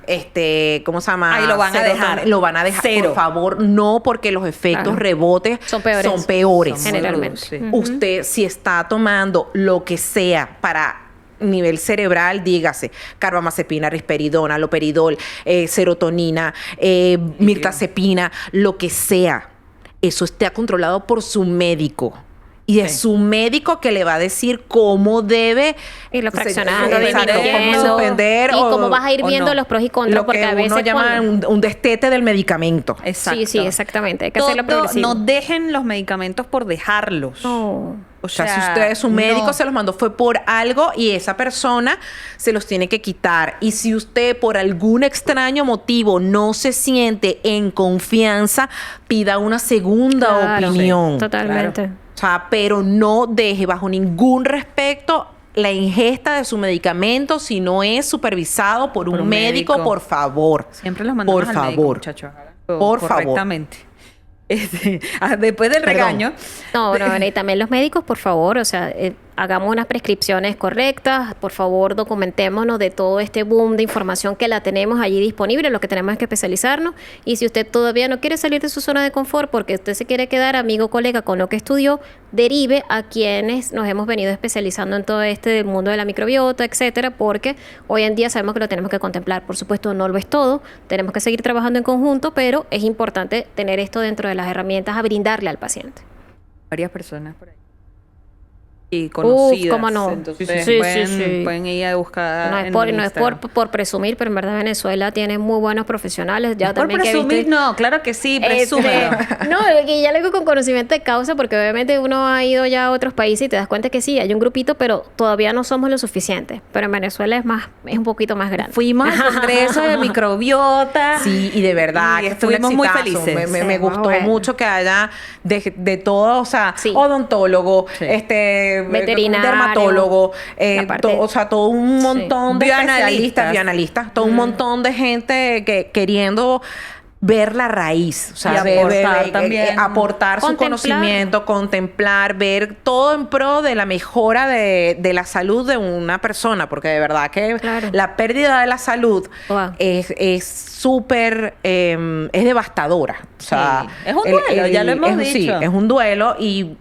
Speaker 1: ¿cómo se llama?
Speaker 2: Ahí lo van a dejar.
Speaker 1: Lo van a dejar.
Speaker 2: Cero.
Speaker 1: Por favor, no, porque los efectos
Speaker 3: Claro.
Speaker 1: rebotes
Speaker 3: Son peores.
Speaker 1: Son peores.
Speaker 3: Generalmente.
Speaker 2: Sí.
Speaker 1: Usted, si está tomando lo que sea para nivel cerebral, dígase carbamazepina, risperidona, loperidol, serotonina, mirtazepina, lo que sea, eso está controlado por su médico. Y es
Speaker 2: Sí.
Speaker 1: su médico que le va a decir cómo debe
Speaker 3: Irlo fraccionando,
Speaker 1: exacto, cómo
Speaker 3: dividiendo.
Speaker 1: suspender
Speaker 3: Y cómo vas a ir
Speaker 2: o
Speaker 3: viendo
Speaker 2: no.
Speaker 3: los pros y contras.
Speaker 1: lo
Speaker 3: Porque
Speaker 1: que
Speaker 3: a veces
Speaker 1: uno llama
Speaker 3: cuando-
Speaker 1: un destete del medicamento.
Speaker 2: Exacto.
Speaker 3: Sí, exactamente. Hay que hacerlo
Speaker 2: Todo-
Speaker 3: progresivo.
Speaker 2: no dejen los medicamentos por dejarlos.
Speaker 3: No.
Speaker 1: O sea, si usted, su médico
Speaker 2: no.
Speaker 1: se los mandó fue por algo y esa persona se los tiene que quitar. Y si usted por algún extraño motivo no se siente en confianza, pida una segunda
Speaker 3: Claro,
Speaker 1: opinión.
Speaker 3: Totalmente.
Speaker 1: O sea, pero no deje bajo ningún respecto la ingesta de su medicamento si no es supervisado por un médico, por favor.
Speaker 2: Siempre los mandamos
Speaker 1: Por
Speaker 2: al médico,
Speaker 1: favor.
Speaker 2: muchachos. Háganlo
Speaker 1: Por favor.
Speaker 2: correctamente. Después del
Speaker 1: Perdón.
Speaker 2: regaño.
Speaker 3: No, y también los médicos, por favor, o sea, hagamos unas prescripciones correctas, por favor, documentémonos de todo este boom de información que la tenemos allí disponible, lo que tenemos es que especializarnos, y si usted todavía no quiere salir de su zona de confort porque usted se quiere quedar amigo, colega con lo que estudió, derive a quienes nos hemos venido especializando en todo este del mundo de la microbiota, etcétera, porque hoy en día sabemos que lo tenemos que contemplar. Por supuesto, no lo es todo, tenemos que seguir trabajando en conjunto, pero es importante tener esto dentro de las herramientas a brindarle al paciente.
Speaker 2: Varias personas por ahí. Y conocidas.
Speaker 3: cómo no.
Speaker 2: Entonces
Speaker 3: Sí,
Speaker 2: pueden,
Speaker 3: sí.
Speaker 2: ir a buscar.
Speaker 3: No es,
Speaker 2: en
Speaker 3: por,
Speaker 2: el
Speaker 3: no es
Speaker 2: Instagram.
Speaker 3: por presumir, pero en verdad Venezuela tiene muy buenos profesionales. Ya
Speaker 2: No es por
Speaker 3: también que he
Speaker 2: presumir,
Speaker 3: visto-
Speaker 2: no, claro que sí,
Speaker 3: Este,
Speaker 2: presúmelo.
Speaker 3: no, y ya lo digo con conocimiento de causa, porque obviamente uno ha ido ya a otros países y te das cuenta que sí, hay un grupito, pero todavía no somos lo suficiente. Pero en Venezuela es un poquito más grande.
Speaker 2: Fuimos al congreso de microbiota.
Speaker 1: Sí, y de verdad
Speaker 2: Y
Speaker 1: que fue un
Speaker 2: estuvimos muy
Speaker 1: exitazo.
Speaker 2: felices.
Speaker 1: Me
Speaker 3: Sí, muy
Speaker 1: gustó
Speaker 3: bueno.
Speaker 1: mucho que haya de todo, o sea,
Speaker 3: Sí.
Speaker 1: odontólogo,
Speaker 2: Sí.
Speaker 3: Veterinario,
Speaker 1: dermatólogo,
Speaker 3: la parte-
Speaker 1: o sea, todo un
Speaker 3: Sí.
Speaker 1: montón de especialistas, bioanalistas, todo un montón de gente que queriendo ver la raíz, o sea,
Speaker 2: Y aportar también.
Speaker 1: aportar su
Speaker 3: Contemplar.
Speaker 1: conocimiento, contemplar, ver todo en pro de la mejora de la salud de una persona, porque de verdad que
Speaker 3: Claro.
Speaker 1: la pérdida de la salud
Speaker 3: Wow.
Speaker 1: es súper, es devastadora. O sea,
Speaker 2: Sí. Es un duelo, ya lo hemos
Speaker 1: Sí,
Speaker 2: dicho.
Speaker 1: es un duelo y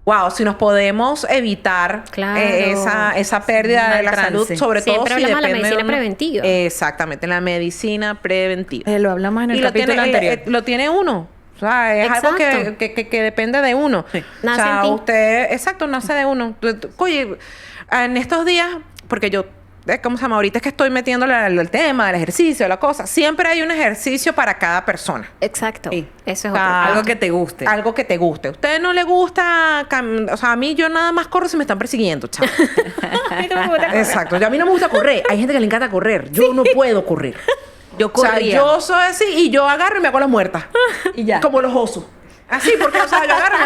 Speaker 1: wow, si nos podemos evitar
Speaker 3: Claro.
Speaker 1: esa pérdida
Speaker 2: Un
Speaker 1: de la
Speaker 2: mal
Speaker 1: salud,
Speaker 2: trance.
Speaker 1: sobre todo
Speaker 3: Siempre
Speaker 1: si
Speaker 3: hablamos de la
Speaker 1: depende
Speaker 3: medicina
Speaker 1: uno-
Speaker 3: preventiva.
Speaker 1: Exactamente, la medicina preventiva.
Speaker 2: Lo hablamos en el
Speaker 1: Y lo
Speaker 2: capítulo
Speaker 1: tiene,
Speaker 2: anterior.
Speaker 1: lo tiene uno. O sea, es algo
Speaker 3: Exacto.
Speaker 1: que depende de uno.
Speaker 2: Sí.
Speaker 1: O
Speaker 3: Nace
Speaker 1: sea,
Speaker 3: en ti.
Speaker 1: usted, exacto, nace de uno. Oye, en estos días, porque yo, ¿cómo se llama? Ahorita es que estoy metiéndole al tema del ejercicio, la cosa. Siempre hay un ejercicio para cada persona.
Speaker 3: Exacto.
Speaker 2: Sí.
Speaker 3: Eso es
Speaker 1: O sea,
Speaker 3: otra.
Speaker 2: Algo que te guste.
Speaker 1: Algo que te guste. A usted no le gusta, o sea, a mí yo nada más corro si me están persiguiendo, chao. Exacto. A mí no me gusta correr. Hay gente que le encanta correr. Yo no puedo correr.
Speaker 2: Yo
Speaker 1: O sea,
Speaker 2: corría.
Speaker 1: yo soy así y yo agarro y me hago las muertas.
Speaker 2: Y ya.
Speaker 1: Como los osos. Así, porque, o sea, yo agarro.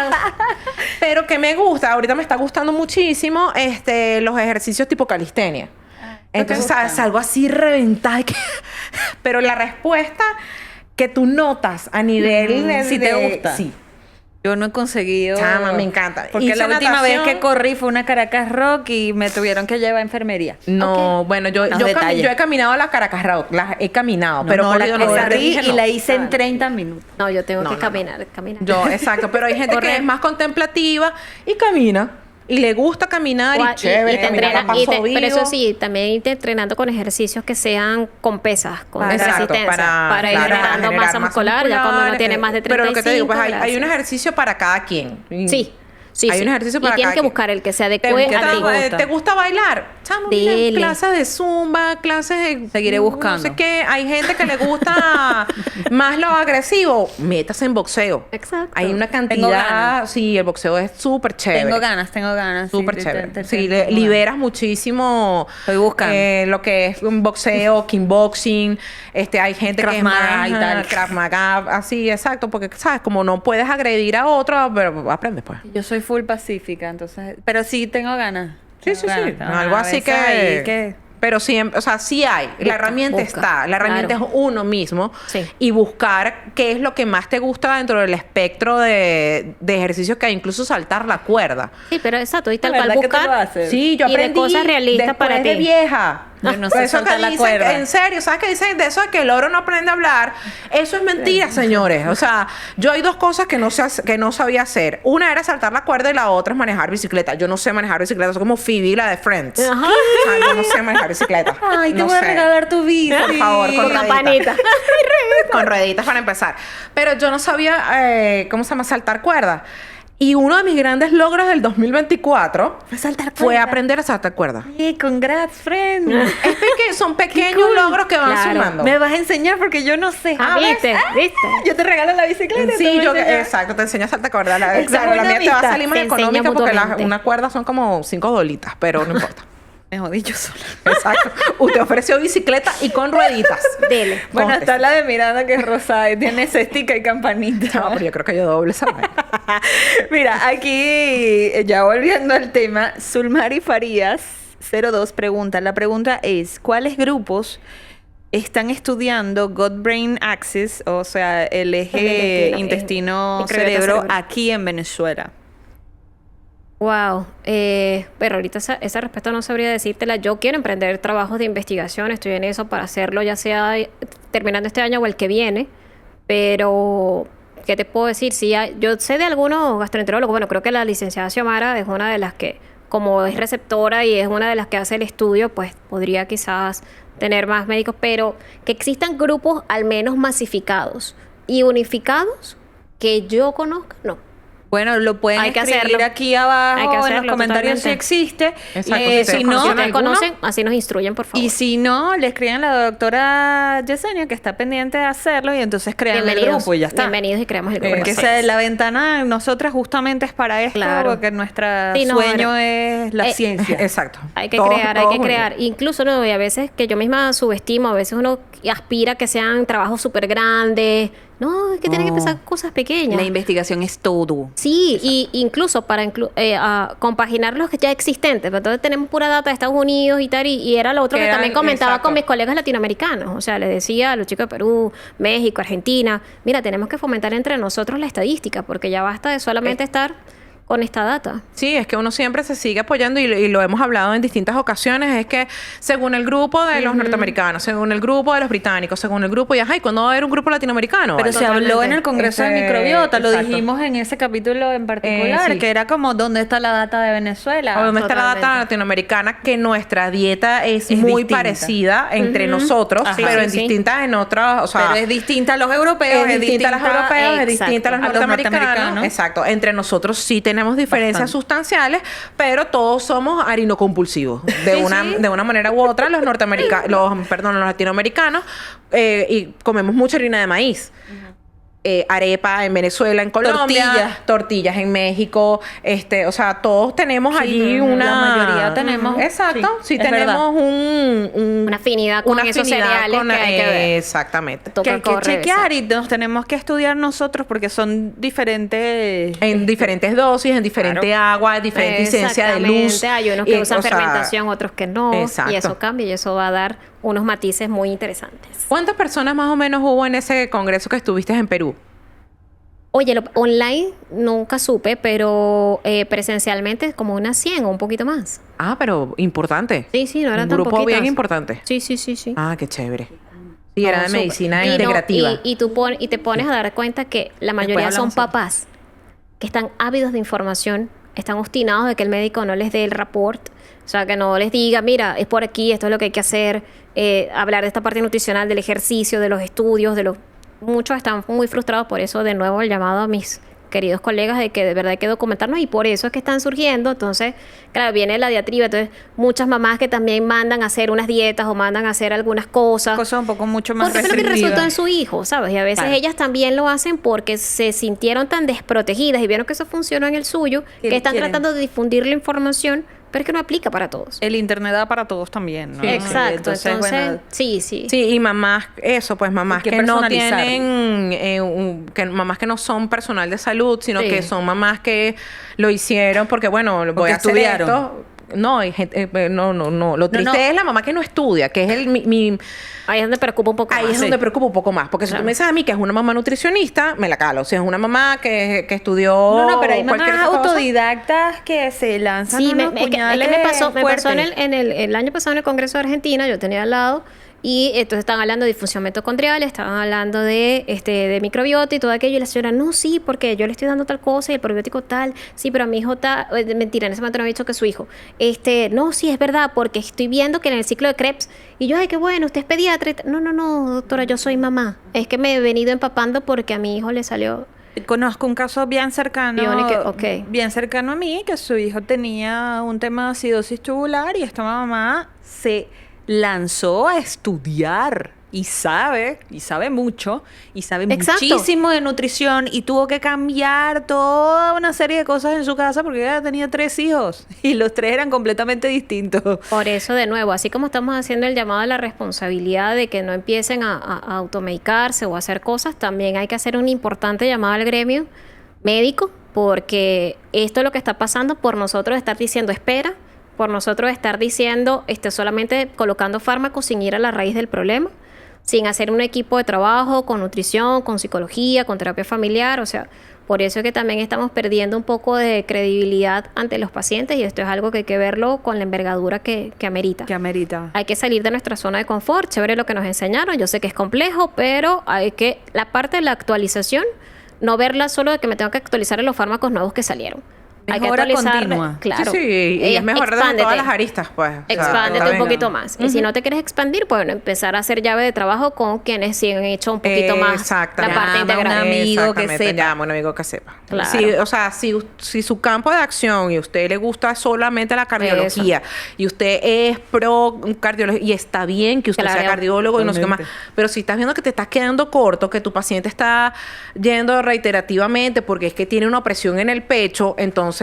Speaker 1: Pero que me gusta, ahorita me está gustando muchísimo los ejercicios tipo calistenia. Entonces, ¿sabes? Salgo así reventada. Pero la respuesta que tú notas a nivel de...
Speaker 2: si te gusta.
Speaker 1: Sí.
Speaker 2: Yo no he conseguido.
Speaker 1: Chama, me encanta.
Speaker 2: Porque
Speaker 1: Hice
Speaker 2: la última vez
Speaker 1: natación.
Speaker 2: que corrí fue una Caracas Rock y me tuvieron que llevar a enfermería.
Speaker 1: No, bueno,
Speaker 2: Los detalles.
Speaker 1: yo he caminado las Caracas Rock, las he caminado,
Speaker 2: No,
Speaker 1: pero
Speaker 2: no,
Speaker 1: corrido
Speaker 2: la
Speaker 1: no.
Speaker 2: corrí
Speaker 1: Dije
Speaker 2: y
Speaker 1: no.
Speaker 2: la hice en 30 minutos.
Speaker 3: No, yo tengo
Speaker 1: No,
Speaker 3: que
Speaker 1: no,
Speaker 3: caminar.
Speaker 1: Yo, exacto, pero hay gente que
Speaker 3: Correr.
Speaker 1: es más contemplativa y camina. Y le gusta caminar
Speaker 3: Gua-
Speaker 1: y chévere,
Speaker 3: te
Speaker 1: caminar a
Speaker 3: entrena-
Speaker 1: paso
Speaker 3: pero eso
Speaker 1: vivo.
Speaker 3: sí, también irte entrenando con ejercicios que sean con pesas, con
Speaker 1: Exacto,
Speaker 3: resistencia,
Speaker 1: para
Speaker 3: ir
Speaker 1: claro,
Speaker 3: generando
Speaker 1: generar
Speaker 3: masa muscular, ya cuando uno tiene más de 35.
Speaker 1: Pero lo que te digo, pues hay
Speaker 3: así.
Speaker 1: un ejercicio para cada quien.
Speaker 3: Sí. Sí,
Speaker 1: Hay
Speaker 3: sí.
Speaker 1: un ejercicio
Speaker 3: Y
Speaker 1: para
Speaker 3: tienes
Speaker 1: cada
Speaker 3: que
Speaker 1: quien.
Speaker 3: buscar el que se
Speaker 1: ¿Te
Speaker 3: adecue a ti.
Speaker 2: gusta?
Speaker 1: ¿Te gusta bailar? Chamo, mira,
Speaker 3: Dele.
Speaker 1: clases de zumba, clases de...
Speaker 2: Seguiré buscando.
Speaker 1: No sé qué. Hay gente que le gusta más lo agresivo. Métase en boxeo.
Speaker 3: Exacto.
Speaker 1: Hay una
Speaker 2: Tengo
Speaker 1: cantidad...
Speaker 2: ganas.
Speaker 1: Sí, el boxeo es súper chévere.
Speaker 2: Tengo ganas.
Speaker 1: Súper
Speaker 2: sí,
Speaker 1: chévere. Sí,
Speaker 2: tengo ganas.
Speaker 1: liberas muchísimo
Speaker 2: Estoy buscando.
Speaker 1: lo que es un boxeo, kickboxing. Hay gente
Speaker 2: Krav
Speaker 1: que es
Speaker 2: Maga
Speaker 1: más
Speaker 2: y tal.
Speaker 1: Krav Maga, así, exacto. Porque, ¿sabes? Como no puedes agredir a otro, pero aprendes, pues.
Speaker 2: Yo soy full pacífica, entonces... Pero sí tengo ganas.
Speaker 1: Sí,
Speaker 2: Tengo
Speaker 1: sí,
Speaker 2: ganas,
Speaker 1: sí.
Speaker 2: tengo
Speaker 1: Algo
Speaker 2: ganas. A
Speaker 1: así
Speaker 2: veces ahí
Speaker 1: que... Pero siempre, o sea, sí hay. La herramienta
Speaker 3: busca.
Speaker 1: está. La herramienta
Speaker 3: Claro.
Speaker 1: es uno mismo.
Speaker 3: Sí.
Speaker 1: Y buscar qué es lo que más te gusta dentro del espectro de ejercicios que hay. Incluso saltar la cuerda.
Speaker 3: Sí, pero exacto. Y tal
Speaker 2: ¿De
Speaker 3: cual
Speaker 2: verdad que tú lo
Speaker 3: buscar.
Speaker 2: haces?
Speaker 1: Sí, yo
Speaker 3: Y de
Speaker 1: aprendí
Speaker 3: cosas realistas
Speaker 1: después
Speaker 3: para
Speaker 1: de
Speaker 3: ti.
Speaker 1: vieja.
Speaker 2: Yo no sé
Speaker 1: Eso que
Speaker 2: saltar la
Speaker 1: dicen,
Speaker 2: cuerda.
Speaker 1: en serio, ¿sabes qué dicen de eso de que el oro no aprende a hablar? Eso es mentira, señores. O sea, yo hay dos cosas que que no sabía hacer. Una era saltar la cuerda y la otra es manejar bicicleta. Yo no sé manejar bicicleta, soy como Phoebe, la de Friends.
Speaker 3: Ajá.
Speaker 1: O sea, yo no sé manejar bicicleta.
Speaker 2: Ay, te
Speaker 1: No
Speaker 2: voy a
Speaker 1: sé.
Speaker 2: regalar tu bici.
Speaker 1: Por favor, con
Speaker 3: Con campanita.
Speaker 1: Con rueditas para empezar. Pero yo no sabía, ¿cómo se llama? Saltar cuerda. Y uno de mis grandes logros del 2024
Speaker 2: Fue saltar
Speaker 1: fue
Speaker 2: cuerda.
Speaker 1: aprender a saltar cuerda.
Speaker 2: Congrats, friend.
Speaker 1: Son pequeños logros que van
Speaker 3: Claro.
Speaker 1: sumando.
Speaker 2: Me vas a enseñar porque yo no sé.
Speaker 3: Ah, ¿viste? ¿Viste?
Speaker 2: Yo te regalo la bicicleta.
Speaker 1: Sí, exacto, te enseño a saltar cuerda.
Speaker 2: Esa
Speaker 1: Claro,
Speaker 2: es
Speaker 1: la
Speaker 2: una
Speaker 1: mía te va a
Speaker 2: amistad.
Speaker 1: salir más
Speaker 3: Se enseña
Speaker 1: económica porque
Speaker 3: mutuamente.
Speaker 1: una cuerda son como 5 dolitas, pero no importa.
Speaker 2: Me jodí yo sola.
Speaker 1: Exacto. Usted ofreció bicicleta y con rueditas.
Speaker 3: Dele.
Speaker 2: Bueno,
Speaker 1: Conste.
Speaker 2: está la de Miranda que es rosada y tiene cestica y campanita.
Speaker 1: No, pero yo creo que yo doble esa vaina.
Speaker 2: Mira, aquí, ya volviendo al tema, Sulmari Farías 02 pregunta. La pregunta es, ¿cuáles grupos están estudiando God-Brain Axis, o sea, el eje
Speaker 3: intestino,
Speaker 2: intestino-cerebro
Speaker 3: cerebro.
Speaker 2: aquí en Venezuela?
Speaker 3: Wow. Pero ahorita esa respuesta no sabría decírtela. Yo quiero emprender trabajos de investigación. Estoy en eso para hacerlo, ya sea terminando este año o el que viene. Pero, ¿qué te puedo decir? Sí, yo sé de algunos gastroenterólogos. Bueno, creo que la licenciada Xiomara es una de las que, como es receptora y es una de las que hace el estudio, pues podría quizás tener más médicos. Pero que existan grupos al menos masificados y unificados que yo conozca, no.
Speaker 2: Bueno, lo pueden
Speaker 3: Hay que
Speaker 2: escribir
Speaker 3: hacerlo.
Speaker 2: aquí abajo
Speaker 3: Hay que
Speaker 2: en los
Speaker 3: comentarios
Speaker 2: comentarios si existe.
Speaker 1: Exacto,
Speaker 2: Si
Speaker 1: si
Speaker 2: no,
Speaker 3: Si
Speaker 1: ¿Conocen
Speaker 3: te
Speaker 1: alguno?
Speaker 3: conocen, así nos instruyen, por favor.
Speaker 2: y si no, le escriben a la doctora Yesenia que está pendiente de hacerlo y entonces crean el
Speaker 3: Bienvenidos,
Speaker 2: grupo y ya está.
Speaker 3: bienvenidos y creamos el grupo.
Speaker 2: Porque
Speaker 1: Exacto.
Speaker 2: la ventana de nosotras justamente es para esto,
Speaker 3: Claro.
Speaker 2: porque nuestro
Speaker 3: Sí, no,
Speaker 2: sueño es la
Speaker 3: eh,
Speaker 2: ciencia.
Speaker 1: Exacto.
Speaker 3: Hay que
Speaker 1: Todos-
Speaker 3: crear, hay
Speaker 1: todos
Speaker 3: que crear. Incluso no, y a veces que yo misma subestimo, a veces uno aspira a que sean trabajos súper grandes. No, es que tienen que
Speaker 2: No.
Speaker 3: empezar cosas pequeñas.
Speaker 2: La investigación es todo.
Speaker 3: Sí, y incluso para compaginar los que ya existentes. Entonces tenemos pura data de Estados Unidos y tal, y era lo otro que
Speaker 1: Quedan-
Speaker 3: también comentaba
Speaker 1: exacto.
Speaker 3: con mis colegas latinoamericanos. O sea, les decía a los chicos de Perú, México, Argentina, mira, tenemos que fomentar entre nosotros la estadística, porque ya basta de solamente estar con esta data.
Speaker 1: Sí, es que uno siempre se sigue apoyando y lo hemos hablado en distintas ocasiones, es que según el grupo de los norteamericanos, según el grupo de los británicos, según el grupo, y ajá, ¿y cuándo va a haber un grupo latinoamericano?
Speaker 2: Pero se habló
Speaker 3: Totalmente.
Speaker 2: en el Congreso de
Speaker 1: Ese-
Speaker 2: Microbiota, lo
Speaker 1: exacto.
Speaker 2: dijimos en ese capítulo en particular,
Speaker 1: sí.
Speaker 2: que era como ¿dónde está la data de Venezuela?
Speaker 1: ¿O dónde está la data
Speaker 3: Totalmente.
Speaker 1: latinoamericana? Que nuestra dieta es
Speaker 2: Es
Speaker 1: muy
Speaker 2: distinta.
Speaker 1: parecida entre nosotros,
Speaker 2: Ajá.
Speaker 1: pero
Speaker 3: Sí,
Speaker 1: en
Speaker 3: sí.
Speaker 1: distintas en otras, o sea,
Speaker 2: Pero es distinta a los europeos,
Speaker 1: es distinta a los europeos, es distinta a los
Speaker 2: a los
Speaker 1: norteamericanos.
Speaker 2: norteamericanos.
Speaker 1: Exacto. Entre nosotros sí tenemos diferencias
Speaker 2: Bastante.
Speaker 1: sustanciales, pero todos somos harinocompulsivos. De
Speaker 2: Sí,
Speaker 1: una,
Speaker 2: sí.
Speaker 1: de una manera u otra, los los latinoamericanos, y comemos mucha harina de maíz. Arepa en Venezuela, en Colombia, tortillas en México, o sea, todos tenemos allí
Speaker 2: la
Speaker 1: una
Speaker 2: mayoría tenemos,
Speaker 1: exacto,
Speaker 2: sí,
Speaker 1: sí,
Speaker 2: es
Speaker 1: tenemos
Speaker 3: Una afinidad con esos cereales
Speaker 1: con-
Speaker 3: que hay que ver.
Speaker 1: exactamente.
Speaker 3: Toca
Speaker 2: Que hay que
Speaker 3: correr,
Speaker 2: chequear y nos tenemos que estudiar nosotros porque son diferentes.
Speaker 1: En diferentes dosis, en diferente agua, en diferente esencia de luz.
Speaker 3: Exactamente. Hay unos que usan
Speaker 1: o sea,
Speaker 3: fermentación, otros que no.
Speaker 1: exacto.
Speaker 3: Y eso cambia y eso va a dar unos matices muy interesantes.
Speaker 1: ¿Cuántas personas más o menos hubo en ese congreso que estuviste en Perú?
Speaker 3: Oye, online nunca supe, pero presencialmente como unas 100 o un poquito más.
Speaker 1: Ah, pero importante.
Speaker 3: Sí, sí, no eran
Speaker 1: Un
Speaker 3: tan
Speaker 1: grupo
Speaker 3: poquitas.
Speaker 1: bien importante.
Speaker 3: Sí, sí, sí, sí.
Speaker 1: Ah, qué chévere. Sí, era
Speaker 3: No,
Speaker 1: de
Speaker 3: súper.
Speaker 1: medicina
Speaker 3: Y no,
Speaker 1: integrativa.
Speaker 3: y te pones a dar cuenta que la mayoría son
Speaker 2: hablamos de eso.
Speaker 3: papás que están ávidos de información, están obstinados de que el médico no les dé el report, o sea, que no les diga, mira, es por aquí, esto es lo que hay que hacer, hablar de esta parte nutricional, del ejercicio, de los estudios, muchos están muy frustrados por eso, de nuevo el llamado a mis queridos colegas de que de verdad hay que documentarnos y por eso es que están surgiendo. Entonces, claro, viene la diatriba. Entonces, muchas mamás que también mandan a hacer unas dietas o mandan a hacer algunas cosas.
Speaker 2: Cosas un poco mucho más
Speaker 3: Porque fue lo que
Speaker 2: restrictivas.
Speaker 3: resultó en su hijo, ¿sabes? Y a veces
Speaker 2: Claro.
Speaker 3: ellas también lo hacen porque se sintieron tan desprotegidas y vieron que eso funcionó en el suyo,
Speaker 2: Que
Speaker 3: que están
Speaker 2: quieren.
Speaker 3: tratando de difundir la información, pero es que no aplica para todos.
Speaker 2: El internet da para todos también, ¿no?
Speaker 1: Sí,
Speaker 3: Exacto. Entonces,
Speaker 2: bueno,
Speaker 3: sí, sí.
Speaker 1: Sí, y mamás, eso, pues mamás
Speaker 2: Hay que
Speaker 1: que no
Speaker 2: personalizar.
Speaker 1: tienen, mamás que no son personal de salud, sino
Speaker 3: Sí.
Speaker 1: que son mamás que lo hicieron porque, bueno, voy
Speaker 2: Porque
Speaker 1: a hacer
Speaker 2: estudiaron.
Speaker 1: esto. No, hay gente, no. Lo triste
Speaker 2: no.
Speaker 1: es la mamá que no estudia, que es
Speaker 3: Ahí es donde preocupa un poco
Speaker 1: ahí
Speaker 3: más.
Speaker 1: es
Speaker 2: Sí.
Speaker 1: donde preocupa un poco más. Porque si
Speaker 3: Claro.
Speaker 1: tú me dices a mí que es una mamá nutricionista, me la calo. Si es una mamá que estudió
Speaker 2: No, pero hay
Speaker 1: cualquier
Speaker 2: mamás
Speaker 1: cosa,
Speaker 2: autodidactas que se lanzan
Speaker 3: Sí,
Speaker 2: unos
Speaker 3: es que
Speaker 2: puñales
Speaker 3: me pasó
Speaker 2: fuertes.
Speaker 3: el año pasado en el Congreso de Argentina, yo tenía al lado, y entonces estaban hablando de disfunción mitocondrial, estaban hablando de microbiota y todo aquello, y la señora, no, sí, porque yo le estoy dando tal cosa y el probiótico tal, sí, pero a mi hijo tal, mentira, en ese momento no había dicho que su hijo, no, sí, es verdad, porque estoy viendo que en el ciclo de Krebs, y yo, ay, qué bueno, usted es pediatra, no, doctora, yo soy mamá, es que me he venido empapando porque a mi hijo le salió...
Speaker 2: Conozco un caso bien cercano,
Speaker 3: Biónica, ok.
Speaker 2: bien cercano a mí, que su hijo tenía un tema de acidosis tubular y esta mamá se lanzó a estudiar y sabe mucho, y sabe
Speaker 3: Exacto.
Speaker 2: muchísimo de nutrición y tuvo que cambiar toda una serie de cosas en su casa porque ella tenía 3 hijos y los 3 eran completamente distintos.
Speaker 3: Por eso, de nuevo, así como estamos haciendo el llamado a la responsabilidad de que no empiecen a automedicarse o a hacer cosas, también hay que hacer un importante llamado al gremio médico, porque esto es lo que está pasando por nosotros estar diciendo espera, por nosotros estar diciendo solamente colocando fármacos sin ir a la raíz del problema, sin hacer un equipo de trabajo con nutrición, con psicología, con terapia familiar, o sea, por eso es que también estamos perdiendo un poco de credibilidad ante los pacientes y esto es algo que hay que verlo con la envergadura que amerita.
Speaker 2: Que amerita.
Speaker 3: Hay que salir de nuestra zona de confort, chévere lo que nos enseñaron, yo sé que es complejo, pero hay que, la parte de la actualización, no verla solo de que me tengo que actualizar en los fármacos nuevos que salieron. Hay que
Speaker 2: Mejora
Speaker 3: actualizar,
Speaker 2: continua.
Speaker 3: claro.
Speaker 1: Sí, y es mejor de
Speaker 3: expándete.
Speaker 1: todas las aristas, pues. O sea,
Speaker 3: Expándete
Speaker 1: está
Speaker 3: un
Speaker 1: bien.
Speaker 3: poquito más. Y si no te quieres expandir, pues bueno, empezar a hacer llave de trabajo con quienes sí han hecho un poquito más la
Speaker 1: Exactamente.
Speaker 3: parte
Speaker 2: Llama a un
Speaker 3: integral.
Speaker 2: amigo que
Speaker 1: Exactamente,
Speaker 2: sepa.
Speaker 1: llama a un amigo que sepa.
Speaker 3: Claro.
Speaker 1: Si, o sea, si su campo de acción y a usted le gusta solamente la cardiología y usted es pro cardiología y está bien que usted sea
Speaker 3: Claro.
Speaker 1: cardiólogo y no sé qué más,
Speaker 2: Totalmente.
Speaker 1: pero si estás viendo que te estás quedando corto, que tu paciente está yendo reiterativamente porque es que tiene una opresión en el pecho, entonces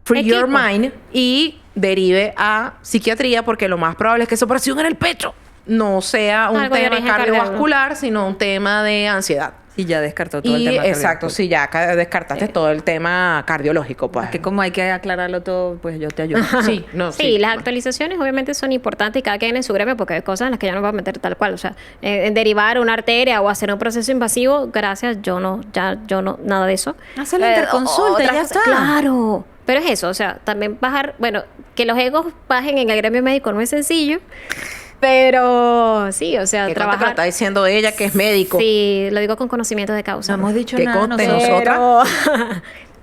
Speaker 1: free your
Speaker 3: Equipo.
Speaker 1: mind y derive a psiquiatría porque lo más probable es que esa operación en el pecho no sea un
Speaker 3: Algo de
Speaker 1: tema
Speaker 3: origen
Speaker 1: cardiovascular, sino un tema de ansiedad.
Speaker 2: Y ya descartó todo el
Speaker 1: Y
Speaker 2: tema
Speaker 1: exacto,
Speaker 2: cardíaco.
Speaker 1: sí, ya descartaste todo el tema cardiológico, pues.
Speaker 2: Que como hay que aclararlo todo, pues yo te ayudo.
Speaker 1: Sí, no,
Speaker 3: Sí, las
Speaker 1: bueno.
Speaker 3: actualizaciones obviamente son importantes y cada quien en su gremio porque hay cosas en las que yo no voy a meter tal cual. O sea, en derivar una arteria o hacer un proceso invasivo, gracias, yo no, nada de eso.
Speaker 2: Hace la interconsulta y
Speaker 3: otras
Speaker 2: ya
Speaker 3: cosas,
Speaker 2: está.
Speaker 3: Claro. Pero es eso, o sea, también bajar, bueno, que los egos bajen en el gremio médico no es sencillo, pero sí, o sea,
Speaker 1: ¿Qué conste que lo
Speaker 3: trabajar.
Speaker 1: está diciendo ella, que es médico?
Speaker 3: Sí, lo digo con conocimiento de causa.
Speaker 2: No hemos dicho
Speaker 1: ¿Qué
Speaker 2: nada
Speaker 1: conste
Speaker 2: nosotros.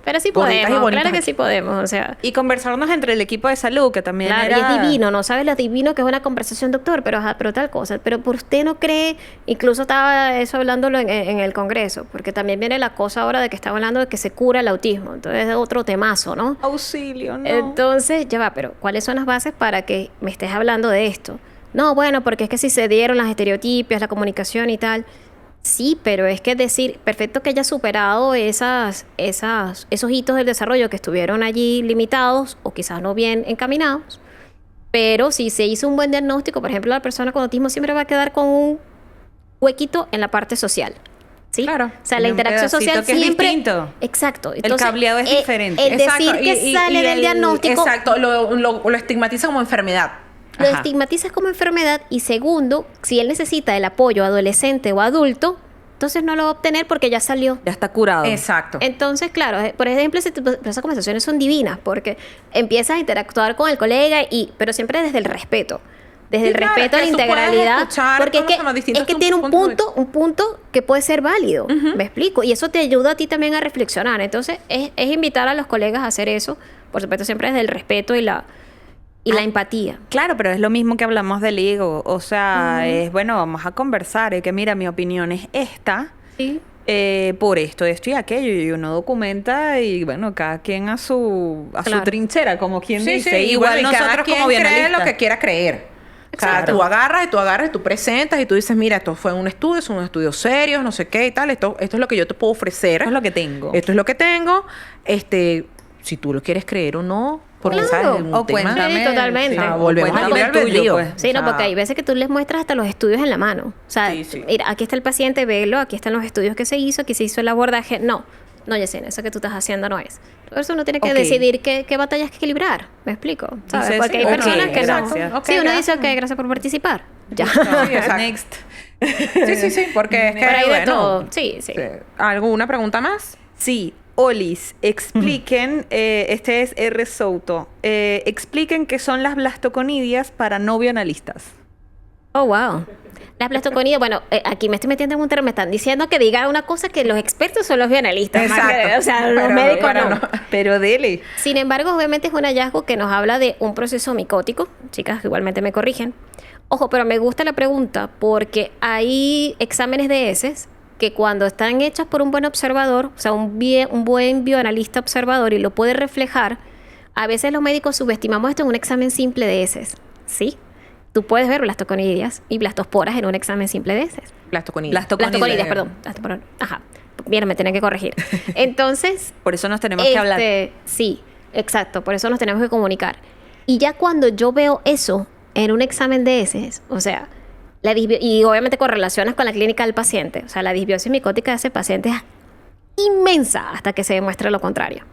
Speaker 3: Pero sí
Speaker 1: Bonitas y
Speaker 3: podemos,
Speaker 1: bonitas
Speaker 3: claro que
Speaker 1: aquí.
Speaker 3: sí podemos, o sea.
Speaker 2: Y conversarnos entre el equipo de salud, que también
Speaker 3: Claro,
Speaker 2: era...
Speaker 3: y es divino, no sabes lo divino que es una conversación, doctor, pero, ajá, pero tal cosa. Pero por usted no cree, incluso estaba eso hablándolo en el Congreso, porque también viene la cosa ahora de que estaba hablando de que se cura el autismo. Entonces es otro temazo, ¿no?
Speaker 2: Auxilio, ¿no?
Speaker 3: Entonces, ya va, pero ¿cuáles son las bases para que me estés hablando de esto? No, bueno, porque es que si se dieron las estereotipias, la comunicación y tal. Sí, pero es que decir, perfecto que haya superado esos hitos del desarrollo que estuvieron allí limitados o quizás no bien encaminados, pero si se hizo un buen diagnóstico, por ejemplo, la persona con autismo siempre va a quedar con un huequito en la parte social. ¿Sí?
Speaker 1: Claro.
Speaker 3: O sea,
Speaker 2: Tiene
Speaker 3: la
Speaker 2: un
Speaker 3: interacción
Speaker 2: pedacito
Speaker 3: social
Speaker 2: que es
Speaker 3: siempre.
Speaker 2: distinto.
Speaker 3: Exacto.
Speaker 2: El cableado es diferente.
Speaker 3: El decir que sale del diagnóstico.
Speaker 1: Exacto, lo estigmatiza como enfermedad.
Speaker 3: Lo
Speaker 2: Ajá.
Speaker 3: estigmatizas como enfermedad y segundo, si él necesita el apoyo adolescente o adulto, entonces no lo va a obtener porque ya salió.
Speaker 2: Ya está curado.
Speaker 1: Exacto.
Speaker 3: Entonces, claro, por ejemplo, esas conversaciones son divinas porque empiezas a interactuar con el colega pero siempre desde el respeto. Desde
Speaker 1: Sí,
Speaker 3: el
Speaker 1: claro,
Speaker 3: respeto a la
Speaker 1: es que tú puedes
Speaker 3: integralidad.
Speaker 1: escuchar
Speaker 3: Porque
Speaker 1: cuáles son los distintos
Speaker 3: tiene un
Speaker 1: puntos de
Speaker 3: punto que puede ser válido. ¿Me explico? Y eso te ayuda a ti también a reflexionar. Entonces, es invitar a los colegas a hacer eso, por supuesto, siempre desde el respeto y la empatía.
Speaker 2: Claro, pero es lo mismo que hablamos del ego. O sea, es bueno, vamos a conversar. Es que mira, mi opinión es esta.
Speaker 3: Sí.
Speaker 2: por esto y aquello, y uno documenta y bueno, cada quien a su
Speaker 3: Claro.
Speaker 2: trinchera, como quien
Speaker 1: Sí,
Speaker 2: dice.
Speaker 1: sí,
Speaker 2: Igual
Speaker 1: y cada
Speaker 2: nosotros
Speaker 1: quien
Speaker 2: como
Speaker 1: cree
Speaker 2: bienalistas.
Speaker 1: lo que quiera creer. O sea,
Speaker 3: Exacto.
Speaker 1: tú agarras, tú presentas y tú dices, mira, esto fue un estudio, son unos estudios serios, no sé qué y tal, esto es lo que yo te puedo ofrecer.
Speaker 2: Esto es lo que tengo.
Speaker 1: Esto es lo que tengo. Si tú lo quieres creer o no, porque
Speaker 3: Claro.
Speaker 1: sabes, es un
Speaker 2: O
Speaker 1: tema.
Speaker 2: cuéntame.
Speaker 3: Sí, totalmente.
Speaker 2: sí,
Speaker 1: Ah,
Speaker 2: o
Speaker 1: volvemos al
Speaker 2: cuéntame
Speaker 1: libre
Speaker 2: el tuyo,
Speaker 1: albedrío.
Speaker 2: pues.
Speaker 3: Sí, no,
Speaker 1: O sea,
Speaker 3: porque hay veces que tú les muestras hasta los estudios en la mano. O sea,
Speaker 1: Sí, sí.
Speaker 3: mira, aquí está el paciente, velo, aquí están los estudios que se hizo, aquí se hizo el abordaje. No, Yesenia, eso que tú estás haciendo no es. Por eso uno tiene que
Speaker 2: Ok.
Speaker 3: decidir qué batallas que equilibrar. ¿Me explico? ¿Sabes?
Speaker 2: Dices,
Speaker 3: Porque hay
Speaker 2: ok,
Speaker 3: personas que no.
Speaker 2: gracias.
Speaker 1: Ok,
Speaker 3: Sí, uno dice,
Speaker 1: gracias.
Speaker 3: ok, gracias por participar. Ya.
Speaker 1: Sí, exacto.
Speaker 2: Next.
Speaker 1: Sí, porque es que,
Speaker 3: Pero hay de
Speaker 1: bueno,
Speaker 3: todo. Sí, sí.
Speaker 1: ¿Alguna pregunta más?
Speaker 2: Sí, Olis, expliquen, este es R. Souto, expliquen qué son las blastoconidias para no bionalistas.
Speaker 3: Oh, wow. Las blastoconidias, bueno, aquí me estoy metiendo en un terreno, me están diciendo que diga una cosa que los expertos son los bionalistas. más que-
Speaker 1: Exacto.
Speaker 3: o sea, los
Speaker 1: Pero-
Speaker 3: médicos
Speaker 1: pero
Speaker 3: no.
Speaker 1: no.
Speaker 2: Pero dele.
Speaker 3: Sin embargo, obviamente es un hallazgo que nos habla de un proceso micótico. Chicas, igualmente me corrigen. Ojo, pero me gusta la pregunta porque hay exámenes de heces que cuando están hechos por un buen observador, o sea, un buen bioanalista observador y lo puede reflejar, a veces los médicos subestimamos esto en un examen simple de heces. ¿Sí? Tú puedes ver blastoconidias y blastosporas en un examen simple de heces.
Speaker 1: Blastoconidia.
Speaker 3: Blastoconidias, perdón. Ajá. Mira, me tienen que corregir. Entonces,
Speaker 2: Por eso nos tenemos que hablar.
Speaker 3: sí, exacto, por eso nos tenemos que comunicar. Y ya cuando yo veo eso en un examen de heces, o sea, y obviamente correlaciones con la clínica del paciente, o sea, la disbiosis micótica de ese paciente es inmensa hasta que se demuestre lo contrario.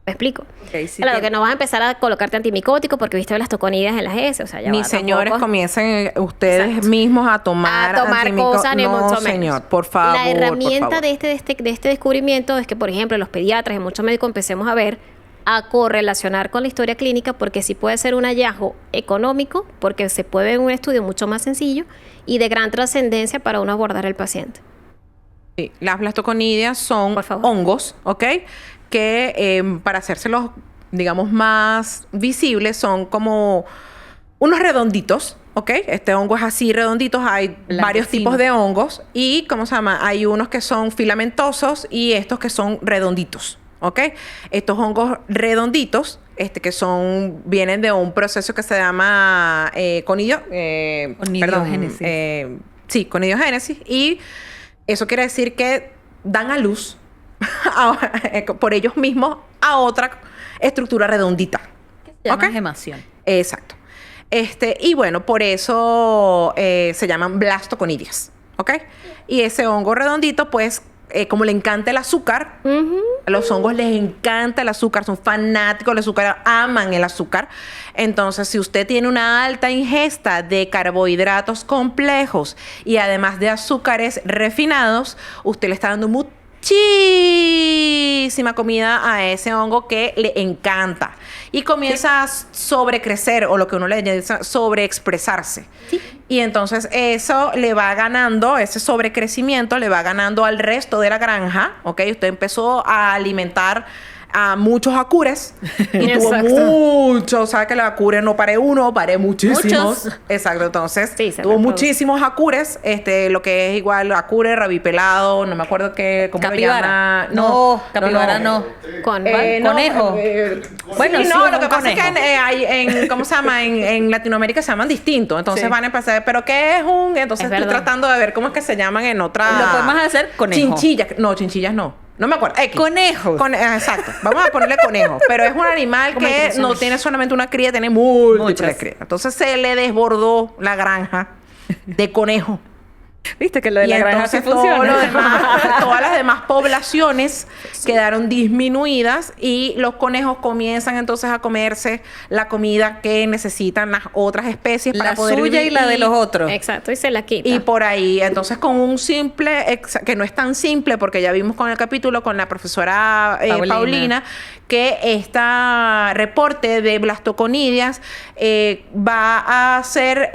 Speaker 3: ¿Me explico?
Speaker 2: Ok, sí
Speaker 3: Claro,
Speaker 2: tiene-
Speaker 3: que no vas a empezar a colocarte antimicótico porque viste blastoconidias en las heces, o sea, ya
Speaker 1: Ni
Speaker 3: va,
Speaker 1: señores
Speaker 3: tampoco.
Speaker 1: comiencen ustedes
Speaker 3: Exacto.
Speaker 1: mismos a tomar
Speaker 3: Cosas, ni
Speaker 1: no,
Speaker 3: mucho menos.
Speaker 1: señor, por favor.
Speaker 3: La herramienta
Speaker 1: por favor.
Speaker 3: de este descubrimiento es que, por ejemplo, los pediatras y muchos médicos empecemos a ver, a correlacionar con la historia clínica, porque sí puede ser un hallazgo económico, porque se puede ver en un estudio mucho más sencillo y de gran trascendencia para uno abordar al paciente.
Speaker 1: Sí, las blastoconidias son
Speaker 3: Por favor.
Speaker 1: hongos, ¿ok? Que para hacérselos, digamos, más visibles, son como unos redonditos, ¿ok? Este hongo es así redonditos, hay varios
Speaker 2: Blanquecino.
Speaker 1: tipos de hongos y, ¿cómo se llama? Hay unos que son filamentosos y estos que son redonditos, ¿ok? Estos hongos redonditos, vienen de un proceso que se llama
Speaker 2: Conidiogénesis.
Speaker 1: conidiogénesis, y eso quiere decir que dan a luz por ellos mismos a otra estructura redondita.
Speaker 2: Se llama
Speaker 1: ¿Ok?
Speaker 2: gemación.
Speaker 1: Exacto. Y bueno, por eso se llaman blastoconidias, ¿ok? Y ese hongo redondito, pues, como le encanta el azúcar, a los hongos les encanta el azúcar, son fanáticos del azúcar, aman el azúcar. Entonces, si usted tiene una alta ingesta de carbohidratos complejos y además de azúcares refinados, usted le está dando muchísima comida a ese hongo que le encanta y comienza a sobrecrecer, o lo que uno le dice sobreexpresarse. Y entonces eso le va ganando, ese sobrecrecimiento le va ganando al resto de la granja, ¿ok? Usted empezó a alimentar a muchos acures y tuvo
Speaker 3: Exacto.
Speaker 1: muchos, ¿sabes? Que los acures no paré uno, paré muchísimos.
Speaker 3: Muchos.
Speaker 1: Exacto, entonces
Speaker 3: Sí, se
Speaker 1: tuvo
Speaker 3: reproduce.
Speaker 1: muchísimos acures, lo que es igual acure, rabipelado, no me acuerdo cómo lo
Speaker 2: Capibara.
Speaker 1: llama.
Speaker 2: No, capibara no.
Speaker 3: Con
Speaker 2: Conejo.
Speaker 1: Bueno,
Speaker 2: sí,
Speaker 1: no,
Speaker 2: es
Speaker 1: lo que
Speaker 2: un
Speaker 1: pasa es
Speaker 2: conejo.
Speaker 1: que hay ¿cómo se llama? En Latinoamérica se llaman distintos. Entonces
Speaker 2: Sí.
Speaker 1: van a empezar, ¿pero qué es un? Entonces
Speaker 3: Es
Speaker 1: estoy
Speaker 3: verdad.
Speaker 1: tratando de ver cómo es que se llaman en otra.
Speaker 2: Lo podemos hacer conejo.
Speaker 1: Chinchillas. No, chinchillas no. No me acuerdo. X.
Speaker 2: Conejos.
Speaker 1: Exacto. Vamos a ponerle conejo. Pero es un animal
Speaker 3: ¿Cómo hay
Speaker 1: que
Speaker 3: que
Speaker 1: no
Speaker 3: decirlo?
Speaker 1: tiene solamente una cría, tiene múltiples
Speaker 2: Muchas.
Speaker 1: crías. Entonces se le desbordó la granja de conejo.
Speaker 2: Viste que lo de
Speaker 1: Y
Speaker 2: la granja sí
Speaker 1: entonces todo
Speaker 2: funciona.
Speaker 1: lo demás, todas las demás poblaciones quedaron disminuidas y los conejos comienzan entonces a comerse la comida que necesitan las otras especies para
Speaker 2: La
Speaker 1: poder
Speaker 2: suya
Speaker 1: vivir.
Speaker 2: y la de los otros.
Speaker 3: Exacto, y se la quita.
Speaker 1: Y por ahí, entonces con un simple, que no es tan simple, porque ya vimos con el capítulo con la profesora Paulina, que este reporte de blastoconidias va a ser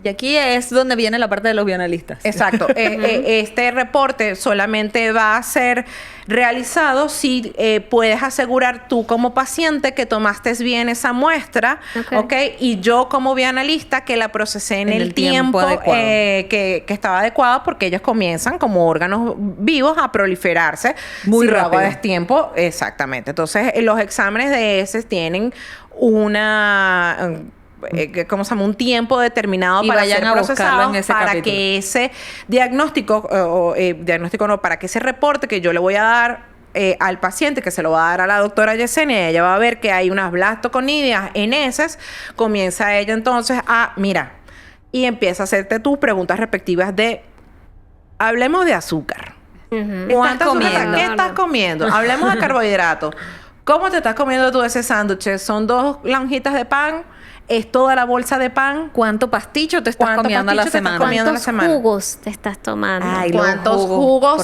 Speaker 2: Y aquí es donde viene la parte de los bioanalistas.
Speaker 1: Exacto. Este reporte solamente va a ser realizado si puedes asegurar tú como paciente que tomaste bien esa muestra, ¿ok? Y yo como bioanalista que la procesé en el tiempo
Speaker 2: adecuado.
Speaker 1: que estaba adecuado, porque ellos comienzan como órganos vivos a proliferarse.
Speaker 2: Muy
Speaker 1: si lo hago
Speaker 2: rápido.
Speaker 1: a destiempo, exactamente. Entonces, los exámenes de ese tienen una... ¿cómo se llama? Un tiempo determinado
Speaker 2: Y
Speaker 1: para
Speaker 2: vayan
Speaker 1: ser
Speaker 2: a buscarlo
Speaker 1: procesados
Speaker 2: en ese
Speaker 1: para
Speaker 2: capítulo.
Speaker 1: que ese diagnóstico, diagnóstico no, para que ese reporte que yo le voy a dar al paciente, que se lo va a dar a la doctora Yesenia, ella va a ver que hay unas blastoconidias en heces, comienza ella entonces a, mira, y empieza a hacerte tus preguntas respectivas de, hablemos de azúcar. ¿Cuánta azúcar?
Speaker 2: comiendo?
Speaker 1: ¿Qué estás comiendo? Hablemos de carbohidratos. ¿Cómo te estás comiendo tú ese sándwich? ¿Son 2 lonjitas de pan? ¿Es toda la bolsa de pan?
Speaker 2: ¿Cuánto pasticho te estás
Speaker 1: ¿Cuánto
Speaker 2: comiendo a la
Speaker 1: pasticho te estás
Speaker 2: semana?
Speaker 1: comiendo a la
Speaker 3: ¿Cuántos
Speaker 1: semana?
Speaker 3: jugos te estás tomando?
Speaker 2: Ay, los
Speaker 1: ¿Cuántos
Speaker 2: jugos
Speaker 1: jugos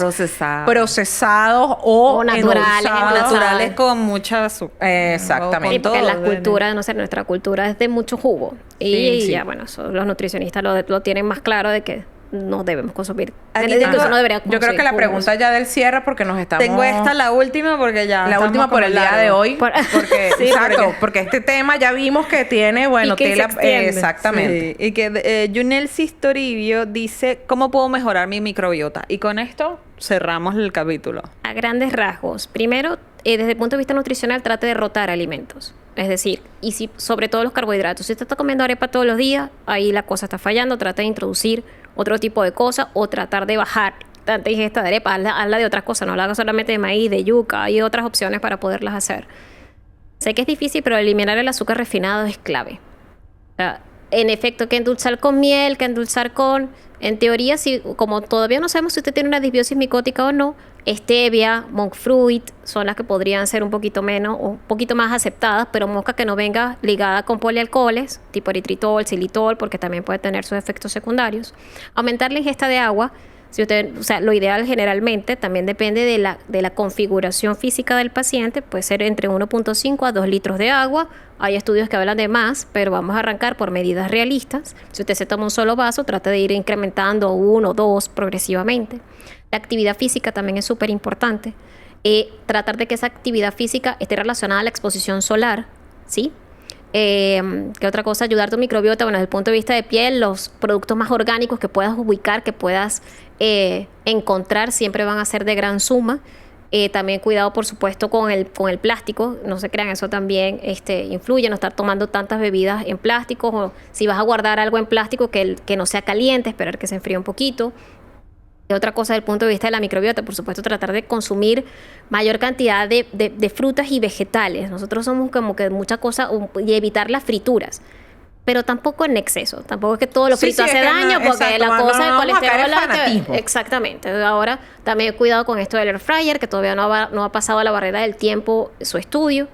Speaker 2: procesados.
Speaker 3: O naturales,
Speaker 1: endulzados?
Speaker 2: Naturales con mucha azúcar.
Speaker 1: Exactamente.
Speaker 3: Sí, porque
Speaker 2: todo,
Speaker 3: la cultura, no sé, nuestra cultura es de mucho jugo. Y
Speaker 2: Sí, sí.
Speaker 3: ya, bueno, eso los nutricionistas lo tienen más claro de que no debemos consumir.
Speaker 2: Aquí
Speaker 3: De que
Speaker 2: tengo-
Speaker 3: eso no debería
Speaker 1: Yo creo
Speaker 3: consumir
Speaker 1: que la
Speaker 3: jugos.
Speaker 1: pregunta ya del cierre, porque nos estamos...
Speaker 2: Tengo esta, la última, porque ya.
Speaker 1: La
Speaker 2: estamos
Speaker 1: última por
Speaker 2: como
Speaker 1: el día
Speaker 2: largo.
Speaker 1: de hoy. Porque,
Speaker 3: Sí,
Speaker 1: exacto, porque este tema ya vimos que tiene, bueno,
Speaker 3: Y que se
Speaker 1: tela...
Speaker 3: extiende.
Speaker 1: exactamente.
Speaker 2: Sí, y que Yunel Sistoribio dice, ¿cómo puedo mejorar mi microbiota? Y con esto cerramos el capítulo.
Speaker 3: A grandes rasgos. Primero, desde el punto de vista nutricional, trate de rotar alimentos. Es decir, y si, sobre todo los carbohidratos. Si usted está comiendo arepa todos los días, ahí la cosa está fallando. Trate de introducir otro tipo de cosas o tratar de bajar tanta ingesta de arepa. Hazla de otras cosas, no la haga solamente de maíz, de yuca. Hay otras opciones para poderlas hacer. Sé que es difícil, pero eliminar el azúcar refinado es clave. O sea, en efecto, que endulzar con miel, que endulzar con... En teoría, si, como todavía no sabemos si usted tiene una disbiosis micótica o no, stevia, monk fruit son las que podrían ser un poquito menos o un poquito más aceptadas, pero mosca que no venga ligada con polialcoholes, tipo eritritol, xilitol, porque también puede tener sus efectos secundarios. Aumentar la ingesta de agua. Si usted, o sea, lo ideal generalmente también depende de la configuración física del paciente, puede ser entre 1.5 a 2 litros de agua. Hay estudios que hablan de más, pero vamos a arrancar por medidas realistas. Si usted se toma un solo vaso, trate de ir incrementando 1 o 2 progresivamente. La actividad física también es súper importante. Tratar de que esa actividad física esté relacionada a la exposición solar, ¿sí? ¿Qué otra cosa? Ayudar tu microbiota, bueno, desde el punto de vista de piel, los productos más orgánicos que puedas ubicar, que puedas encontrar, siempre van a ser de gran suma. También cuidado, por supuesto, con el plástico. No se crean, eso también influye. No estar tomando tantas bebidas en plástico. O si vas a guardar algo en plástico, que no sea caliente, esperar que se enfríe un poquito. Y otra cosa desde el punto de vista de la microbiota, por supuesto, tratar de consumir mayor cantidad de frutas y vegetales. Nosotros somos como que mucha cosa, y evitar las frituras. Pero tampoco en exceso. Tampoco es que todo lo
Speaker 1: Sí,
Speaker 3: frito
Speaker 1: sí,
Speaker 3: hace
Speaker 1: es que no,
Speaker 3: daño, porque
Speaker 1: exacto,
Speaker 3: la
Speaker 1: no,
Speaker 3: cosa
Speaker 1: no
Speaker 3: del
Speaker 1: vamos a caer en
Speaker 3: colesterol...
Speaker 1: fanatismo.
Speaker 3: Exactamente. Ahora también cuidado con esto del air fryer, que todavía no ha pasado a la barrera del tiempo su estudio.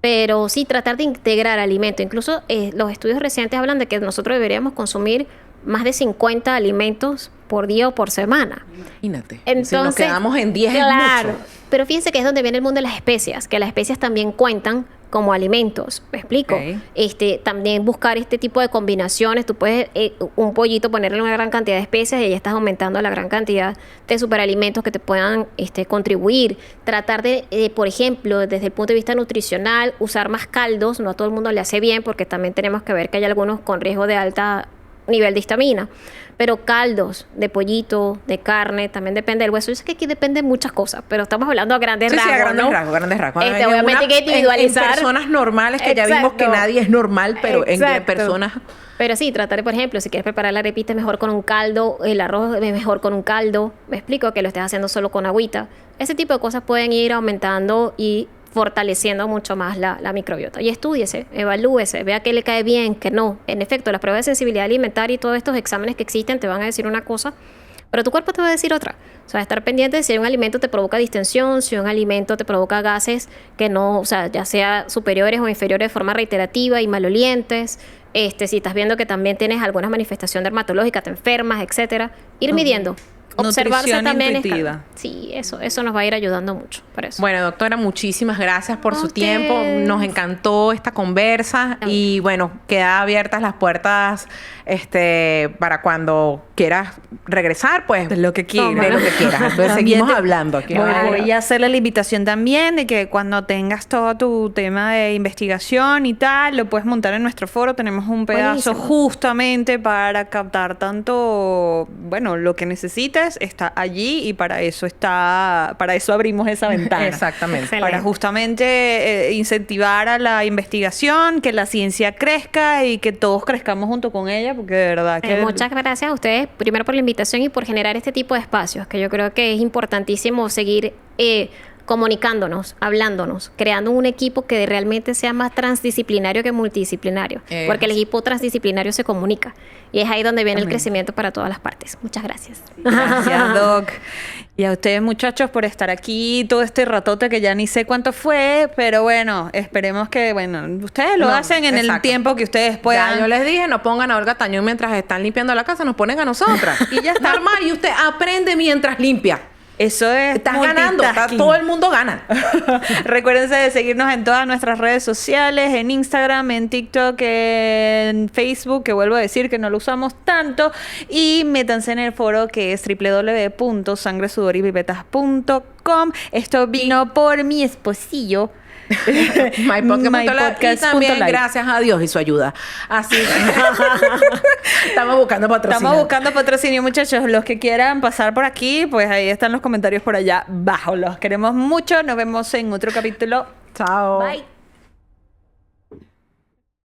Speaker 3: Pero sí, tratar de integrar alimentos. Incluso los estudios recientes hablan de que nosotros deberíamos consumir más de 50 alimentos por día o por semana.
Speaker 1: Imagínate.
Speaker 3: Entonces,
Speaker 1: si nos quedamos en 10
Speaker 3: claro,
Speaker 1: es mucho.
Speaker 3: pero fíjense que es donde viene el mundo de las especias, que las especias también cuentan como alimentos. ¿Me explico?
Speaker 2: Ok.
Speaker 3: También buscar este tipo de combinaciones. Tú puedes un pollito ponerle una gran cantidad de especias y ya estás aumentando la gran cantidad de superalimentos que te puedan contribuir. Tratar de, por ejemplo, desde el punto de vista nutricional, usar más caldos. No a todo el mundo le hace bien, porque también tenemos que ver que hay algunos con riesgo de alta nivel de histamina, pero caldos de pollito, de carne, también depende del hueso. Yo sé que aquí depende de muchas cosas, pero estamos hablando a grandes rasgos,
Speaker 1: Sí, a grandes
Speaker 3: ¿no?
Speaker 1: rasgos, grandes rasgos.
Speaker 3: Obviamente hay que individualizar.
Speaker 1: En personas normales, que ya vimos que
Speaker 3: Exacto.
Speaker 1: nadie es normal, pero en
Speaker 3: Exacto.
Speaker 1: personas...
Speaker 3: Pero sí, tratar, por ejemplo, si quieres preparar la arepita, es mejor con un caldo, el arroz es mejor con un caldo. Me explico, que lo estés haciendo solo con agüita. Ese tipo de cosas pueden ir aumentando y fortaleciendo mucho más la microbiota. Y estúdiese, evalúese, vea qué le cae bien, qué no. En efecto, las pruebas de sensibilidad alimentaria y todos estos exámenes que existen te van a decir una cosa, pero tu cuerpo te va a decir otra. O sea, estar pendiente de si un alimento te provoca distensión, si un alimento te provoca gases que no, o sea, ya sea superiores o inferiores de forma reiterativa y malolientes. Si estás viendo que también tienes alguna manifestación dermatológica, te enfermas, etcétera, ir midiendo. observarse
Speaker 2: Nutrición
Speaker 3: también.
Speaker 2: intuitiva.
Speaker 3: Sí, eso nos va a ir ayudando mucho para eso.
Speaker 1: Bueno, doctora, muchísimas gracias por
Speaker 3: A
Speaker 1: su
Speaker 3: ustedes.
Speaker 1: tiempo. Nos encantó esta conversa y bueno, quedan abiertas las puertas para cuando quieras regresar, pues
Speaker 2: De lo que quieras.
Speaker 1: de lo que quieras. Entonces,
Speaker 2: También
Speaker 1: seguimos
Speaker 2: te-
Speaker 1: hablando aquí.
Speaker 2: Voy a hacerle la invitación también de que cuando tengas todo tu tema de investigación y tal, lo puedes montar en nuestro foro. Tenemos un pedazo
Speaker 3: Buenísimo.
Speaker 2: justamente para captar tanto, bueno, lo que necesites está allí y para eso abrimos esa ventana.
Speaker 1: Exactamente.
Speaker 3: Excelente.
Speaker 2: Para justamente incentivar a la investigación, que la ciencia crezca y que todos crezcamos junto con ella, porque de verdad que...
Speaker 3: Muchas gracias a ustedes, primero por la invitación y por generar este tipo de espacios, que yo creo que es importantísimo seguir comunicándonos, hablándonos, creando un equipo que realmente sea más transdisciplinario que multidisciplinario, porque el equipo transdisciplinario se comunica y es ahí donde viene el
Speaker 2: Amén.
Speaker 3: crecimiento para todas las partes. Muchas gracias.
Speaker 2: Gracias, Doc. Y a ustedes, muchachos, por estar aquí todo este ratote que ya ni sé cuánto fue, pero bueno, esperemos que, bueno, ustedes lo
Speaker 1: No,
Speaker 2: hacen en el
Speaker 1: exacto.
Speaker 2: tiempo que ustedes
Speaker 1: Ya,
Speaker 2: puedan.
Speaker 1: yo les dije, no pongan a Olga Tañón mientras están limpiando la casa, nos ponen a nosotras. Y ya está normal. Y usted aprende mientras limpia.
Speaker 2: Eso es
Speaker 1: Estás ganando,
Speaker 2: multitasking.
Speaker 1: todo el mundo gana.
Speaker 2: Recuérdense de seguirnos en todas nuestras redes sociales, en Instagram, en TikTok, en Facebook, que vuelvo a decir que no lo usamos tanto, y métanse en el foro que es www.sangresudoripipetas.com. Esto vino por mi esposillo.
Speaker 1: MyPodcast.live. Y también
Speaker 2: mypodcast.live.
Speaker 1: gracias a Dios y su ayuda. Así que estamos buscando patrocinio.
Speaker 2: Estamos buscando patrocinio, muchachos. Los que quieran pasar por aquí, pues ahí están los comentarios por allá abajo. Los queremos mucho. Nos vemos en otro capítulo.
Speaker 1: Chao.
Speaker 2: Bye.